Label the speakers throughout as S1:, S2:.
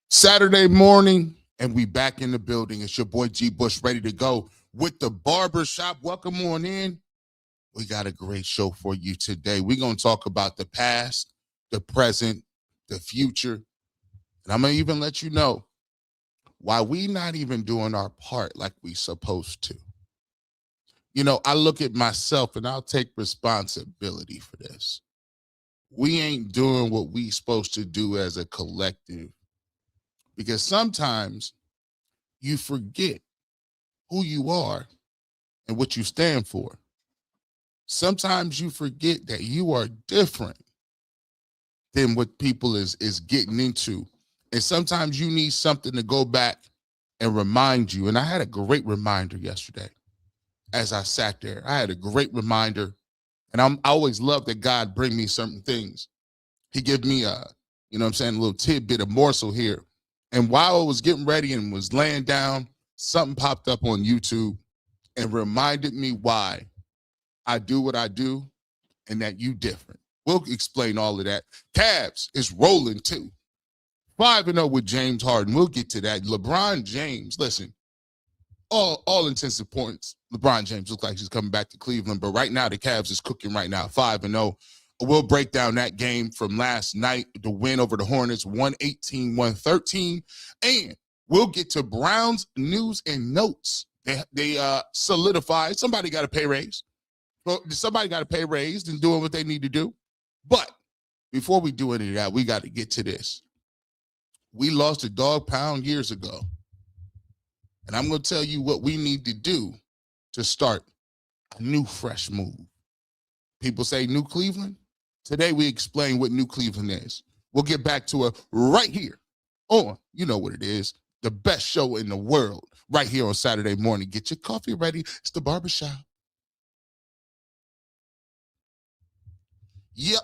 S1: Saturday morning, and we back in the building. It's your boy G Bush ready to go with the Barbershop. Welcome on in. We got a great show for you today. We're going to talk about the past, the present, the future. And I'm going to even let you know why we not even doing our part like we supposed to. You know, I look at myself and I'll take responsibility for this. We ain't doing what we supposed to do as a collective because sometimes you forget who you are and what you stand for. Sometimes you forget that you are different than what people is getting into. And sometimes you need something to go back and remind you. And I had a great reminder yesterday as I sat there. I had a great reminder. And I always love that God bring me certain things. He give me a, a little tidbit, a morsel here. And while I was getting ready and was laying down, something popped up on YouTube and reminded me why I do what I do and that you different. We'll explain all of that. Cavs is rolling too. 5-0 with James Harden. We'll get to that. LeBron James, listen, all intents and points, LeBron James looks like he's coming back to Cleveland, but right now the Cavs is cooking right now, 5-0. We'll break down that game from last night, the win over the Hornets, 118-113. And we'll get to Browns news and notes. They solidified. Somebody got a pay raise. Well, somebody got to pay raise and doing what they need to do. But before we do any of that, we got to get to this. We lost a Dawg Pound years ago. And I'm going to tell you what we need to do to start a new, fresh move. People say New Cleveland. Today we explain what New Cleveland is. We'll get back to it right here on, you know what it is, the best show in the world, right here on Saturday morning. Get your coffee ready. It's the Barbershop. Yep.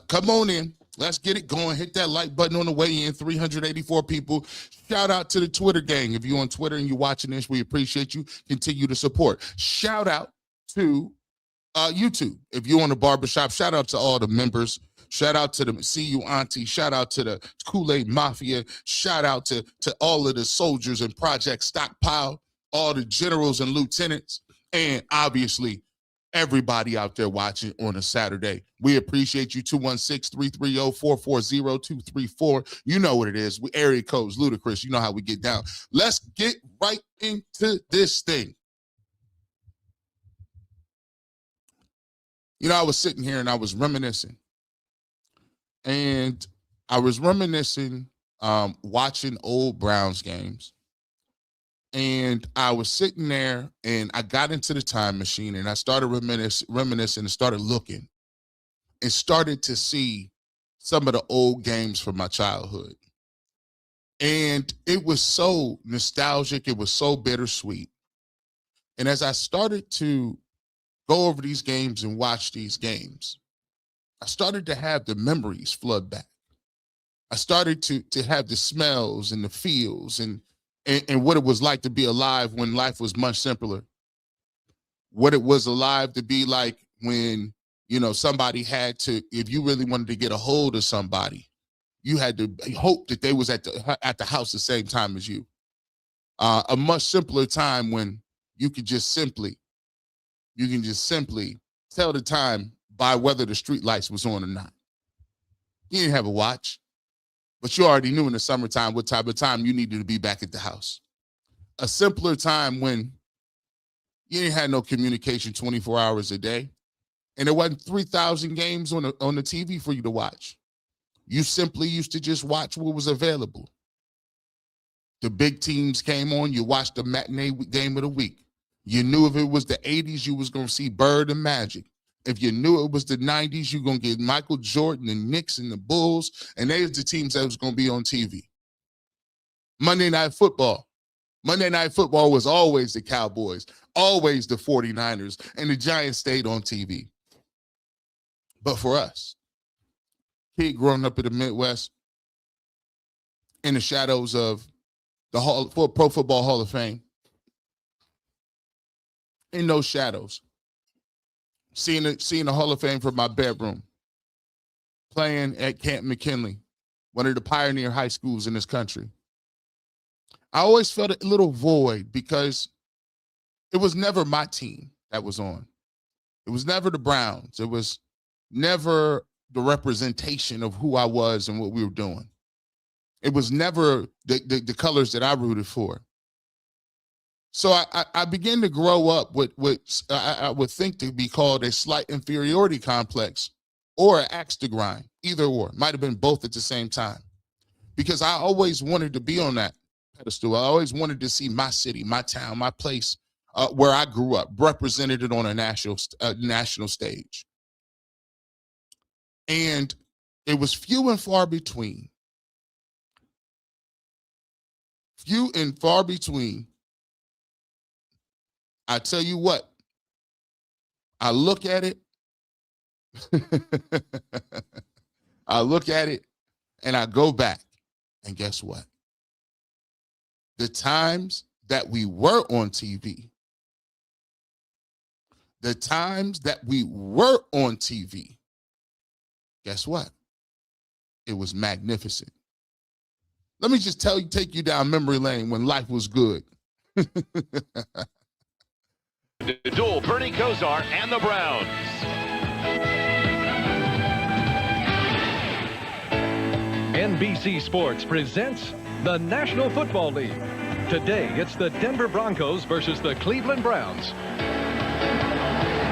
S1: Come on in. Let's get it going. Hit that like button on the way in. 384 people. Shout out to the Twitter gang. If you're on Twitter and you're watching this, we appreciate you. Continue to support. Shout out to YouTube. If you're on the Barbershop, shout out to all the members. Shout out to the See You Auntie. Shout out to the Kool-Aid Mafia. Shout out to all of the soldiers in Project Stockpile, all the generals and lieutenants, and obviously everybody out there watching on a Saturday. We appreciate you. 216-330-440-234. You know what it is. We area codes, ludicrous. You know how we get down. Let's get right into this thing. You know, I was sitting here and I was reminiscing. And I was reminiscing, watching old Browns games. And I was sitting there and I got into the time machine and I started reminiscing and started looking and started to see some of the old games from my childhood. And it was so nostalgic. It was so bittersweet. And as I started to go over these games and watch these games, I started to have the memories flood back. I started to have the smells and the feels and what it was like to be alive when life was much simpler. What it was alive to be like when, somebody had to, if you really wanted to get a hold of somebody, you had to hope that they was at the house the same time as you. A much simpler time when you can just simply tell the time by whether the street lights was on or not. You didn't have a watch, but you already knew in the summertime what type of time you needed to be back at the house. A simpler time when you didn't have no communication 24 hours a day, and there wasn't 3,000 games on the TV for you to watch. You simply used to just watch what was available. The big teams came on, you watched the matinee game of the week. You knew if it was the 80s, you was going to see Bird and Magic. If you knew it was the 90s, you're going to get Michael Jordan and Knicks and the Bulls, and there's the teams that was going to be on TV. Monday Night Football. Monday Night Football was always the Cowboys, always the 49ers, and the Giants stayed on TV. But for us, kid growing up in the Midwest, in the shadows of the Pro Football Hall of Fame, in those shadows, seeing the Hall of Fame from my bedroom, playing at Camp McKinley, one of the pioneer high schools in this country. I always felt a little void because it was never my team that was on. It was never the Browns. It was never the representation of who I was and what we were doing. It was never the colors that I rooted for. So I began to grow up with what I would think to be called a slight inferiority complex or an axe to grind, either or. Might have been both at the same time. Because I always wanted to be on that pedestal. I always wanted to see my city, my town, my place, where I grew up, represented on a national stage. And it was few and far between. Few and far between. I tell you what, I look at it, I look at it, and I go back, and guess what? The times that we were on TV, guess what? It was magnificent. Let me just take you down memory lane when life was good.
S2: The duel, Bernie Kosar and the Browns.
S3: NBC Sports presents the National Football League. Today, it's the Denver Broncos versus the Cleveland Browns.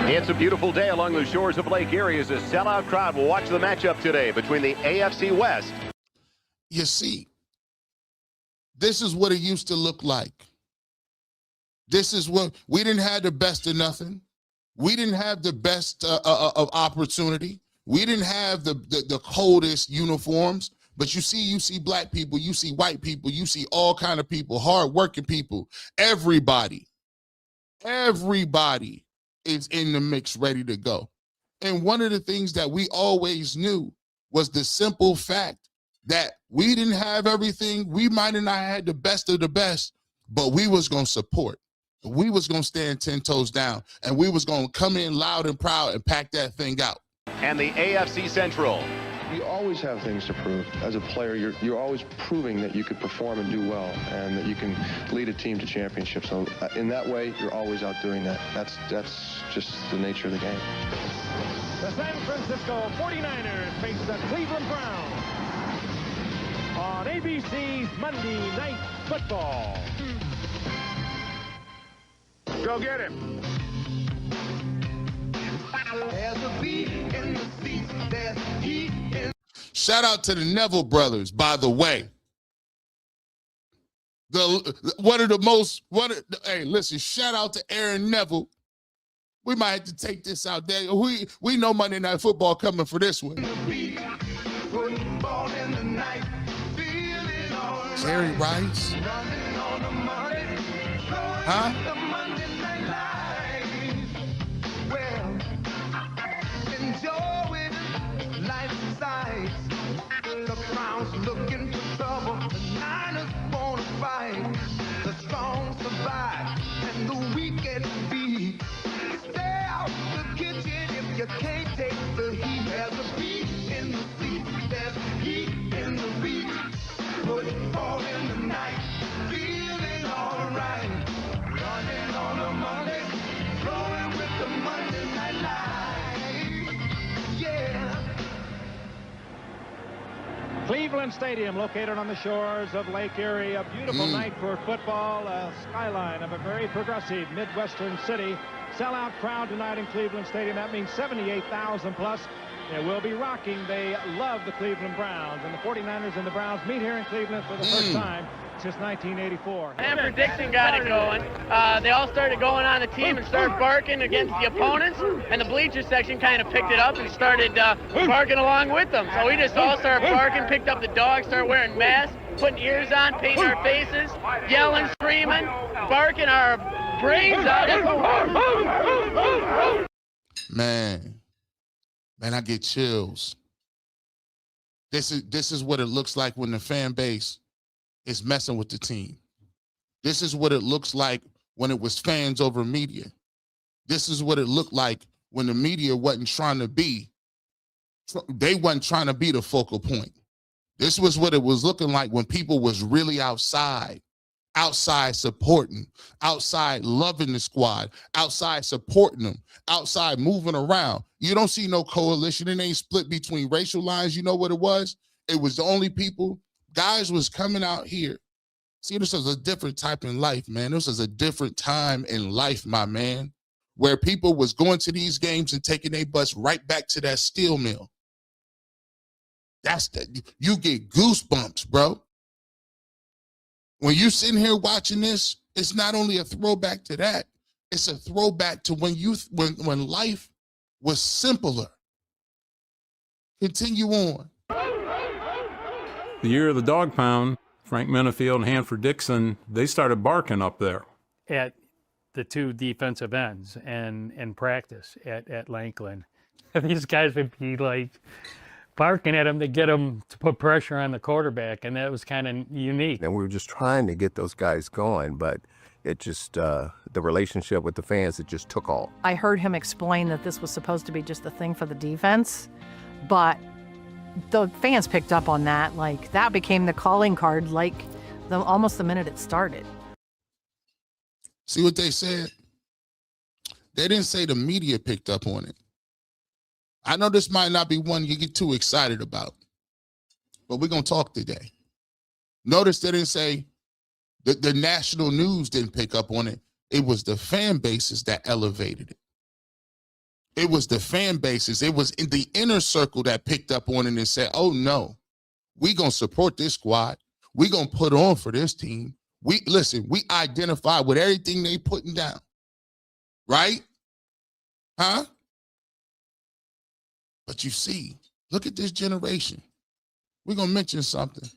S2: It's a beautiful day along the shores of Lake Erie as a sellout crowd will watch the matchup today between the AFC West.
S1: You see, this is what it used to look like. This is what we didn't have the best of nothing. We didn't have the best of opportunity. We didn't have the coldest uniforms. But you see black people, you see white people, you see all kind of people, hardworking people. Everybody is in the mix, ready to go. And one of the things that we always knew was the simple fact that we didn't have everything. We might have not had the best of the best, but we was going to support. We was going to stand 10 toes down, and we was going to come in loud and proud and pack that thing out.
S2: And the AFC Central.
S4: You always have things to prove. As a player, you're always proving that you could perform and do well, and that you can lead a team to championships. So in that way, you're always out doing that. That's just the nature of the game.
S5: The San Francisco 49ers face the Cleveland Browns on ABC's Monday Night Football. Go get him.
S1: Shout out to the Neville brothers, by the way. Hey, listen, shout out to Aaron Neville. We might have to take this out there. We know Monday Night Football coming for this one. Jerry Rice. Huh?
S6: Looking for trouble, the Niners wanna fight. The strong survive and the weak get beat. Stay out the kitchen if you can't take the heat. There's a beat in the seat, there's heat in the beat. Put it all in the night, feeling alright. Running on a Monday, rolling with the Monday Night Light. Yeah.
S5: Cleveland Stadium, located on the shores of Lake Erie. A beautiful night for football, a skyline of a very progressive Midwestern city. Sellout crowd tonight in Cleveland Stadium. That means 78,000 plus. They will be rocking. They love the Cleveland Browns. And the 49ers and the Browns meet here in Cleveland for the first time since 1984.
S7: Sanford Dixon got it going. They all started going on the team and started barking against the opponents, and the bleacher section kind of picked it up and started barking along with them. So we just all started barking, picked up the dogs, started wearing masks, putting ears on, painting our faces, yelling, screaming, barking our brains out.
S1: Man, I get chills. This is what it looks like when the fan base is messing with the team. This is what it looks like when it was fans over media. This is what it looked like when the media wasn't trying to be. They wasn't trying to be the focal point. This was what it was looking like when people was really outside supporting, outside loving the squad, outside supporting them, outside moving around. You don't see no coalition. It ain't split between racial lines. You know what it was? It was the only people. Guys was coming out here. See, this was a different type in life, man. This was a different time in life, my man, where people was going to these games and taking their bus right back to that steel mill. You get goosebumps, bro. When you're sitting here watching this, it's not only a throwback to that, it's a throwback to when life was simpler. Continue on.
S8: The year of the Dawg Pound, Frank Minifield and Hanford Dixon, they started barking up there.
S9: At the two defensive ends and in practice at Lakeland. These guys would be like barking at him to get him to put pressure on the quarterback, and that was kind of unique.
S10: And we were just trying to get those guys going, but it just, the relationship with the fans, it just took off.
S11: I heard him explain that this was supposed to be just a thing for the defense, but the fans picked up on that. Like, that became the calling card, like, almost the minute it started.
S1: See what they said? They didn't say the media picked up on it. I know this might not be one you get too excited about, but we're going to talk today. Notice they didn't say the national news didn't pick up on it. It was the fan bases that elevated it. It was the fan bases. It was in the inner circle that picked up on it and said, oh, no, we're going to support this squad. We're going to put on for this team. We identify with everything they putting down. Right? Huh? But you see, look at this generation. We're going to mention something.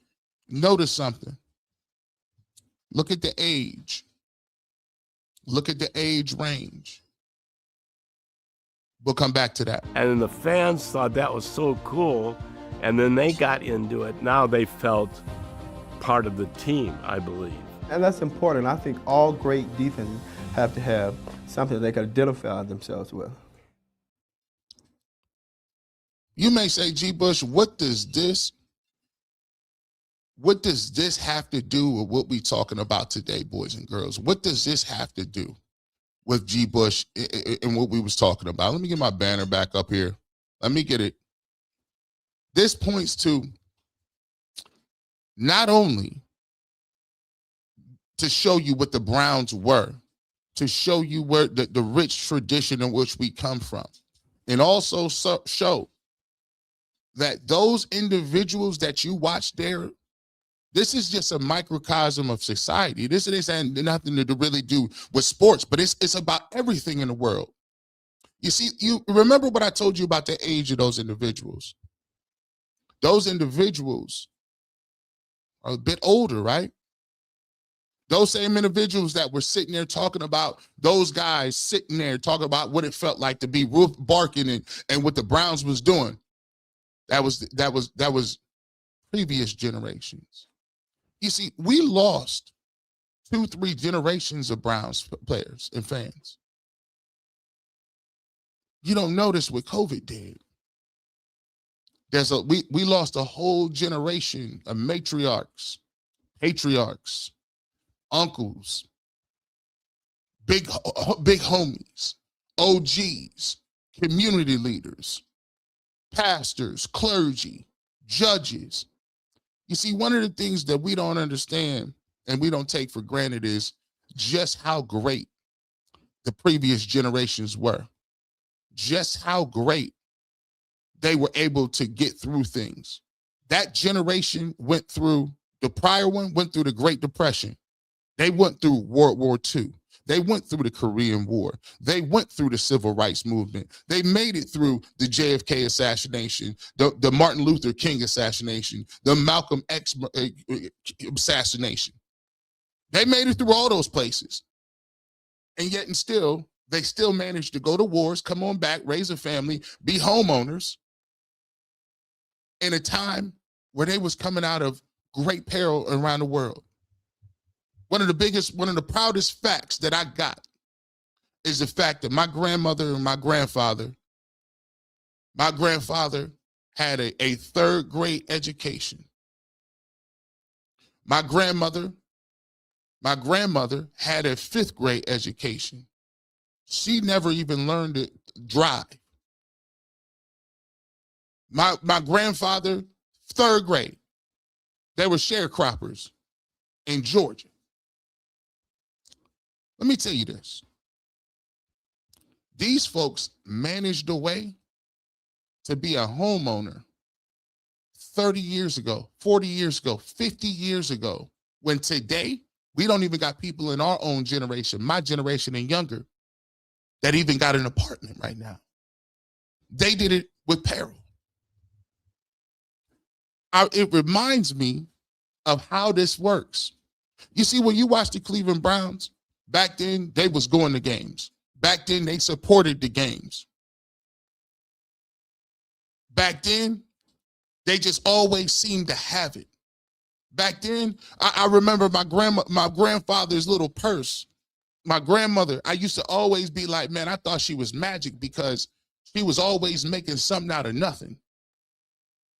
S1: Notice something. Look at the age. Look at the age range. We'll come back to that.
S12: And then the fans thought that was so cool, and then they got into it. Now they felt part of the team, I believe.
S13: And that's important. I think all great defenses have to have something they can identify themselves with.
S1: You may say, G. Bush, what does this have to do with what we're talking about today, boys and girls? What does this have to do with G. Bush and what we was talking about? Let me get my banner back up here. Let me get it. This points to not only to show you what the Browns were, to show you where the rich tradition in which we come from, and also show that those individuals that you watch there, this is just a microcosm of society. This has nothing to really do with sports, but it's about everything in the world. You see, you remember what I told you about the age of those individuals. Those individuals are a bit older, right? Those same individuals that were sitting there talking about, those guys sitting there talking about what it felt like to be barking and what the Browns was doing. That was previous generations. You see, we lost 2-3 generations of Browns players and fans. You don't notice what COVID did. We lost a whole generation of matriarchs, patriarchs, uncles, big homies, OGs, community leaders, pastors, clergy, judges. You see, one of the things that we don't understand and we don't take for granted is just how great the previous generations were. Just how great they were able to get through things. That generation went through, the prior one went through the Great Depression. They went through World War II. They went through the Korean War. They went through the Civil Rights Movement. They made it through the JFK assassination, the Martin Luther King assassination, the Malcolm X assassination. They made it through all those places. And yet they still managed to go to wars, come on back, raise a family, be homeowners in a time where they was coming out of great peril around the world. One of the proudest facts that I got is the fact that my grandmother and my grandfather had a third grade education. My grandmother had a 5th grade education. She never even learned to drive. My grandfather, 3rd grade. They were sharecroppers in Georgia. Let me tell you this. These folks managed a way to be a homeowner 30 years ago, 40 years ago, 50 years ago, when today we don't even got people in our own generation, my generation and younger, that even got an apartment right now. They did it with peril. It reminds me of how this works. You see, when you watch the Cleveland Browns, back then they was going to games. Back then they supported the games. Back then, they just always seemed to have it. Back then, I remember my grandfather's little purse. My grandmother, I used to always be like, man, I thought she was magic because she was always making something out of nothing.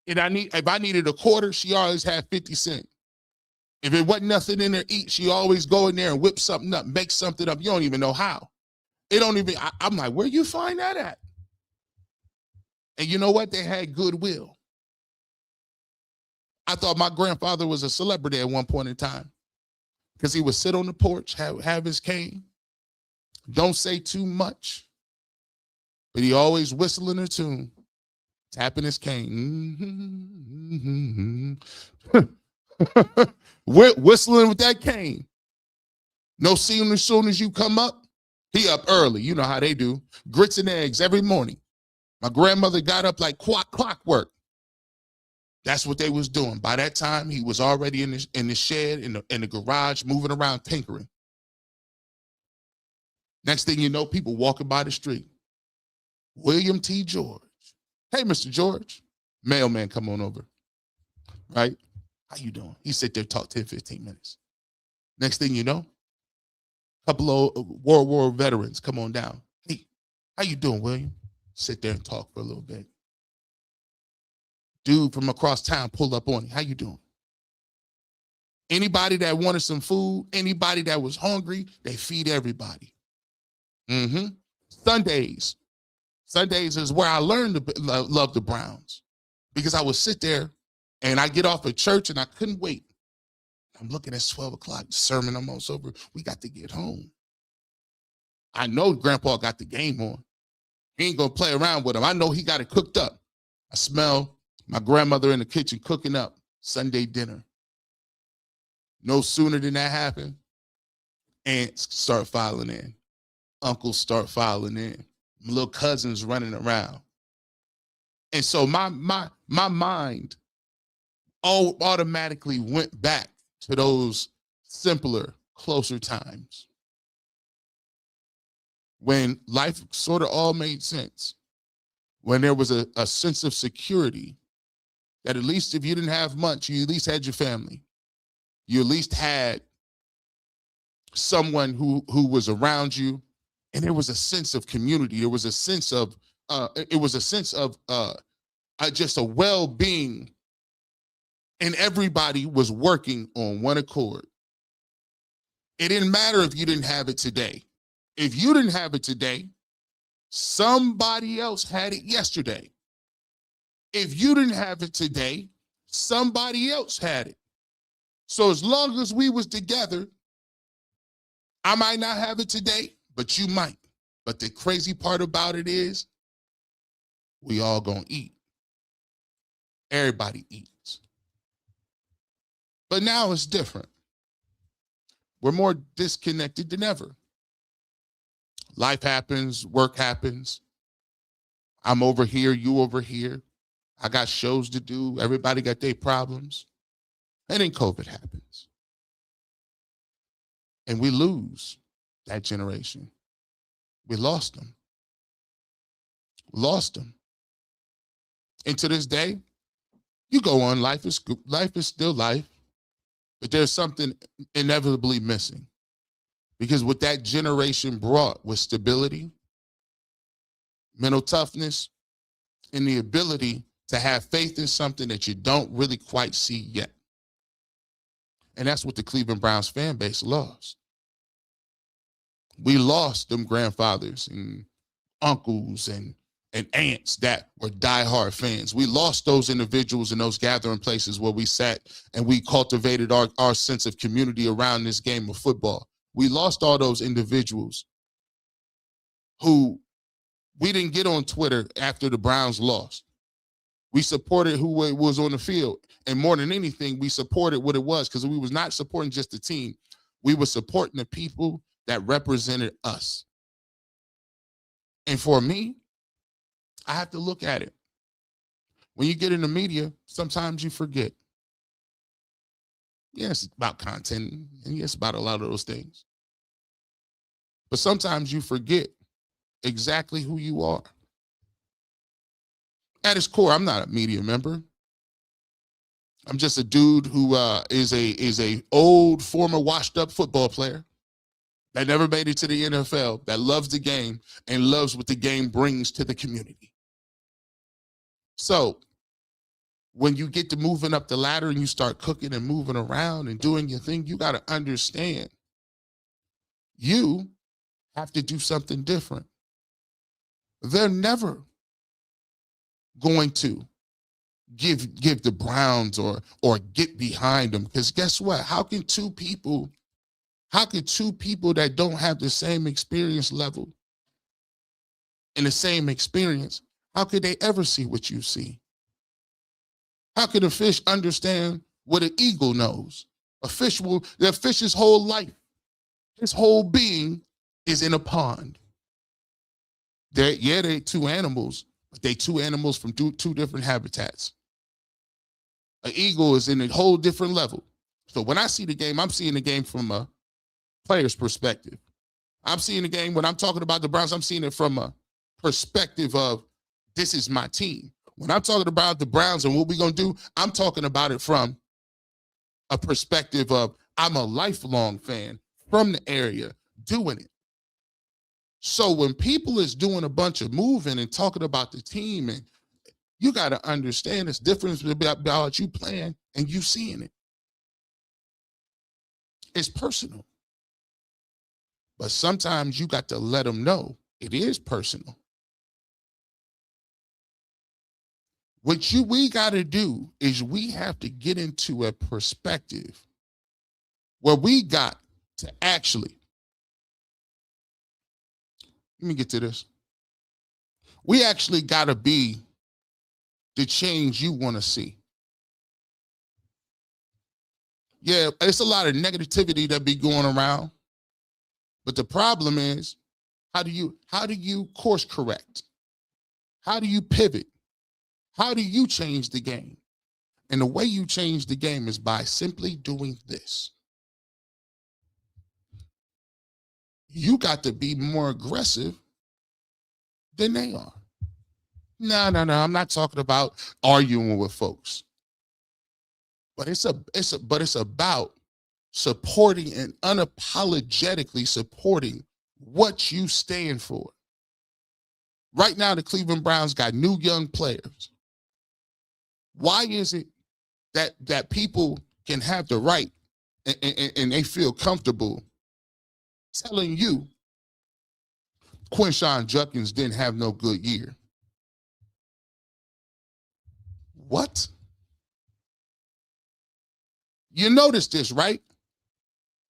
S1: And if I needed a quarter, she always had 50 cents. If it wasn't nothing in there to eat, she always go in there and whip something up, make something up. You don't even know how. I'm like, where you find that at? And you know what? They had goodwill. I thought my grandfather was a celebrity at one point in time because he would sit on the porch, have his cane, don't say too much, but he always whistling a tune, tapping his cane. Whistling with that cane. No seeing as soon as you come up, he up early. You know how they do. Grits and eggs every morning. My grandmother got up like clockwork. That's what they was doing. By that time, he was already in the shed, in the garage, moving around, tinkering. Next thing you know, people walking by the street. William T. George. Hey, Mr. George. Mailman, come on over. Right? How you doing? He sit there, talk 10, 15 minutes. Next thing you know, a couple of World War veterans come on down. Hey, how you doing, William? Sit there and talk for a little bit. Dude from across town pull up on you. How you doing? Anybody that wanted some food, anybody that was hungry, they feed everybody. Sundays is where I learned to love the Browns, because I would sit there and I get off at church and I couldn't wait. I'm looking at 12 o'clock, the sermon almost over. We got to get home. I know Grandpa got the game on. He ain't gonna play around with him. I know he got it cooked up. I smell my grandmother in the kitchen cooking up Sunday dinner. No sooner than that happened, aunts start filing in. Uncles start filing in. My little cousins running around. And so my mind all automatically went back to those simpler, closer times when life sort of all made sense, when there was a sense of security that at least if you didn't have much, you at least had your family. You at least had someone who was around you, and there was a sense of community. There was a sense of just a well-being, and everybody was working on one accord. It didn't matter if you didn't have it today. If you didn't have it today, somebody else had it yesterday. If you didn't have it today, somebody else had it. So as long as we was together, I might not have it today, but you might. But the crazy part about it is we all gonna eat. Everybody eats. But now it's different. We're more disconnected than ever. Life happens, work happens. I'm over here, you over here. I got shows to do. Everybody got their problems. And then COVID happens. And we lose that generation. We lost them. Lost them. And to this day, you go on, life is still life, but there's something inevitably missing. Because what that generation brought was stability, mental toughness, and the ability to have faith in something that you don't really quite see yet. And that's what the Cleveland Browns fan base lost. We lost them grandfathers and uncles and aunts that were diehard fans. We lost those individuals in those gathering places where we sat and we cultivated our sense of community around this game of football. We lost all those individuals who we didn't get on Twitter after the Browns lost. We supported who was on the field. And more than anything, we supported what it was, because we was not supporting just the team. We were supporting the people that represented us. And for me, I have to look at it. When you get in the media, sometimes you forget. Yes, it's about content, and yes, about a lot of those things. But sometimes you forget exactly who you are. At its core, I'm not a media member. I'm just a dude who is a old, former washed-up football player that never made it to the NFL, that loves the game and loves what the game brings to the community. So when you get to moving up the ladder and you start cooking and moving around and doing your thing, you got to understand you have to do something different. They're never going to give the Browns or get behind them, because guess what? How can two people that don't have the same experience level and the same experience, how could they ever see what you see? How can a fish understand what an eagle knows? A fish's whole life, his whole being is in a pond. They're two animals, but they two animals from two different habitats. An eagle is in a whole different level. So when I see the game, I'm seeing the game from a player's perspective. I'm seeing the game, when I'm talking about the Browns, I'm seeing it from a perspective of, this is my team. When I'm talking about the Browns and what we're going to do, I'm talking about it from a perspective of, I'm a lifelong fan from the area doing it. So when people is doing a bunch of moving and talking about the team, and you got to understand this difference about you playing and you seeing it. It's personal. But sometimes you got to let them know it is personal. What we got to do is we have to get into a perspective where we got to actually, let me get to this. We actually got to be the change you want to see. Yeah, it's a lot of negativity that be going around, but the problem is, how do you course correct? How do you pivot? How do you change the game? And the way you change the game is by simply doing this. You got to be more aggressive than they are. No, I'm not talking about arguing with folks. But it's about supporting and unapologetically supporting what you stand for. Right now, the Cleveland Browns got new young players. Why is it that people can have the right and they feel comfortable telling you Quinshon Judkins didn't have no good year? What? You notice this, right?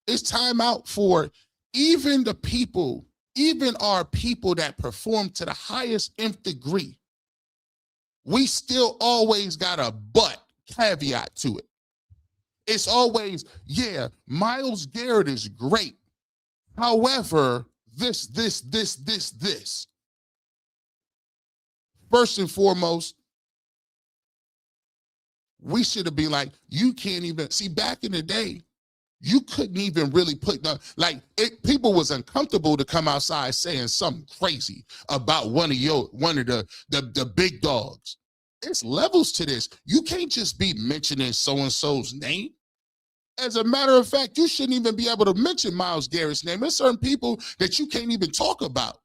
S1: It's time out for even the people, even our people that perform to the highest nth degree. We still always got a but caveat to it. It's always, yeah, Myles Garrett is great. However, this. First and foremost, we should have been like, you can't even, see, back in the day, you couldn't even really put, people was uncomfortable to come outside saying something crazy about one of the big dogs. There's levels to this. You can't just be mentioning so-and-so's name. As a matter of fact, you shouldn't even be able to mention Myles Garrett's name. There's certain people that you can't even talk about.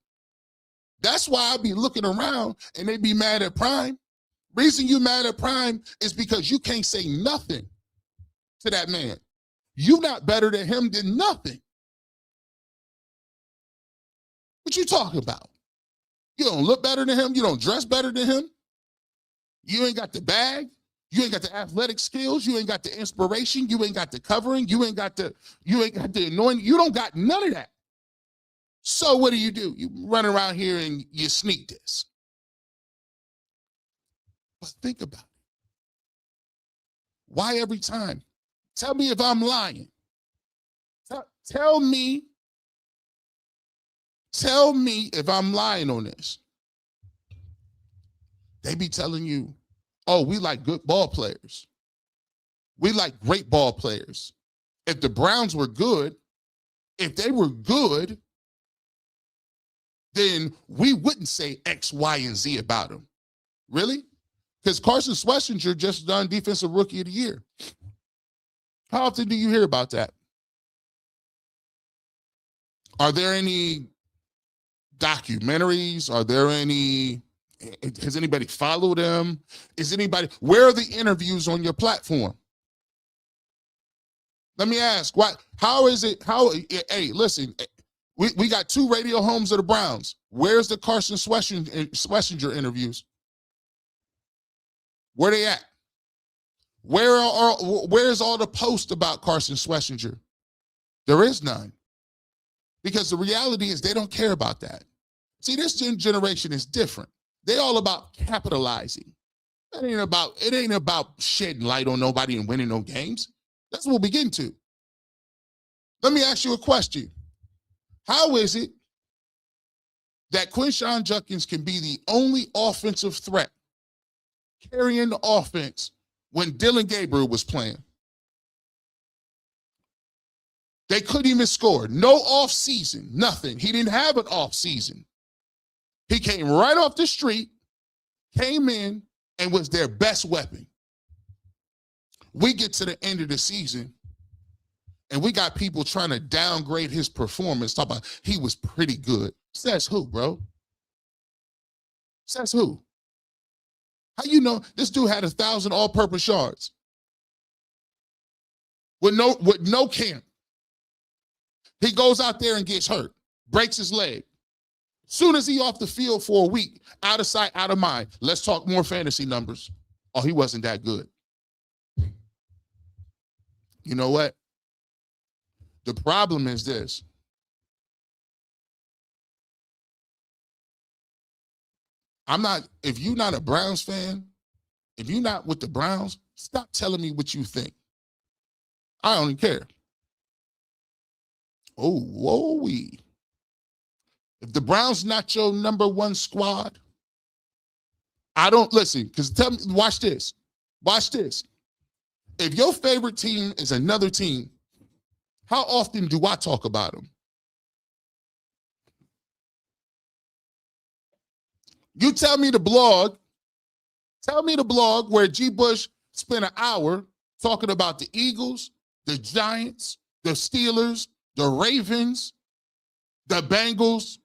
S1: That's why I be looking around and they be mad at Prime. Reason you mad at Prime is because you can't say nothing to that man. You not better than him than nothing. What you talking about? You don't look better than him. You don't dress better than him. You ain't got the bag. You ain't got the athletic skills. You ain't got the inspiration. You ain't got the covering. You ain't got the anointing. You don't got none of that. So what do? You run around here and you sneak this. But think about it. Why every time? Tell me if I'm lying. Tell me if I'm lying on this. They be telling you, oh, we like good ball players. We like great ball players. If the Browns were good, if they were good, then we wouldn't say X, Y, and Z about them. Really? Because Carson Schlesinger just done Defensive Rookie of the Year. How often do you hear about that? Are there any documentaries? Are there any, has anybody followed them? Where are the interviews on your platform? Let me ask, hey, listen, we got 2 radio homes of the Browns. Where's the Carson Schlesinger interviews? Where they at? Where's all the posts about Carson Schlesinger? There is none. Because the reality is they don't care about that. See, this generation is different. They all about capitalizing. It ain't about shedding light on nobody and winning no games. That's what we get into. Let me ask you a question. How is it that Quinshon Judkins can be the only offensive threat carrying the offense when Dylan Gabriel was playing? They couldn't even score. No off season, nothing. He didn't have an off season. He came right off the street, came in, and was their best weapon. We get to the end of the season, and we got people trying to downgrade his performance, talk about he was pretty good. Says who, bro? Says who? How you know this dude had 1,000 all-purpose yards with no camp? He goes out there and gets hurt, breaks his leg. Soon as he off the field for a week, out of sight, out of mind. Let's talk more fantasy numbers. Oh, he wasn't that good. You know what? The problem is this. If you're not a Browns fan, if you're not with the Browns, stop telling me what you think. I don't even care. Oh, whoa-wee. If the Browns not your number 1 squad, I don't listen, because tell me, watch this. Watch this. If your favorite team is another team, how often do I talk about them? You tell me the blog where G. Bush spent an hour talking about the Eagles, the Giants, the Steelers, the Ravens, the Bengals.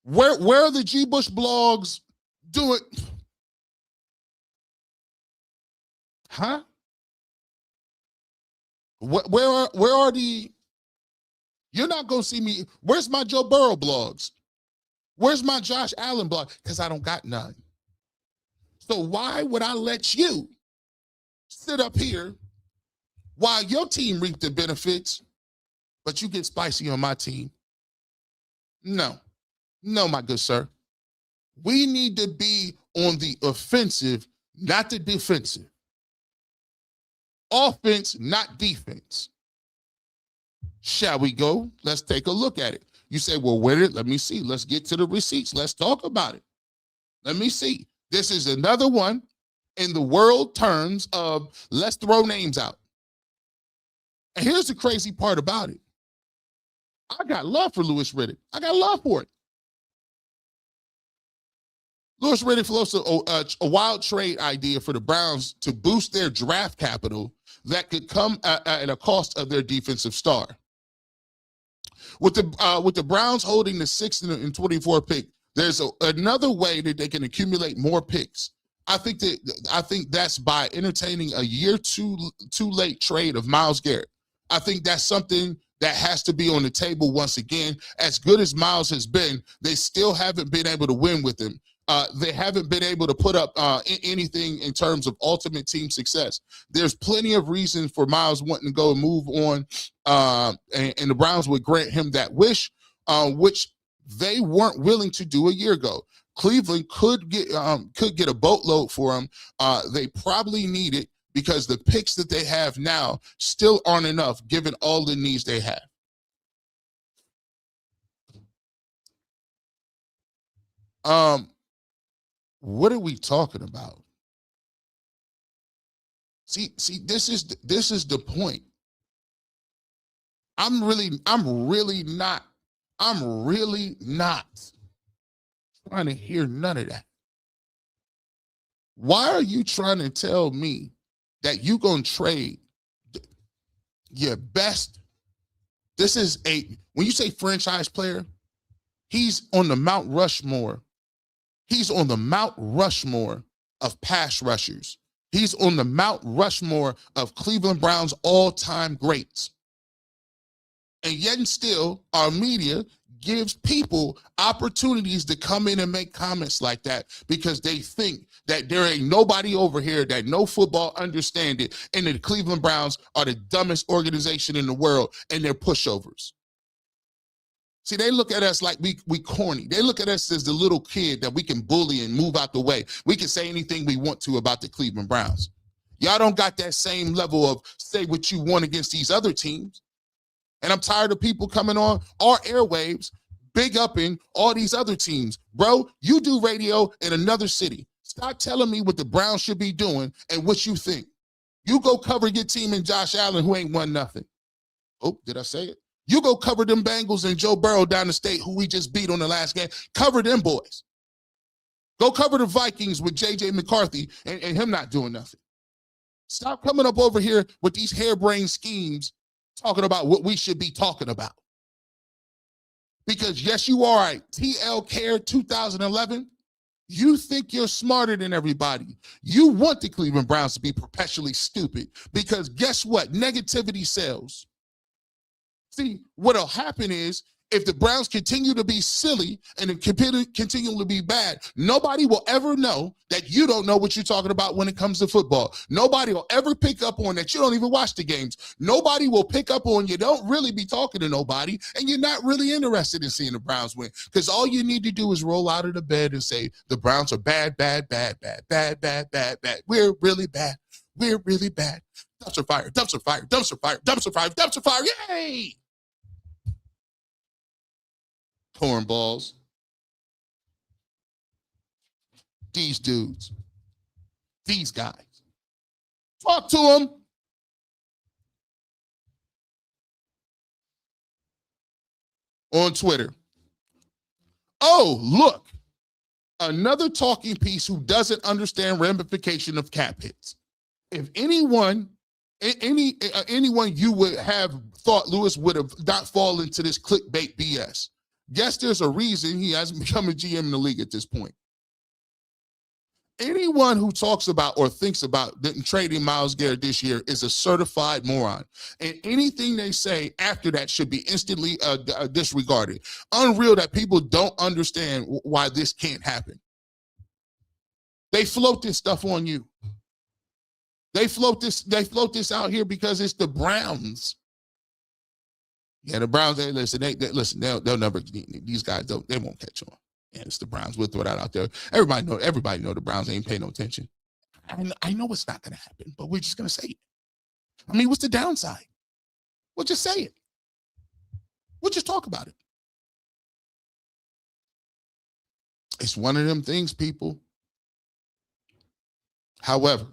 S1: Where are the G. Bush blogs doing? Huh? Where are the? You're not gonna see me. Where's my Joe Burrow blogs? Where's my Josh Allen blog? Because I don't got none. So why would I let you sit up here while your team reap the benefits, but you get spicy on my team? No, my good sir. We need to be on the offensive, not the defensive. Offense, not defense. Shall we go? Let's take a look at it. You say, well, let me see. Let's get to the receipts. Let's talk about it. Let me see. This is another one in the world terms of let's throw names out. And here's the crazy part about it. I got love for Louis Riddick. I got love for it. Louis Riddick floats a wild trade idea for the Browns to boost their draft capital that could come at a cost of their defensive star. With the Browns holding the 6th and 24th pick, there's another way that they can accumulate more picks. I think that's by entertaining a year too late trade of Myles Garrett. I think that's something that has to be on the table once again. As good as Myles has been, they still haven't been able to win with him. They haven't been able to put up anything in terms of ultimate team success. There's plenty of reasons for Myles wanting to go and move on, and the Browns would grant him that wish, which they weren't willing to do a year ago. Cleveland could get a boatload for him. They probably need it because the picks that they have now still aren't enough given all the needs they have. What are we talking about? See, this is the point. I'm really not trying to hear none of that. Why are you trying to tell me that you gonna trade your best? This is when you say franchise player, he's on the Mount Rushmore. He's on the Mount Rushmore of pass rushers. He's on the Mount Rushmore of Cleveland Browns all-time greats. And yet and still, our media gives people opportunities to come in and make comments like that because they think that there ain't nobody over here that know football understand it, and the Cleveland Browns are the dumbest organization in the world and they're pushovers. See, they look at us like we corny. They look at us as the little kid that we can bully and move out the way. We can say anything we want to about the Cleveland Browns. Y'all don't got that same level of say what you want against these other teams. And I'm tired of people coming on our airwaves, big upping all these other teams. Bro, you do radio in another city. Stop telling me what the Browns should be doing and what you think. You go cover your team in Josh Allen, who ain't won nothing. Oh, did I say it? You go cover them Bengals and Joe Burrow down the state, who we just beat on the last game. Cover them boys. Go cover the Vikings with J.J. McCarthy and him not doing nothing. Stop coming up over here with these harebrained schemes talking about what we should be talking about. Because yes, you are a TL Care 2011. You think you're smarter than everybody. You want the Cleveland Browns to be perpetually stupid because guess what? Negativity sells. See, what'll happen is if the Browns continue to be silly and continue to be bad, nobody will ever know that you don't know what you're talking about when it comes to football. Nobody will ever pick up on that you don't even watch the games. Nobody will pick up on you don't really be talking to nobody and you're not really interested in seeing the Browns win because all you need to do is roll out of the bed and say the Browns are bad, bad, bad, bad, bad, bad, bad, bad. We're really bad. We're really bad. Dumpster fire, dumpster fire, dumpster fire, dumpster fire, dumpster fire. Yay! Cornballs. These dudes. These guys. Talk to them. On Twitter. Oh, look. Another talking piece who doesn't understand ramification of cap hits. If anyone you would have thought Lewis would have not fallen into this clickbait BS. Guess there's a reason he hasn't become a GM in the league at this point. Anyone who talks about or thinks about trading Myles Garrett this year is a certified moron. And anything they say after that should be instantly disregarded. Unreal that people don't understand why this can't happen. They float this stuff on you. They float this out here because it's the Browns. Yeah, the Browns, they'll never, these guys, they won't catch on. And it's the Browns. We'll throw that out there. Everybody know the Browns ain't paying no attention. I know it's not going to happen, but we're just going to say it. I mean, what's the downside? We'll just say it. We'll just talk about it. It's one of them things, people. However,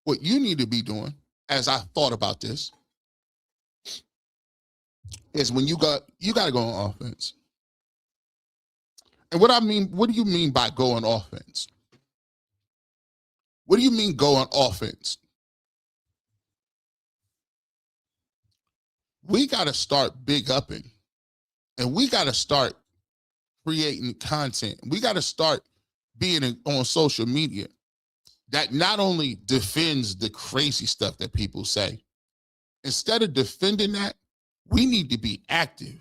S1: what you need to be doing, as I thought about this, is when you got to go on offense. And what do you mean by go on offense? What do you mean go on offense? We got to start big upping, and we got to start creating content. We got to start being on social media that not only defends the crazy stuff that people say, instead of defending that, we need to be active.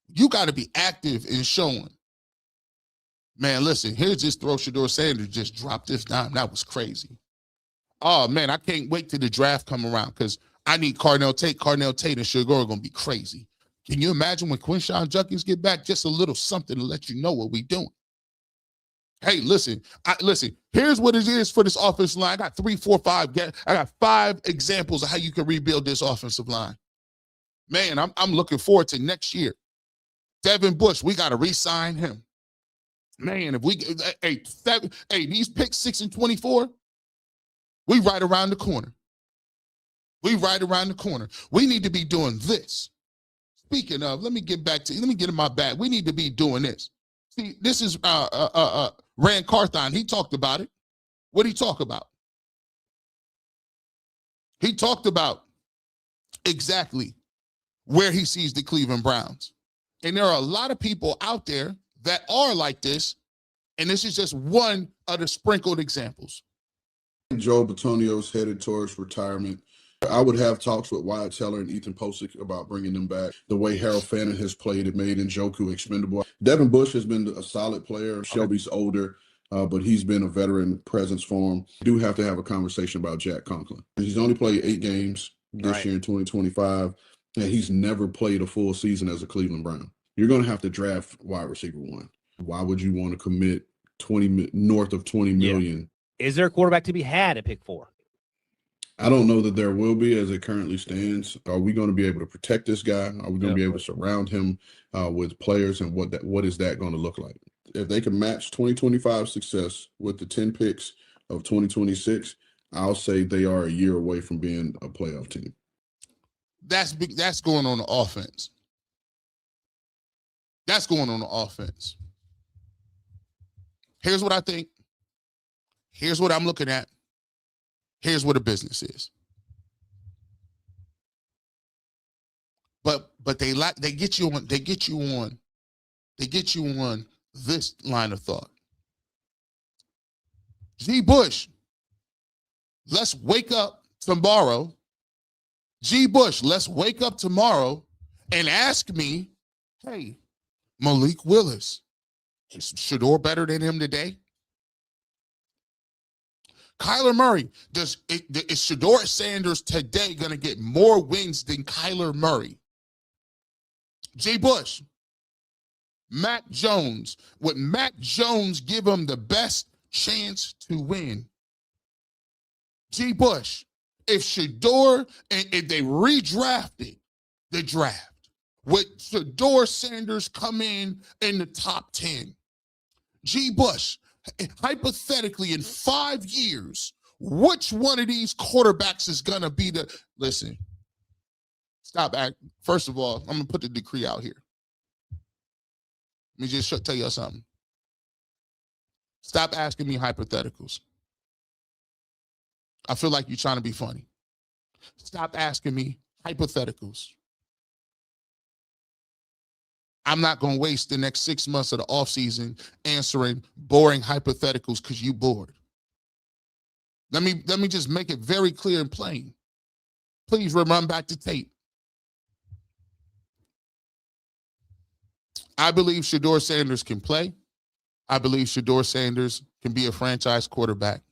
S1: You got to be active in showing. Man, listen, here's this throw. Shedeur Sanders just dropped this dime. That was crazy. Oh, man, I can't wait till the draft come around because I need Carnell Tate. Carnell Tate and Shedeur are going to be crazy. Can you imagine when Quinshon Judkins get back? Just a little something to let you know what we doing. Hey, listen, here's what it is for this offensive line. I got 3, 4, 5. I got 5 examples of how you can rebuild this offensive line. Man, I'm looking forward to next year. Devin Bush, we got to re-sign him. Man, if we these picks 6 and 24, we right around the corner. We right around the corner. We need to be doing this. Speaking of, let me get in my bag. We need to be doing this. See, this is Rand Carthon. He talked about it. What did he talk about? He talked about exactly where he sees the Cleveland Browns. And there are a lot of people out there that are like this, and this is just one of the sprinkled examples.
S14: Joe Bitonio's headed towards retirement. I would have talks with Wyatt Teller and Ethan Posick about bringing them back. The way Harold Fannin has played, it made Njoku expendable. Devin Bush has been a solid player. Shelby's older, but he's been a veteran presence for him. We do have to have a conversation about Jack Conklin. He's only played 8 games this year in 2025, and he's never played a full season as a Cleveland Brown. You're going to have to draft wide receiver 1. Why would you want to commit north of $20 million?
S15: Is there a quarterback to be had at pick 4?
S14: I don't know that there will be as it currently stands. Are we going to be able to protect this guy? Are we going to be able to surround him with players, and what is that going to look like? If they can match 2025 success with the 10 picks of 2026, I'll say they are a year away from being a playoff team.
S1: That's big. That's going on the offense. That's going on the offense. Here's what I think. Here's what I'm looking at. Here's what a business is. But they get you on this line of thought. G. Bush, let's wake up tomorrow. G. Bush, let's wake up tomorrow and ask me, hey, Malik Willis, is Shedeur better than him today? Kyler Murray, is Shedeur Sanders today going to get more wins than Kyler Murray? G. Bush, Mac Jones, would Mac Jones give him the best chance to win? G. Bush, if Shedeur, and if they redrafted the draft, would Shedeur Sanders come in the top 10? G. Bush, hypothetically, in 5 years, which one of these quarterbacks is going to be the... Listen, stop acting. First of all, I'm going to put the decree out here. Let me just tell you something. Stop asking me hypotheticals. I feel like you're trying to be funny. Stop asking me hypotheticals. I'm not going to waste the next 6 months of the offseason answering boring hypotheticals because you bored. Let me just make it very clear and plain. Please run back to tape. I believe Shedeur Sanders can play. I believe Shedeur Sanders can be a franchise quarterback.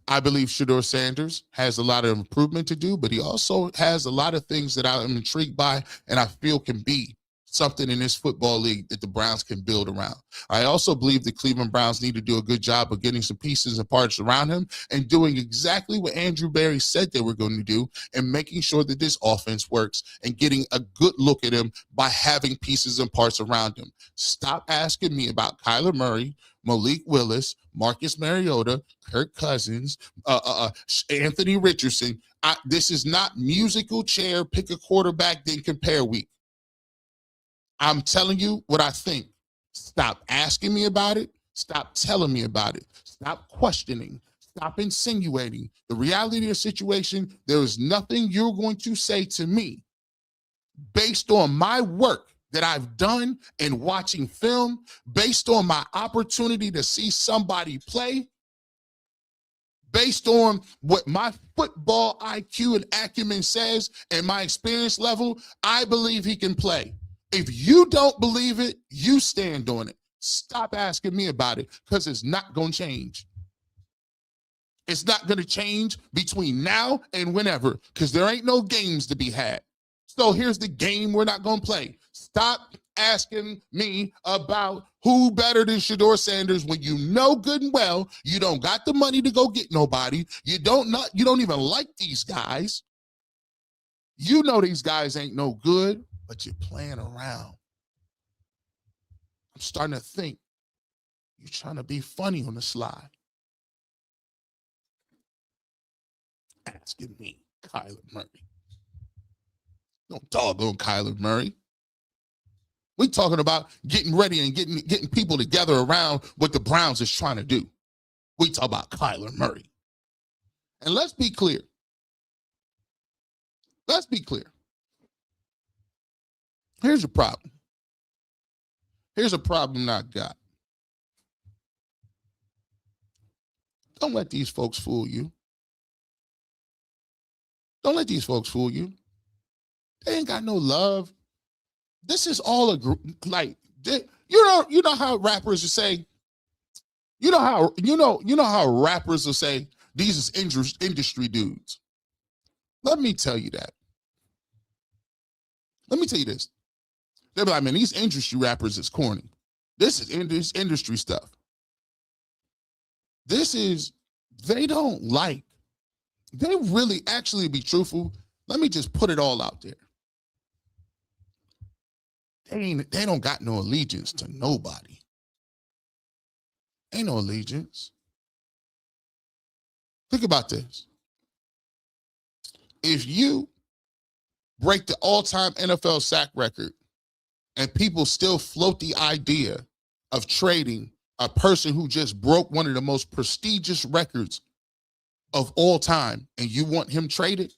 S1: I believe Shedeur Sanders has a lot of improvement to do, but he also has a lot of things that I'm intrigued by and I feel can be something in this football league that the Browns can build around. I also believe the Cleveland Browns need to do a good job of getting some pieces and parts around him and doing exactly what Andrew Berry said they were going to do and making sure that this offense works and getting a good look at him by having pieces and parts around him. Stop asking me about Kyler Murray, Malik Willis, Marcus Mariota, Kirk Cousins, Anthony Richardson. This is not musical chair, pick a quarterback, then compare week. I'm telling you what I think. Stop asking me about it. Stop telling me about it. Stop questioning. Stop insinuating. The reality of the situation, there is nothing you're going to say to me based on my work that I've done in watching film based on my opportunity to see somebody play, based on what my football IQ and acumen says and my experience level, I believe he can play. If you don't believe it, you stand on it. Stop asking me about it because it's not going to change. It's not going to change between now and whenever because there ain't no games to be had. So here's the game we're not going to play. Stop asking me about who better than Shedeur Sanders when you know good and well you don't got the money to go get nobody. You don't even like these guys. You know these guys ain't no good, but you're playing around. I'm starting to think you're trying to be funny on the slide. Asking me, Kyler Murray. Don't dog on Kyler Murray. We're talking about getting ready and getting people together around what the Browns is trying to do. We talk about Kyler Murray. And let's be clear. Let's be clear. Here's a problem. Here's a problem I got. Don't let these folks fool you. Don't let these folks fool you. They ain't got no love. This is all a group. Like, you know how rappers will say, you know how rappers will say, these is industry dudes. Let me tell you that. Let me tell you this. They'll be like, man, these industry rappers is corny. This is industry stuff. They really actually be truthful. Let me just put it all out there. They don't got no allegiance to nobody. Ain't no allegiance. Think about this. If you break the all-time NFL sack record and people still float the idea of trading a person who just broke one of the most prestigious records of all time and you want him traded,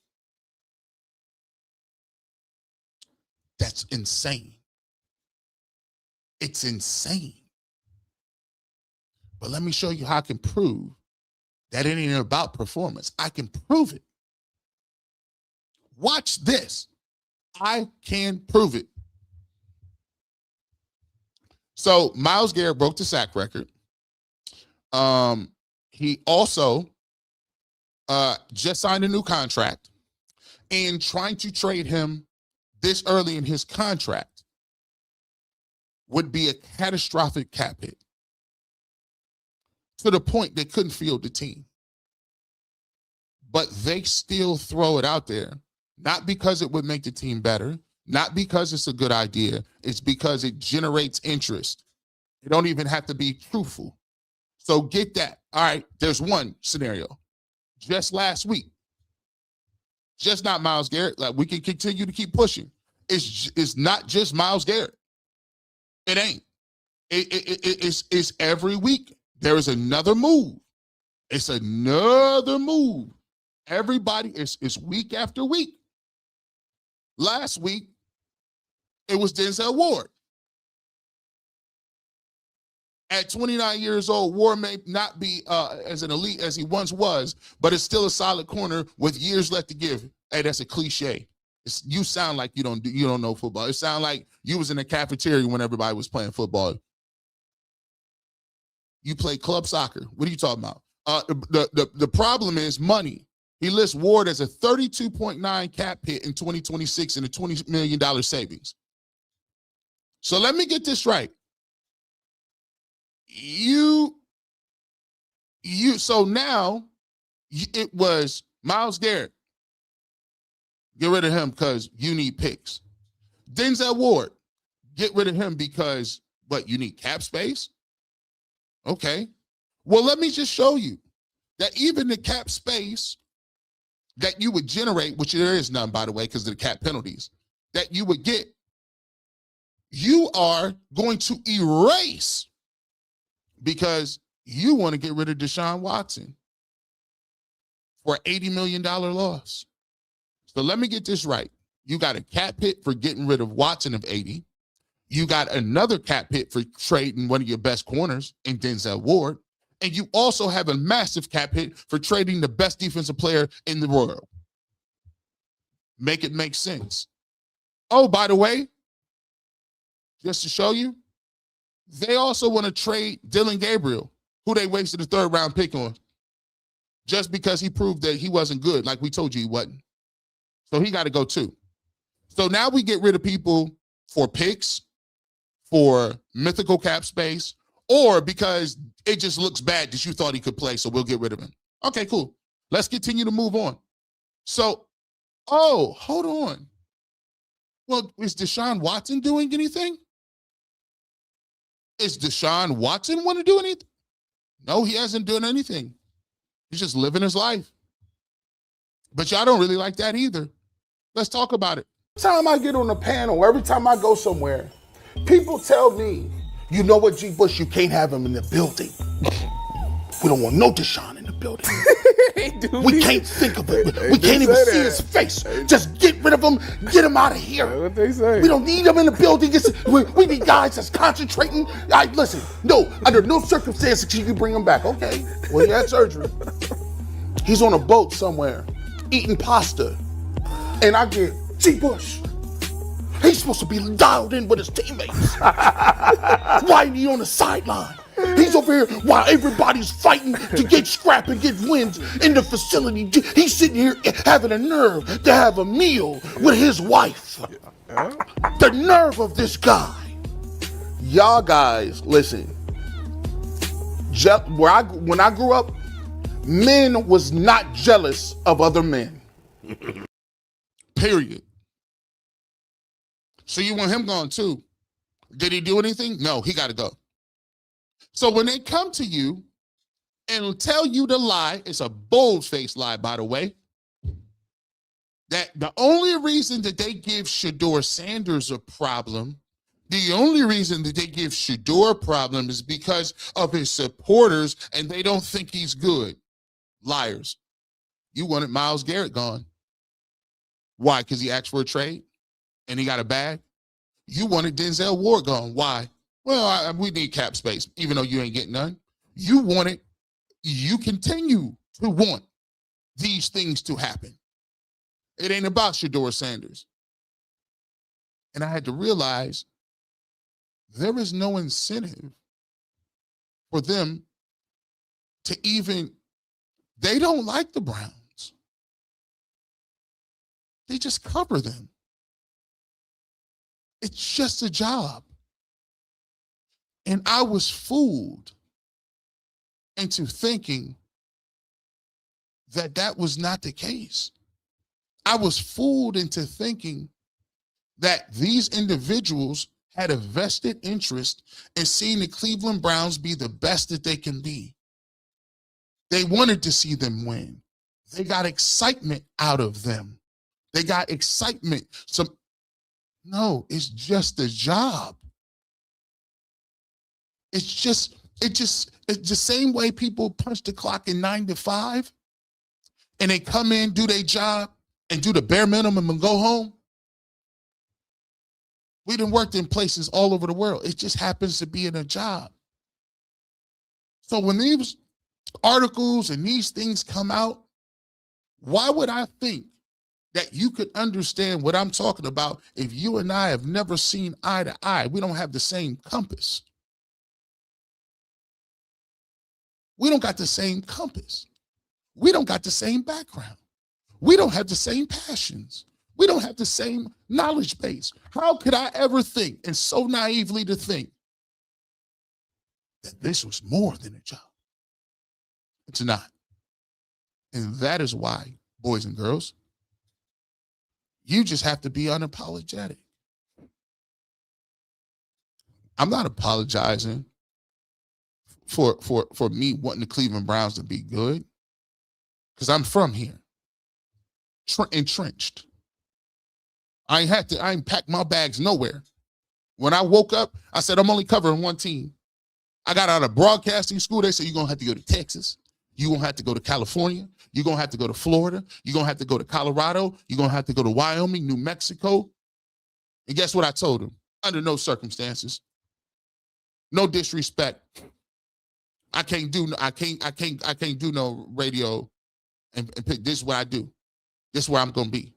S1: that's insane. It's insane. But let me show you how I can prove that it ain't about performance. I can prove it. Watch this. I can prove it. So Myles Garrett broke the sack record. He also just signed a new contract, and trying to trade him this early in his contract would be a catastrophic cap hit to the point they couldn't field the team. But they still throw it out there, not because it would make the team better, not because it's a good idea. It's because it generates interest. It don't even have to be truthful. So get that. All right, there's one scenario. Just last week, just not Myles Garrett. Like, we can continue to keep pushing. It's not just Myles Garrett. It ain't. It's every week. There is another move. It's another move. Everybody, it's week after week. Last week, it was Denzel Ward. At 29 years old, Ward may not be as an elite as he once was, but it's still a solid corner with years left to give. Hey, that's a cliche. You sound like you don't know football. It sounds like you was in the cafeteria when everybody was playing football. You play club soccer. What are you talking about? The problem is money. He lists Ward as a 32.9 cap hit in 2026 and a $20 million savings. So let me get this right. So now it was Myles Garrett. Get rid of him because you need picks. Denzel Ward, get rid of him because, you need cap space? Okay. Well, let me just show you that even the cap space that you would generate, which there is none, by the way, because of the cap penalties, that you would get, you are going to erase because you want to get rid of Deshaun Watson for an $80 million loss. So let me get this right. You got a cap hit for getting rid of Watson of 80. You got another cap hit for trading one of your best corners in Denzel Ward. And you also have a massive cap hit for trading the best defensive player in the world. Make it make sense. Oh, by the way, just to show you, they also want to trade Dylan Gabriel, who they wasted a third-round pick on, just because he proved that he wasn't good, like we told you he wasn't. So he got to go too. So now we get rid of people for picks, for mythical cap space, or because it just looks bad that you thought he could play, so we'll get rid of him. Okay, cool. Let's continue to move on. So, oh, hold on. Well, is Deshaun Watson doing anything? Is Deshaun Watson want to do anything? No, he hasn't done anything. He's just living his life. But y'all don't really like that either. Let's talk about it.
S16: Every time I get on a panel, every time I go somewhere, people tell me, you know what, G. Bush, you can't have him in the building. We don't want no Deshaun in the building. We can't think of it. We can't even see his face. Just get rid of him. Get him out of here.
S12: What they say?
S16: We don't need him in the building. We need guys that's concentrating. Listen, no, under no circumstances can you bring him back. Okay, well, he had surgery. He's on a boat somewhere eating pasta. And I get, G. Bush, he's supposed to be dialed in with his teammates. Why is he on the sideline? He's over here while everybody's fighting to get scrap and get wins in the facility. He's sitting here having a nerve to have a meal with his wife. The nerve of this guy. Y'all guys, listen. When I grew up, men was not jealous of other men.
S1: Period. So you want him gone too. Did he do anything? No, he got to go. So when they come to you and tell you the lie, it's a bold-faced lie, by the way, that the only reason that they give Shedeur Sanders a problem, the only reason that they give Shedeur a problem is because of his supporters and they don't think he's good. Liars. You wanted Myles Garrett gone. Why? Because he asked for a trade and he got a bag? You wanted Denzel Ward gone. Why? Well, we need cap space, even though you ain't getting none. You continue to want these things to happen. It ain't about Shedeur Sanders. And I had to realize there is no incentive for them to even, they don't like the Browns. They just cover them. It's just a job. And I was fooled into thinking that that was not the case. I was fooled into thinking that these individuals had a vested interest in seeing the Cleveland Browns be the best that they can be. They wanted to see them win. They got excitement out of them. They got excitement. No, it's just a job. It's the same way people punch the clock in 9 to 5 and they come in, do their job and do the bare minimum and go home. We done worked in places all over the world. It just happens to be in a job. So when these articles and these things come out, why would I think that you could understand what I'm talking about if you and I have never seen eye to eye? We don't have the same compass. We don't got the same compass. We don't got the same background. We don't have the same passions. We don't have the same knowledge base. How could I ever think, and so naively to think, that this was more than a job? It's not. And that is why, boys and girls, you just have to be unapologetic. I'm not apologizing for me wanting the Cleveland Browns to be good, because I'm from here, entrenched. I ain't packed my bags nowhere. When I woke up, I said, I'm only covering one team. I got out of broadcasting school. They said, you're going to have to go to Texas. You're going to have to go to California. You're going to have to go to Florida. You're going to have to go to Colorado. You're going to have to go to Wyoming, New Mexico. And guess what I told them? Under no circumstances. No disrespect. I can't do no radio and pick. This is what I do. This is where I'm gonna be.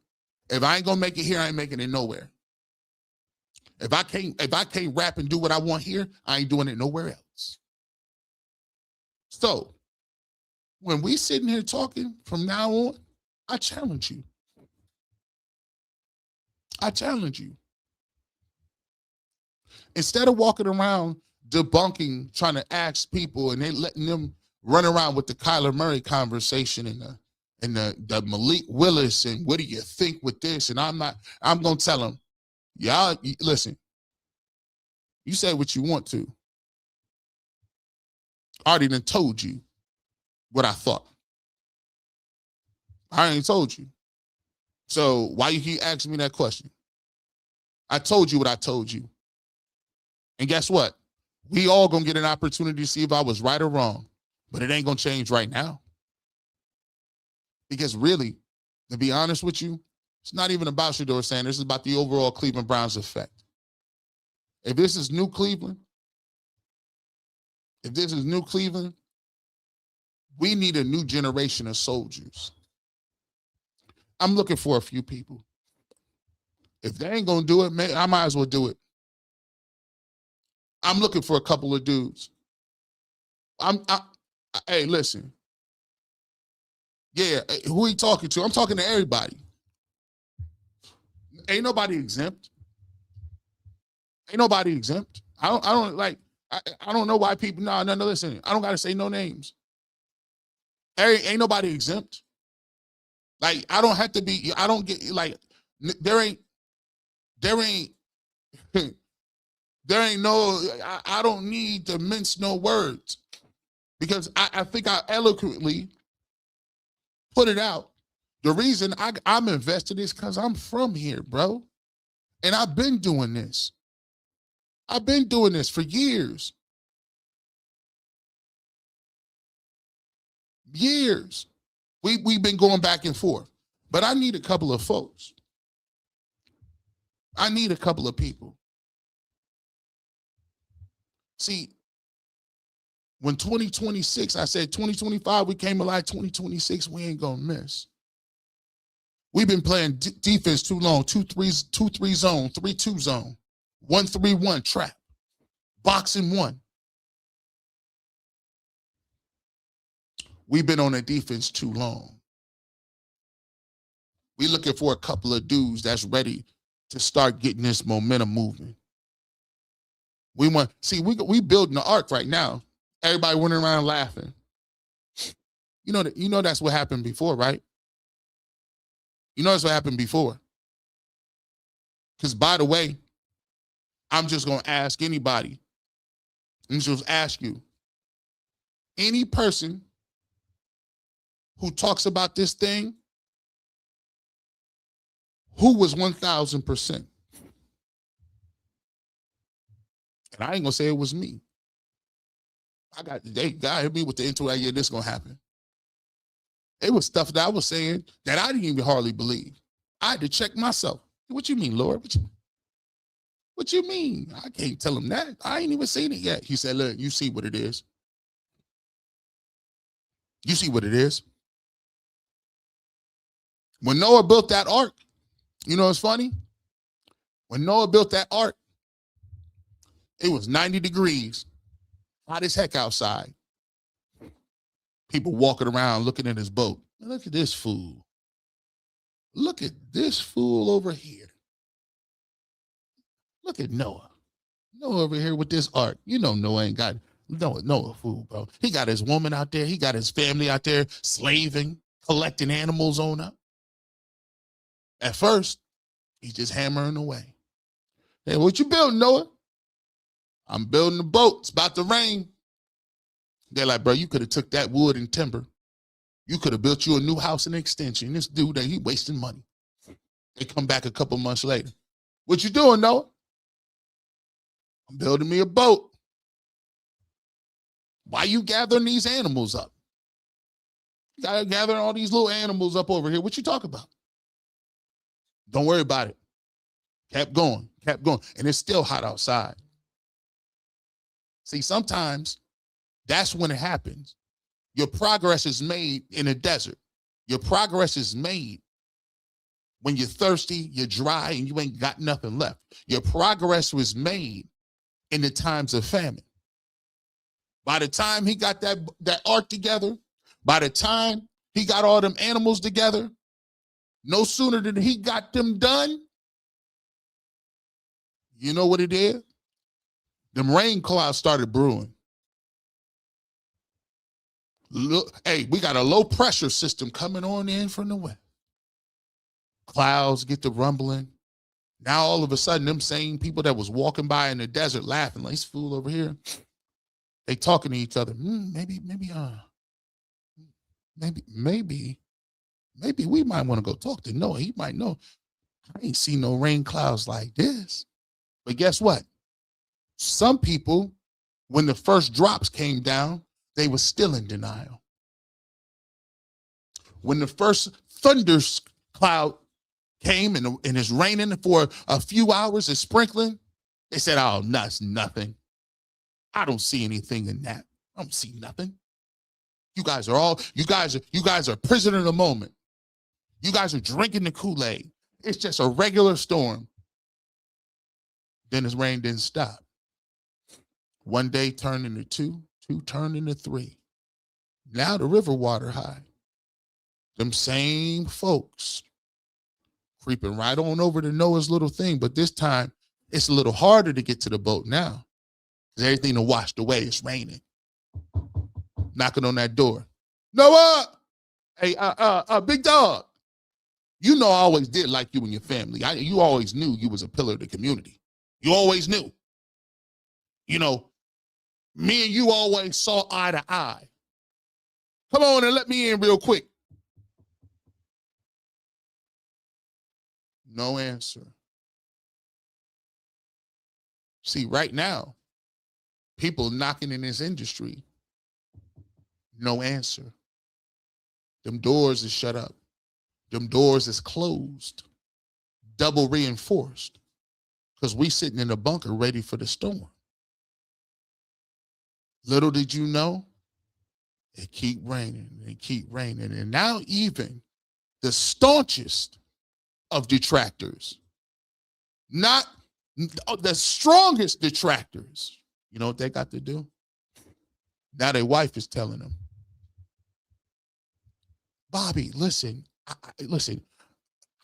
S1: If I ain't gonna make it here, I ain't making it nowhere. If I can't rap and do what I want here, I ain't doing it nowhere else. So when we sitting here talking from now on, I challenge you. I challenge you. Instead of walking around debunking, trying to ask people, and they letting them run around with the Kyler Murray conversation and the Malik Willis and what do you think with this? And I'm gonna tell them, y'all listen. You say what you want to. I already done told you what I thought. I ain't told you. So why you keep asking me that question? I told you what I told you. And guess what? We all gonna get an opportunity to see if I was right or wrong, but it ain't gonna change right now. Because really, to be honest with you, it's not even about Shedeur Sanders, it's about the overall Cleveland Browns effect. If this is New Cleveland, we need a new generation of soldiers. I'm looking for a few people. If they ain't gonna do it, man, I might as well do it. I'm looking for a couple of dudes. Hey, listen. Yeah, who are you talking to? I'm talking to everybody. Ain't nobody exempt. Ain't nobody exempt. I don't know why people. No, listen. I don't gotta say no names. Ain't nobody exempt. Like, I don't have to be. I don't get like. There ain't no. I don't need to mince no words, because I think I eloquently put it out. The reason I'm invested is because I'm from here, bro, and I've been doing this. I've been doing this for years. Years. We've been going back and forth. But I need a couple of folks. I need a couple of people. See, when 2026, I said 2025, we came alive. 2026, we ain't gonna miss. We've been playing defense too long. 2-3 zone, 3-2 zone, 1-3-1 trap, boxing one. We've been on a defense too long. We looking for a couple of dudes that's ready to start getting this momentum moving. We building the arc right now. Everybody went around laughing. You know that's what happened before, right? You know that's what happened before. Because, by the way, I'm just going to ask anybody. I'm just ask you. Any person who talks about this thing, who was 1,000%? And I ain't gonna say it was me. They got hit me with the intro. Yeah, this gonna happen. It was stuff that I was saying that I didn't even hardly believe. I had to check myself. What you mean, Lord? What you mean? I can't tell him that. I ain't even seen it yet. He said, look, you see what it is. You see what it is. When Noah built that ark, you know what's funny? When Noah built that ark, it was 90 degrees, hot as heck outside. People walking around looking at his boat. Look at this fool. Look at this fool over here. Look at Noah. Noah over here with this ark. You know Noah ain't got Noah fool, bro. He got his woman out there. He got his family out there slaving, collecting animals on up. At first, he's just hammering away. Hey, what you building, Noah? I'm building a boat. It's about to rain. They're like, bro, you could have took that wood and timber. You could have built you a new house and extension. This dude, he wasting money. They come back a couple months later. What you doing, Noah? I'm building me a boat. Why you gathering these animals up? You gotta gather all these little animals up over here. What you talking about? Don't worry about it. Kept going, and it's still hot outside. See, sometimes that's when it happens. Your progress is made in a desert. Your progress is made when you're thirsty, you're dry, and you ain't got nothing left. Your progress was made in the times of famine. By the time he got that ark together, by the time he got all them animals together, no sooner than he got them done, you know what it did? Them rain clouds started brewing. Look, hey, we got a low pressure system coming on in from the west. Clouds get to rumbling. Now all of a sudden, them same people that was walking by in the desert laughing like this fool over here, they talking to each other. Maybe we might want to go talk to Noah. He might know. I ain't seen no rain clouds like this. But guess what? Some people, when the first drops came down, they were still in denial. When the first thunder cloud came and it's raining for a few hours, it's sprinkling, they said, oh, that's nothing. I don't see anything in that. I don't see nothing. You guys are prisoner of the moment. You guys are drinking the Kool-Aid. It's just a regular storm. Then his rain didn't stop. One day turned into two turned into three. Now the river water high. Them same folks creeping right on over to Noah's little thing, but this time it's a little harder to get to the boat now because everything is washed away. It's raining. Knocking on that door. Noah! Hey, big dog. You know I always did like you and your family. You always knew you was a pillar of the community. You always knew. You know, me and you always saw eye to eye. Come on and let me in real quick. No answer. See, right now, people knocking in this industry, no answer. Them doors is shut up. Them doors is closed, double reinforced, because we sitting in a bunker ready for the storm. Little did you know, it keep raining, and now even the staunchest of detractors, not the strongest detractors, you know what they got to do? Now their wife is telling them, Bobby, listen,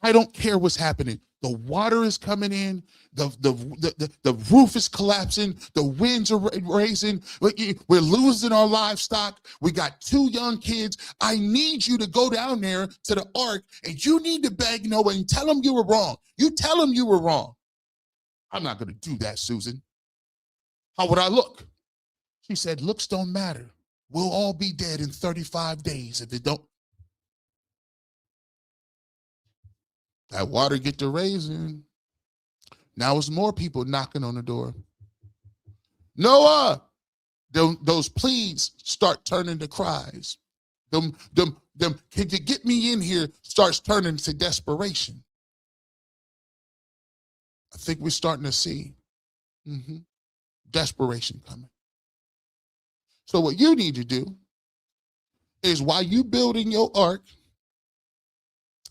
S1: I don't care what's happening. The water is coming in. The roof is collapsing. The winds are raising. We're losing our livestock. We got 2 young kids. I need you to go down there to the ark, and you need to beg Noah and tell him you were wrong. You tell him you were wrong. I'm not going to do that, Susan. How would I look? She said, looks don't matter. We'll all be dead in 35 days if it don't. That water get to raising. Now it's more people knocking on the door. Noah! Those pleas start turning to cries. Them, can you get me in here starts turning to desperation. I think we're starting to see desperation coming. So what you need to do is while you building your ark,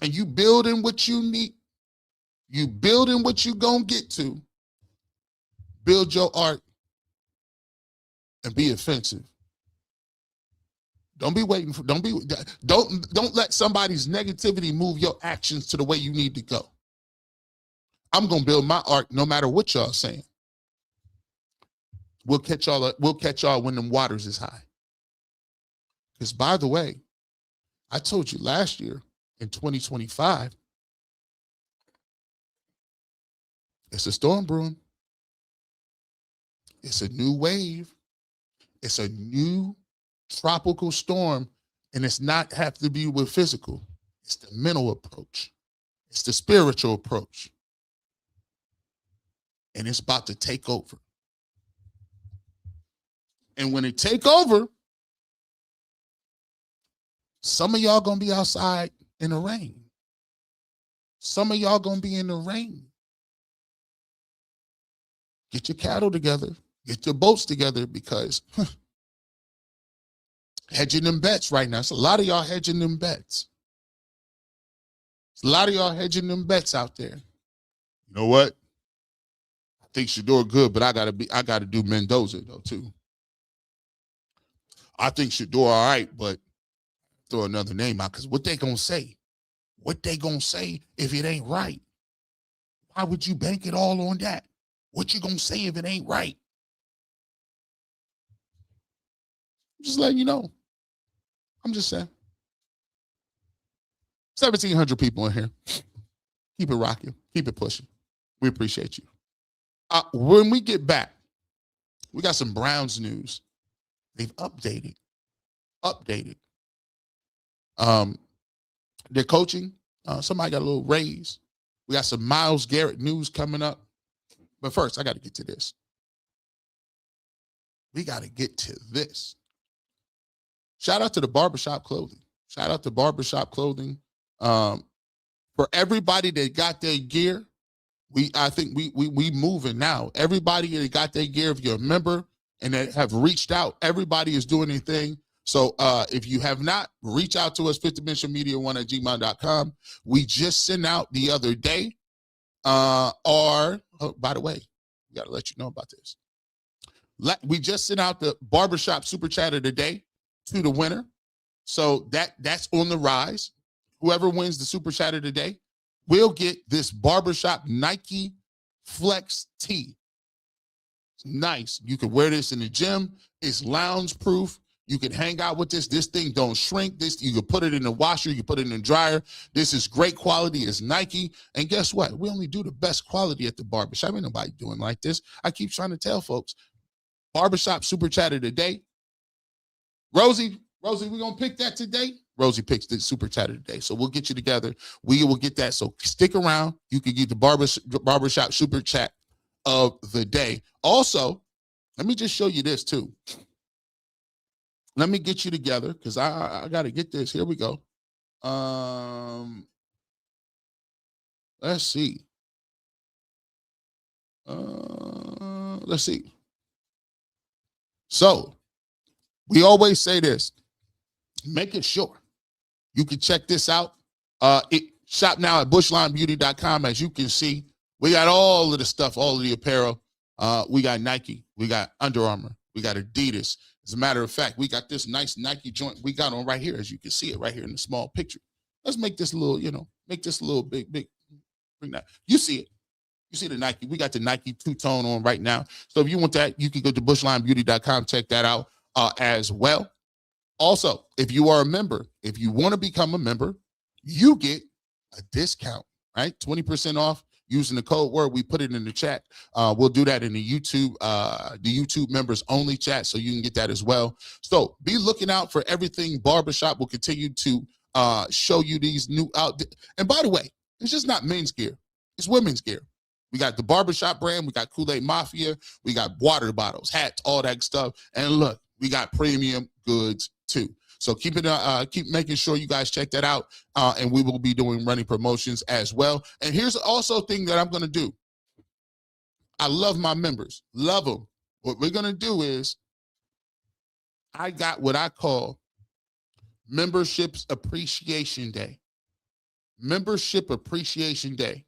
S1: and you building what you need, you building what you gonna get to, build your ark and be offensive. Don't let somebody's negativity move your actions to the way you need to go. I'm gonna build my ark no matter what y'all saying. We'll catch y'all when them waters is high. Because by the way, I told you last year, in 2025, it's a storm brewing. It's a new wave. It's a new tropical storm, and it's not have to be with physical. It's the mental approach. It's the spiritual approach. And it's about to take over. And when it take over, some of y'all gonna be outside in the rain. Some of y'all gonna be in the rain. get your cattle together, get your boats together, because hedging them bets right now. It's a lot of y'all hedging them bets. It's a lot of y'all hedging them bets out there. You know what? I think Shedeur good, but I gotta do Mendoza though too. I think Shedeur all right, but throw another name out, because what they gonna say? What they gonna say if it ain't right? Why would you bank it all on that? What you gonna say if it ain't right? Just letting you know. I'm just saying. 1,700 people in here. Keep it rocking. Keep it pushing. We appreciate you. When we get back, we got some Browns news. They've updated. Their coaching. Somebody got a little raise. We got some Myles Garrett news coming up. But first, I got to get to this. We got to get to this. Shout out to the Barbershop clothing. Shout out to Barbershop clothing. For everybody that got their gear, I think we moving now. Everybody that got their gear, if you're a member and that have reached out, everybody is doing their thing. So if you have not, reach out to us, fifthdimensionmedia1@gmail.com. We just sent out the other day by the way, we got to let you know about this. We just sent out the Barbershop Super Chat of the day to the winner. So that's on the rise. Whoever wins the Super Chat of the day will get this Barbershop Nike Flex tee. It's nice. You can wear this in the gym. It's lounge proof. You can hang out with this. This thing don't shrink. You can put it in the washer. You can put it in the dryer. This is great quality. It's Nike. And guess what? We only do the best quality at the Barbershop. Ain't nobody doing like this. I keep trying to tell folks. Barbershop Super Chat of the day. Rosie, we going to pick that today? Rosie picks the Super Chat of the day. So we'll get you together. We will get that. So stick around. You can get the Barbershop Super Chat of the day. Also, let me just show you this too. Let me get you together, because I got to get this. Here we go. Let's see. Let's see. So we always say this. Make it sure you can check this out. Shop now at bushlinebeauty.com. As you can see, we got all of the stuff, all of the apparel. We got Nike. We got Under Armour. We got Adidas. As a matter of fact, we got this nice Nike joint we got on right here, as you can see it right here in the small picture. Let's make this a little, make this a little big. Bring that. You see it. You see the Nike. We got the Nike two-tone on right now. So if you want that, you can go to bushlinebeauty.com, check that out as well. Also, if you are a member, if you want to become a member, you get a discount, right? 20% off using the code word. We put it in the chat. We'll do that in the YouTube members only chat, so you can get that as well. So be looking out for everything Barbershop. Will continue to show you these new out. And by the way, it's just not men's gear. It's women's gear. We got the Barbershop brand. We got Kool-Aid Mafia. We got water bottles, hats, all that stuff. And look, we got premium goods too. So keep making sure you guys check that out. And we will be running promotions as well. And here's also a thing that I'm going to do. I love my members. Love them. What we're going to do is I got what I call Memberships Appreciation Day. Membership Appreciation Day.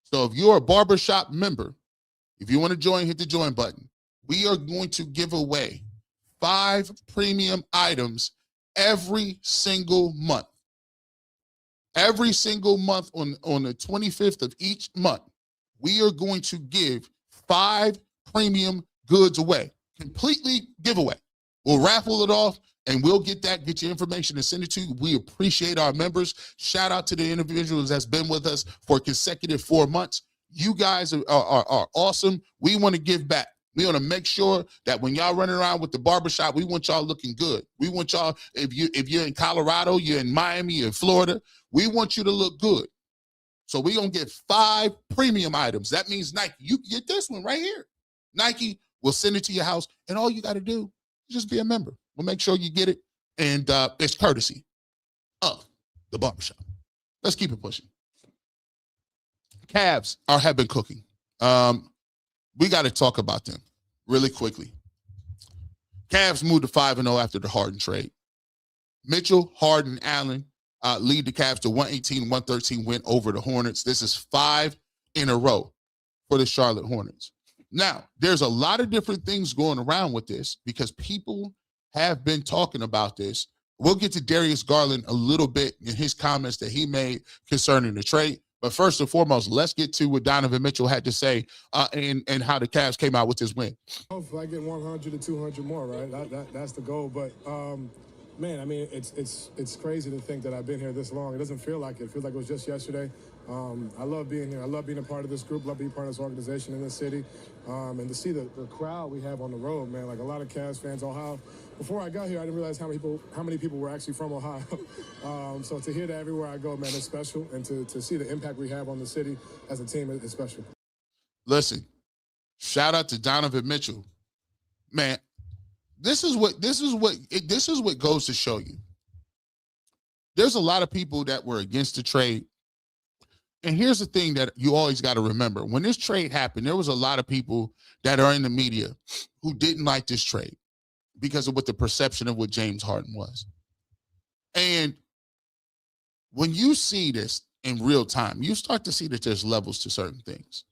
S1: So if you're a Barbershop member, if you want to join, hit the join button. We are going to give away 5 premium items every single month. Every single month on the 25th of each month, we are going to give 5 premium goods away. Completely giveaway. We'll raffle it off and we'll get your information and send it to you. We appreciate our members. Shout out to the individuals that's been with us for consecutive 4 months. You guys are awesome. We want to give back. We want to make sure that when y'all running around with the Barbershop, we want y'all looking good. We want y'all, if you're in Colorado, you're in Miami, you're in Florida, we want you to look good. So we're going to get 5 premium items. That means Nike. You can get this one right here. Nike will send it to your house, and all you got to do is just be a member. We'll make sure you get it, and it's courtesy of the Barbershop. Let's keep it pushing. Cavs have been cooking. we got to talk about them really quickly. Cavs moved to 5-0 after the Harden trade. Mitchell, Harden, Allen lead the Cavs to 118-113 win over the Hornets. This is 5 in a row for the Charlotte Hornets. Now, there's a lot of different things going around with this because people have been talking about this. We'll get to Darius Garland a little bit in his comments that he made concerning the trade. But first and foremost, let's get to what Donovan Mitchell had to say and how the Cavs came out with this win.
S17: Hopefully I get 100 to 200 more, right? That's the goal. But, man, I mean, it's crazy to think that I've been here this long. It doesn't feel like it. It feels like it was just yesterday. I love being here. I love being a part of this group. Love being part of this organization in this city. And to see the crowd we have on the road, man, like a lot of Cavs fans, Ohio. Before I got here, I didn't realize how many people were actually from Ohio. So to hear that everywhere I go, man, it's special. And to see the impact we have on the city as a team is special.
S1: Listen, shout out to Donovan Mitchell. Man, this is what goes to show you. There's a lot of people that were against the trade. And here's the thing that you always got to remember. When this trade happened, there was a lot of people that are in the media who didn't like this trade because of what the perception of what James Harden was. And when you see this in real time, you start to see that there's levels to certain things.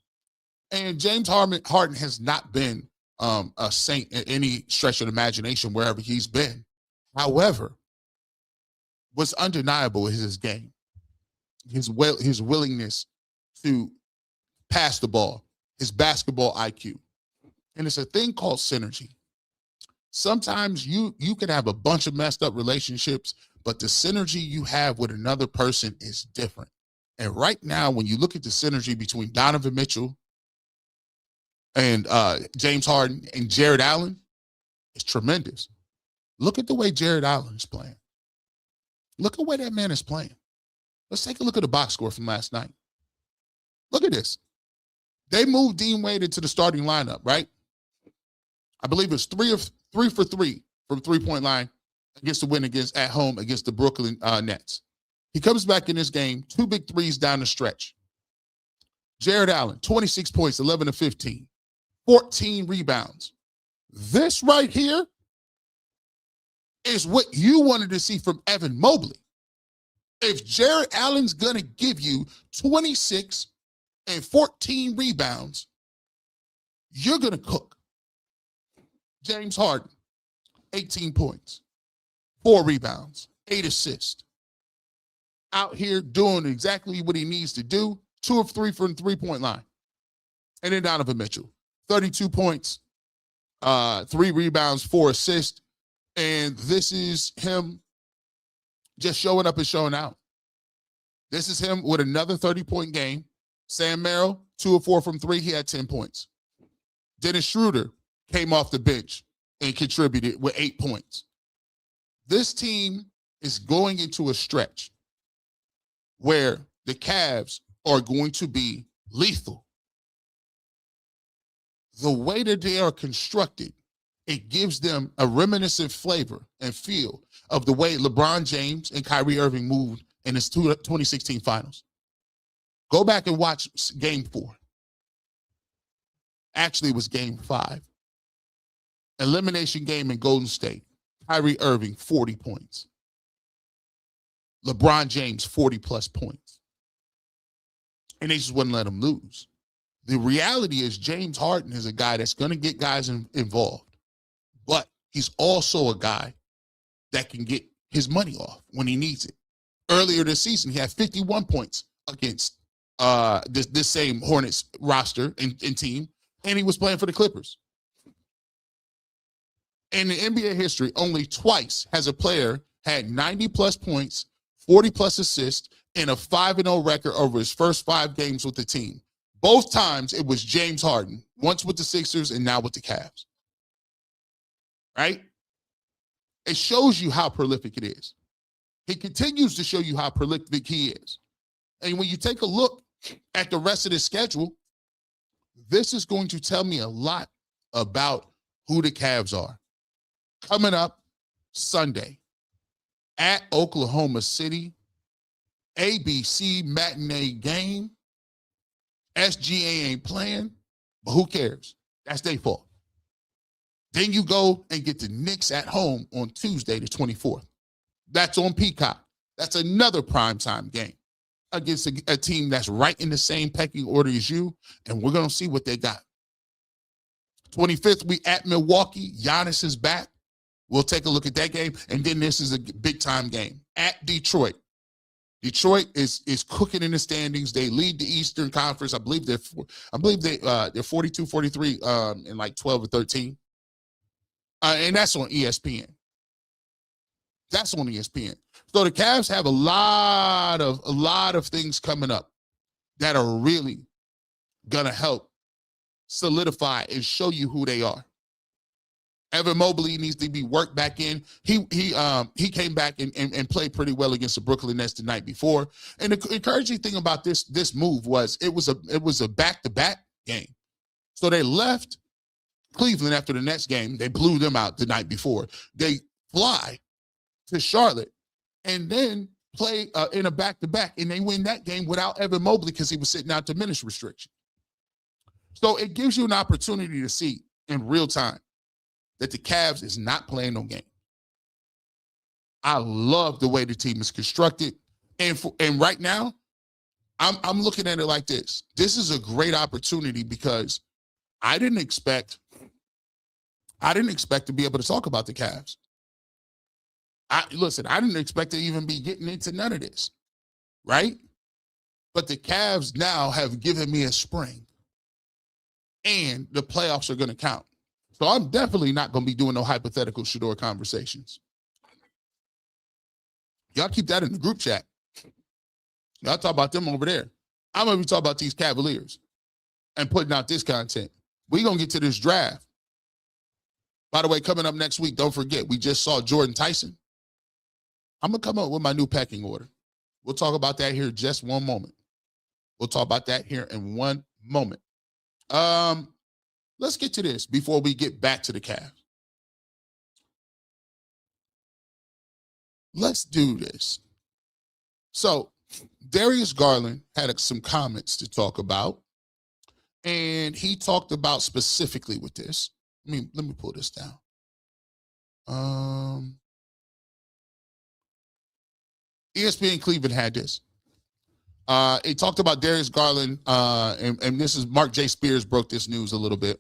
S1: And James Harden has not been a saint in any stretch of the imagination wherever he's been. However, what's undeniable is his game. His willingness to pass the ball, his basketball IQ. And it's a thing called synergy. Sometimes you can have a bunch of messed up relationships, but the synergy you have with another person is different. And right now, when you look at the synergy between Donovan Mitchell and James Harden and Jared Allen, it's tremendous. Look at the way Jared Allen is playing. Look at the way that man is playing. Let's take a look at the box score from last night. Look at this. They moved Dean Wade into the starting lineup, right? I believe it's 3 for 3 from three-point line against the win at home against the Brooklyn Nets. He comes back in this game, 2 big threes down the stretch. Jared Allen, 26 points, 11 of 15, 14 rebounds. This right here is what you wanted to see from Evan Mobley. If Jared Allen's going to give you 26 and 14 rebounds, you're going to cook. James Harden, 18 points, 4 rebounds, 8 assists. Out here doing exactly what he needs to do, 2 of 3 from the three-point line. And then Donovan Mitchell, 32 points, 3 rebounds, 4 assists. And this is him just showing up and showing out. This is him with another 30-point game. Sam Merrill, 2 of 4 from 3. He had 10 points. Dennis Schroeder came off the bench and contributed with 8 points. This team is going into a stretch where the Cavs are going to be lethal. The way that they are constructed, it gives them a reminiscent flavor and feel of the way LeBron James and Kyrie Irving moved in his 2016 finals. Go back and watch game 4. Actually, it was game 5. Elimination game in Golden State. Kyrie Irving, 40 points. LeBron James, 40-plus points. And they just wouldn't let him lose. The reality is James Harden is a guy that's going to get guys involved. But he's also a guy that can get his money off when he needs it. Earlier this season, he had 51 points against this same Hornets roster and team, and he was playing for the Clippers. In the NBA history, only twice has a player had 90-plus points, 40-plus assists, and a 5-0 record over his first 5 games with the team. Both times, it was James Harden, once with the Sixers and now with the Cavs. Right? It shows you how prolific it is. He continues to show you how prolific he is. And when you take a look at the rest of the schedule, this is going to tell me a lot about who the Cavs are. Coming up Sunday at Oklahoma City, ABC matinee game. SGA ain't playing, but who cares? That's their fault. Then you go and get the Knicks at home on Tuesday, the 24th. That's on Peacock. That's another primetime game against a team that's right in the same pecking order as you, and we're going to see what they got. 25th, we at Milwaukee. Giannis is back. We'll take a look at that game, and then this is a big-time game at Detroit. Detroit is cooking in the standings. They lead the Eastern Conference. I believe they're 42-43 in like 12 or 13. And that's on ESPN. That's on ESPN. So the Cavs have a lot of things coming up that are really gonna help solidify and show you who they are. Evan Mobley needs to be worked back in. He came back and played pretty well against the Brooklyn Nets the night before. And the encouraging thing about this move was it was a back-to-back game. So they left Cleveland after the Nets game. They blew them out the night before. They fly to Charlotte and then play in a back-to-back, and they win that game without Evan Mobley because he was sitting out to minutes restriction. So it gives you an opportunity to see in real time that the Cavs is not playing no game. I love the way the team is constructed. And right now, I'm looking at it like this. This is a great opportunity because I didn't expect to be able to talk about the Cavs. I didn't expect to even be getting into none of this, right? But the Cavs now have given me a spring, and the playoffs are going to count. So I'm definitely not going to be doing no hypothetical Shedeur conversations. Y'all keep that in the group chat. Y'all talk about them over there. I'm going to be talking about these Cavaliers and putting out this content. We're going to get to this draft. By the way, coming up next week, don't forget, we just saw Jordan Tyson. I'm going to come up with my new pecking order. We'll talk about that here in just one moment. We'll talk about that here in one moment. Let's get to this before we get back to the Cavs. Let's do this. So, Darius Garland had some comments to talk about, and he talked about specifically with this. Let me pull this down. ESPN Cleveland had this. It talked about Darius Garland, and this is Mark J. Spears broke this news a little bit.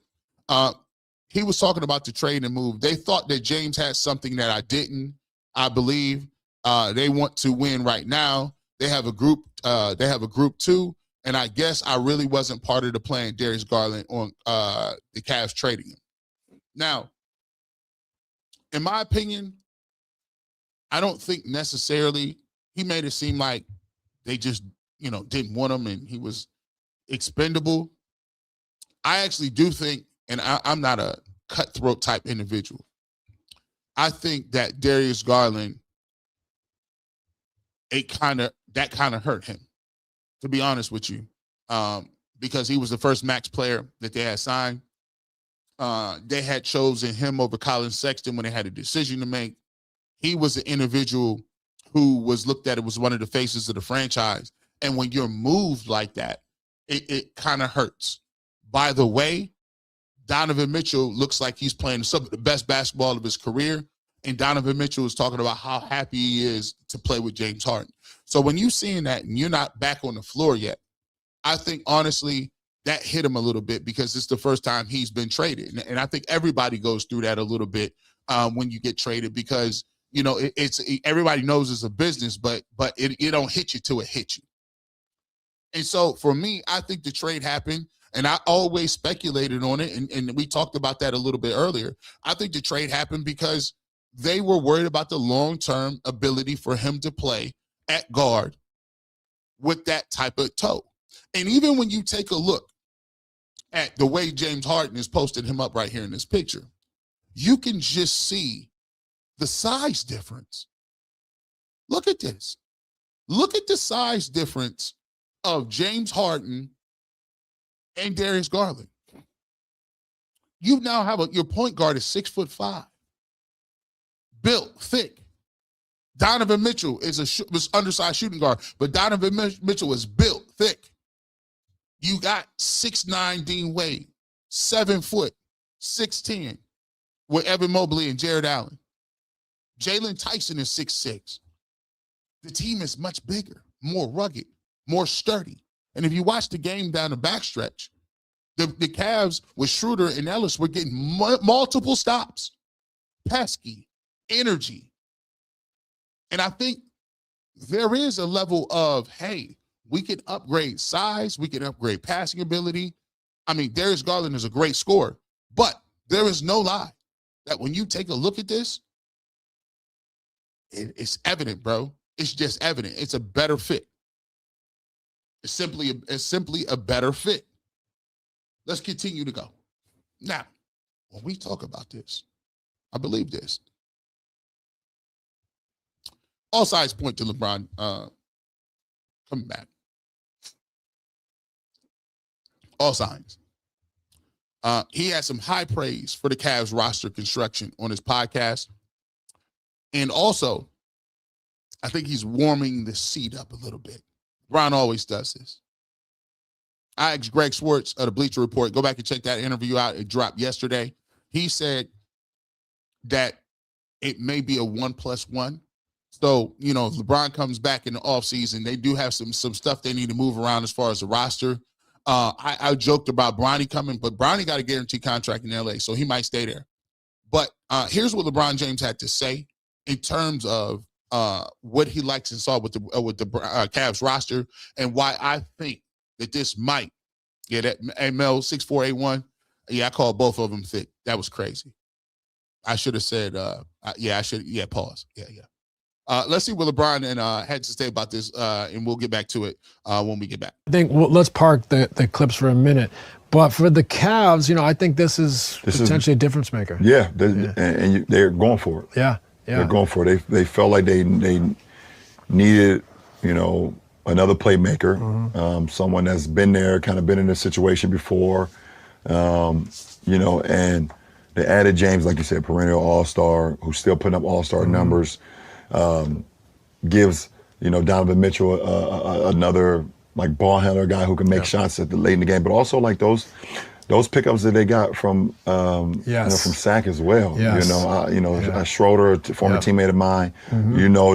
S1: He was talking about the trade and move. They thought that James had something that I didn't. I believe they want to win right now. They have a group. They have a group too, and I guess I really wasn't part of the plan. Darius Garland on the Cavs trading him. Now, in my opinion, I don't think necessarily he made it seem like they just didn't want him and he was expendable. I actually do think, and I'm not a cutthroat type individual, I think that Darius Garland, that kind of hurt him, to be honest with you, because he was the first max player that they had signed. They had chosen him over Colin Sexton when they had a decision to make. He was an individual who was looked at as one of the faces of the franchise. And when you're moved like that, it kind of hurts. By the way, Donovan Mitchell looks like he's playing some of the best basketball of his career. And Donovan Mitchell is talking about how happy he is to play with James Harden. So when you're seeing that and you're not back on the floor yet, I think, honestly, that hit him a little bit because it's the first time he's been traded. And I think everybody goes through that a little bit when you get traded because, it's everybody knows it's a business, but it don't hit you till it hits you. And so for me, I think the trade happened, and I always speculated on it, and we talked about that a little bit earlier. I think the trade happened because they were worried about the long-term ability for him to play at guard with that type of toe. And even when you take a look at the way James Harden is posting him up right here in this picture, you can just see the size difference. Look at this. Look at the size difference of James Harden and Darius Garland. You now have your point guard is 6'5", built, thick. Donovan Mitchell was undersized shooting guard, but Donovan Mitchell is built, thick. You got 6'9" Dean Wade. 7 foot, 6'10", with Evan Mobley and Jared Allen. Jalen Tyson is 6'6". The team is much bigger, more rugged, more sturdy. And if you watch the game down the backstretch, the Cavs with Schroeder and Ellis were getting multiple stops, pesky, energy. And I think there is a level of, hey, we can upgrade size, we can upgrade passing ability. I mean, Darius Garland is a great scorer, but there is no lie that when you take a look at this, it's evident, bro. It's just evident. It's a better fit. It's simply a better fit. Let's continue to go. Now, when we talk about this, I believe this. All sides point to LeBron coming back. All signs. He had some high praise for the Cavs roster construction on his podcast. And also, I think he's warming the seat up a little bit. LeBron always does this. I asked Greg Schwartz of the Bleacher Report, go back and check that interview out. It dropped yesterday. He said that it may be a 1+1. So, if LeBron comes back in the offseason, they do have some stuff they need to move around as far as the roster. I joked about Bronny coming, but Bronny got a guaranteed contract in LA, so he might stay there. But here's what LeBron James had to say in terms of what he likes and saw with the Cavs roster, and why I think that this might get at ML 6481. Yeah, I called both of them thick. That was crazy. I should have said, pause. Yeah. Let's see what LeBron and had to say about this, and we'll get back to it when we get back.
S18: I think let's park the clips for a minute. But for the Cavs, I think this is potentially a difference maker.
S19: Yeah, and they're going for it.
S18: Yeah.
S19: They're going for it. They felt like they needed, another playmaker, someone that's been there, kind of been in this situation before, and they added James, like you said, perennial all-star, who's still putting up all-star numbers, gives, Donovan Mitchell another, ball handler guy who can make shots late in the game, but also, those pickups that they got from from Sack as well.
S18: Yes.
S19: Schroeder, a former teammate of mine,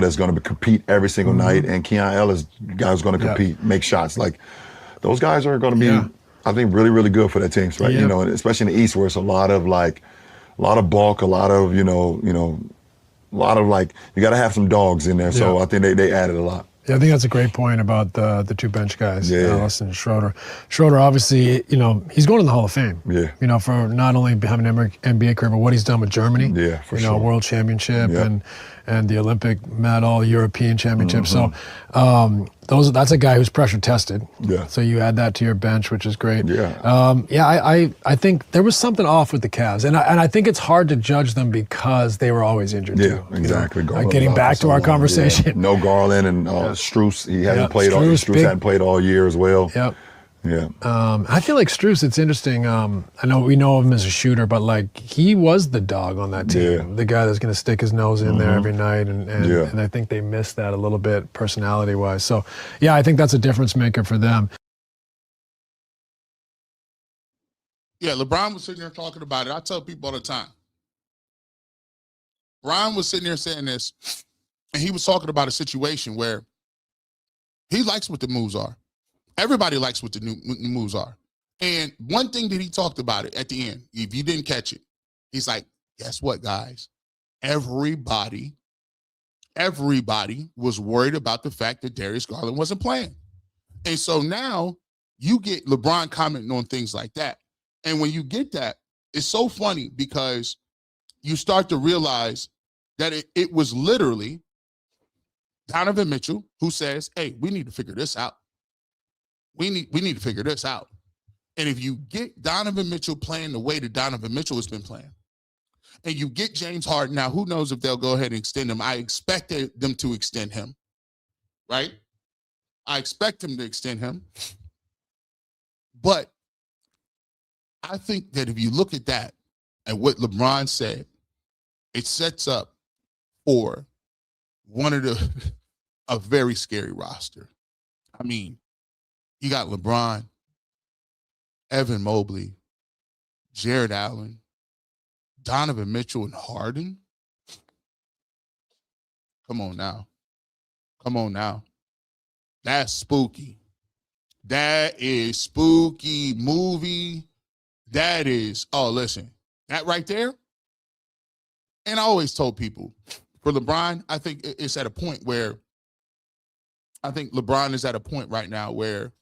S19: that's going to compete every single night, and Keon Ellis, guy who's going to compete, make shots. Those guys are going to be, I think, really, really good for their teams, right? And especially in the East, where it's a lot of bulk, a lot of you got to have some dogs in there. So I think they added a lot.
S18: Yeah, I think that's a great point about the two bench guys, Ellis and Schroeder. Schroeder, obviously, he's going in the Hall of Fame.
S19: Yeah.
S18: For not only having an NBA career, but what he's done with Germany.
S19: Yeah, for sure.
S18: World Championship and the Olympic medal, European Championship. So that's a guy who's pressure tested.
S19: Yeah.
S18: So you add that to your bench, which is great.
S19: Yeah.
S18: I think there was something off with the Cavs, and I think it's hard to judge them because they were always injured too.
S19: Yeah, exactly.
S18: Getting back to our conversation.
S19: Yeah. No Garland and Strus. He hadn't played Strus hadn't played all year as well.
S18: Yep.
S19: Yeah.
S18: I feel like Strus, it's interesting. I know we know of him as a shooter, but he was the dog on that team.
S19: Yeah.
S18: The guy that's going to stick his nose in there every night. And I think they missed that a little bit personality-wise. So, I think that's a difference maker for them.
S1: Yeah, LeBron was sitting there talking about it. I tell people all the time. Ron was sitting there saying this, and he was talking about a situation where he likes what the moves are. Everybody likes what the new moves are. And one thing that he talked about it at the end, if you didn't catch it, he's like, guess what, guys? Everybody was worried about the fact that Darius Garland wasn't playing. And so now you get LeBron commenting on things like that. And when you get that, it's so funny because you start to realize that it was literally Donovan Mitchell who says, hey, we need to figure this out. We need to figure this out. And if you get Donovan Mitchell playing the way that Donovan Mitchell has been playing, and you get James Harden, now who knows if they'll go ahead and extend him. I expected them to extend him, right? I expect them to extend him. But I think that if you look at that and what LeBron said, it sets up for a very scary roster. I mean, you got LeBron, Evan Mobley, Jared Allen, Donovan Mitchell, and Harden. Come on now. Come on now. That's spooky. That is spooky movie. That is, oh, listen, that right there. And I always told people, for LeBron, I think it's at a point where, I think LeBron is at a point right now where